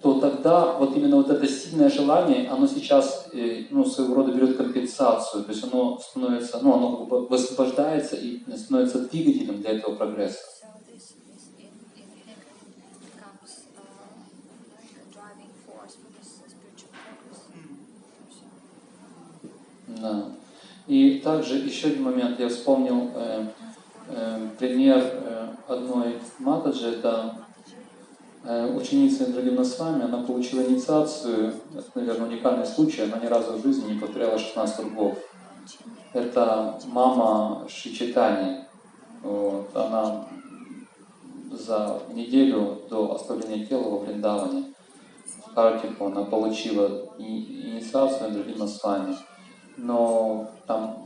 то тогда именно это сильное желание, оно сейчас, своего рода берет компенсацию, то есть оно становится, оно высвобождается и становится двигателем для этого прогресса. Да. И также еще один момент, я вспомнил пример одной Матаджи, это ученица Индрагимна с вами, она получила инициацию, это, наверное, уникальный случай, она ни разу в жизни не повторяла 16 кругов. Это мама Шри Чайтаньи. Она за неделю до оставления тела во Вриндаване в Харькове она получила инициацию Индрагимна с вами. Но там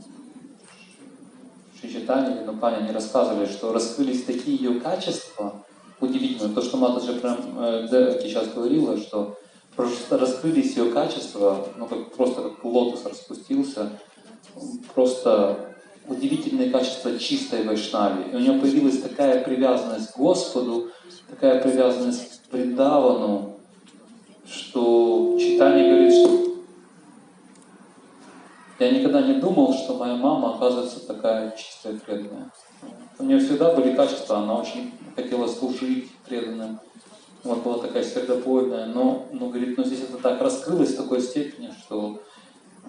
Шри Чайтанья и Винупани, они рассказывали, что раскрылись такие ее качества, удивительно, то, что Матаджи Деваки сейчас говорила, что просто раскрылись ее качества, просто как лотос распустился, просто удивительные качества чистой вайшнави. И у нее появилась такая привязанность к Господу, такая привязанность к Вриндавану, что Чайтанья говорит, что я никогда не думал, что моя мама оказывается такая чистая и преданная. У нее всегда были качества, она очень хотела служить преданным. Была такая сердобольная, но говорит, здесь это так раскрылось в такой степени, что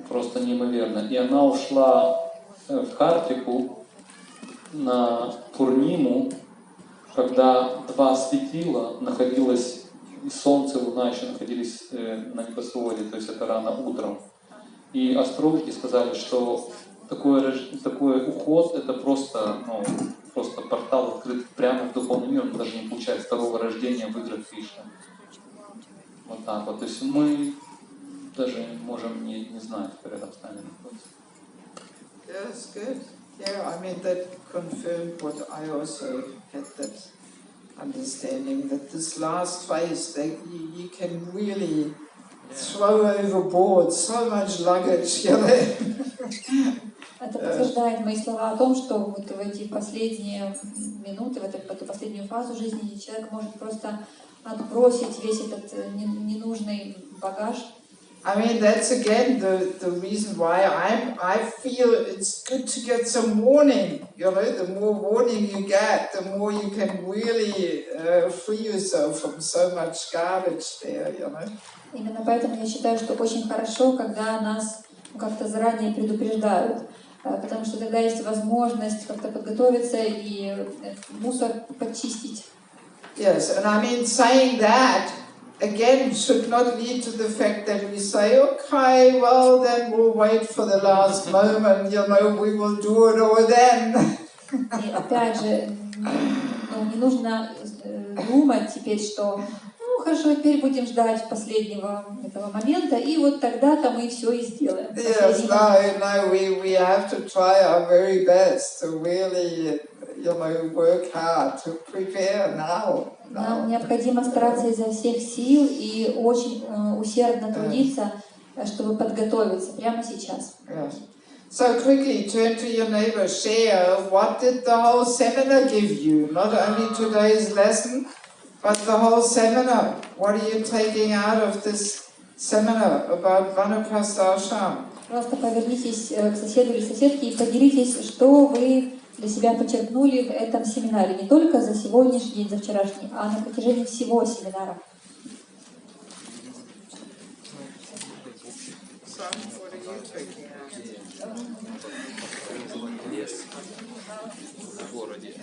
просто неимоверно. И она ушла в Харьков на Пурниму, когда два светила находилось, и солнце, и луна еще находились на небосводе, то есть это рано утром. И астрологи сказали, что такой уход, это просто, ну, просто портал открыт прямо в духовный мир, он даже не получает второго рождения в играх Кришны. Вот так вот. То есть мы даже можем не знать, кто рядом с нами находится. Yes, good. Yeah, I mean that confirmed what I also had, that understanding that this last phase, that you can really throw overboard so much luggage, you know. Это подтверждает мои слова о том, что вот в эти последние минуты, в эту последнюю фазу жизни человек может просто отбросить весь этот ненужный багаж. I mean, that's again the reason why I feel it's good to get some warning. You know, the more warning you get, the more you can really free yourself from so much garbage there, you know. Именно поэтому я считаю, что очень хорошо, когда нас как-то заранее предупреждают, потому что тогда есть возможность как-то подготовиться и мусор почистить. Yes, and I mean saying that again should not lead to the fact that we say, okay, well then we'll wait for the last moment, you know, we will do it all then. И опять же, не нужно думать теперь, что ну хорошо, теперь будем ждать последнего этого момента, и вот тогда-то мы все и сделаем. Yes, no, we have to try our very best to really, you know, work hard to prepare now. Нам необходимо стараться изо всех сил и очень усердно трудиться, чтобы подготовиться прямо сейчас. Yes. So quickly turn to your neighbor, share what did the whole seminar give you? Not only today's lesson, but the whole seminar. What are you taking out of this seminar about Vanaprastha ashram? Просто повернитесь к соседу или соседке и поделитесь, что вы для себя подчеркнули в этом семинаре. Не только за сегодняшний день, за вчерашний, а на протяжении всего семинара. В городе.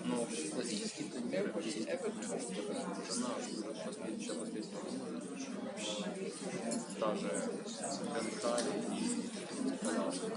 Но классические примеры есть жена даже Гантали и Калашка.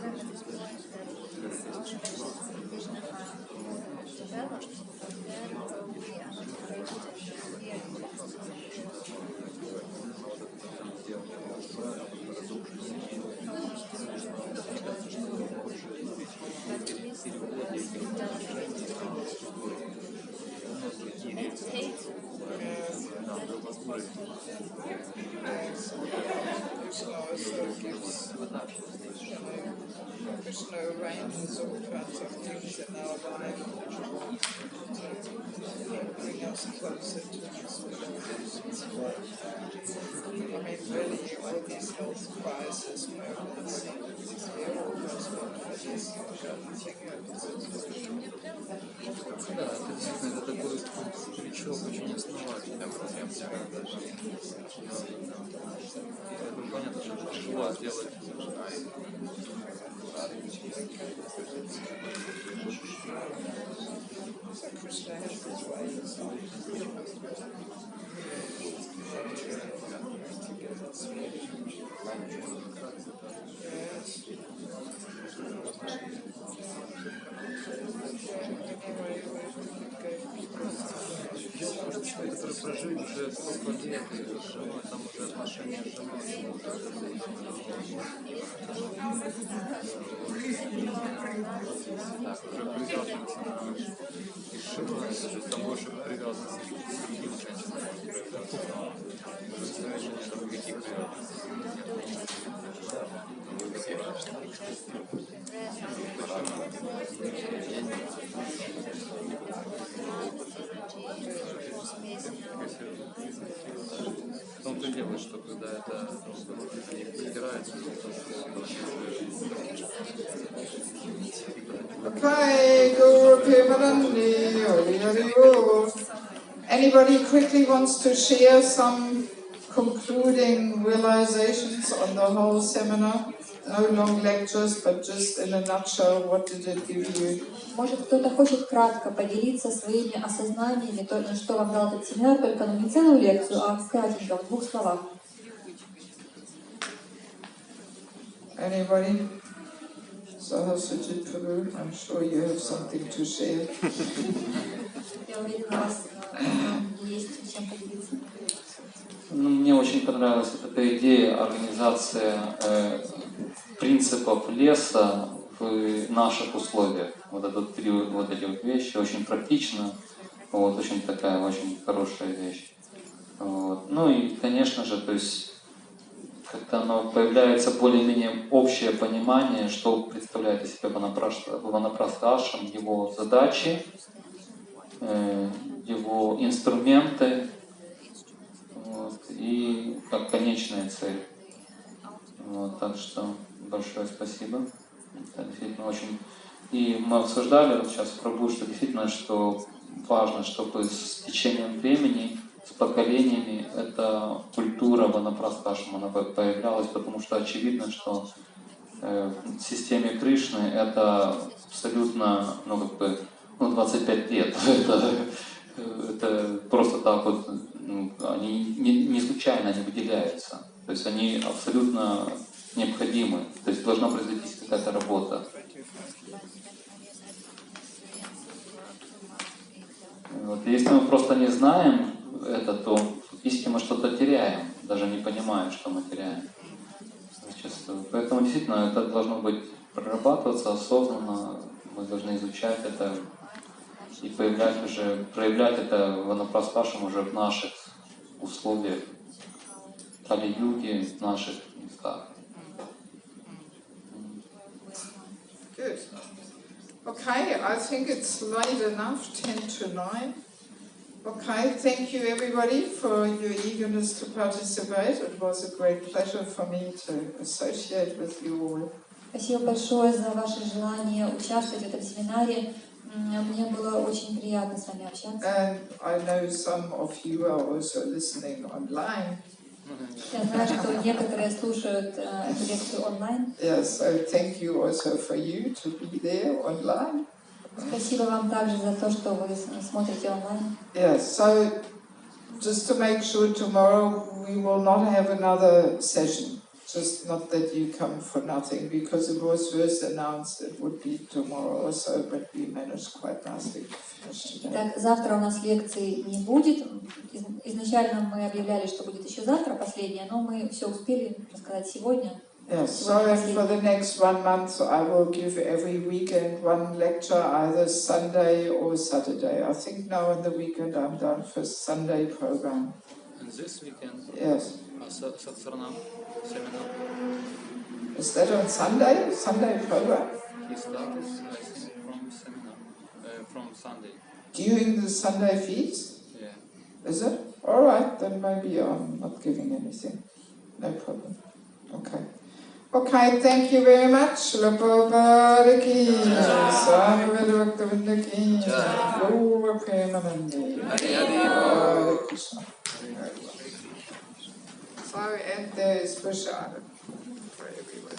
Krishna arranges all kinds of things in our life to bring us closer to His will. I mean, really, all these health crises, we're almost not for this. Да, это действительно такой новичок, очень основательный. Поэтому понятно, что тяжело сделать. Которые прожили уже столько лет, и там уже отношения с женой. Так, уже привязанность и широкость, то есть там больше привязанности к другим женщинам проявляться. К своей жене там никаких В том-то и дело, что когда это не подбирается, Okay, Guru Pimanandi, Hari Hari Bol. Anybody quickly wants to share some concluding realizations on the whole seminar? No long lectures, but just in a nutshell, what did it give you? Может, кто-то хочет кратко поделиться своими осознаниями, что вам дал этот семинар, только не целую лекцию, а кратенько, в 2 словах. Anybody? Sahasajit Prabhu, I'm sure you have something to share. Я уверена, у вас есть чем поделиться. Мне очень понравилась эта идея организации принципов леса в наших условиях. Вот это вот эти вот вещи очень практично, вот очень такая очень хорошая вещь. Вот. Ну и конечно же, то есть как-то оно появляется более-менее общее понимание, что представляет из себя Ванапрастха ашрам, его задачи, его инструменты, вот, и как конечная цель. Вот, так что большое спасибо. Это действительно очень. И мы обсуждали вот сейчас в Прабху, что действительно, что важно, чтобы с течением времени, с поколениями эта культура Ванапрастха ашрама появлялась, потому что очевидно, что в системе Кришны это абсолютно, 25 лет. Это просто так вот, они не случайно они выделяются. То есть они абсолютно необходимы. То есть должна произойти какая-то работа. Вот. Если мы просто не знаем это, то фактически мы что-то теряем, даже не понимая, что мы теряем зачастую. Поэтому действительно это должно быть прорабатываться осознанно, мы должны изучать это и проявлять это Ванапрастха ашрам уже в наших условиях, в Кали-юге, в наших местах. Good. Okay, I think it's late enough, 10 to 9. Okay, thank you everybody for your eagerness to participate. It was a great pleasure for me to associate with you all. Спасибо большое за ваше желание участвовать в этом семинаре. Мне было очень приятно с вами общаться. And I know some of you are also listening online. Я знаю, что некоторые слушают эту лекцию онлайн. Yes, so thank you also for you to be there online. Спасибо вам также за то, что вы смотрите онлайн. Yes, so just to make sure tomorrow we will not have another session. Just not that you come for nothing, because it was first announced it would be tomorrow or so, but we managed quite nicely to finish today. Так, завтра у нас лекции не будет. Изначально мы объявляли, что будет еще завтра последняя, но мы все успели рассказать сегодня. Yes, so for the next 1 month I will give every weekend one lecture, either Sunday or Saturday. I think now in the weekend I'm done for Sunday program. And this weekend? Yes. Satsaranam, seminar. Is that on Sunday? Sunday program? He started, I think, from seminar, from Sunday. During the Sunday feast? Yeah. Is it? All right, then maybe I'm not giving anything. No problem. Okay. Okay, thank you very much. Prabhupada ki jai, Swami Vedavaktavinda ki jai, Gaura Premanandi. Hare Krishna. So, and there is prasad for everyone.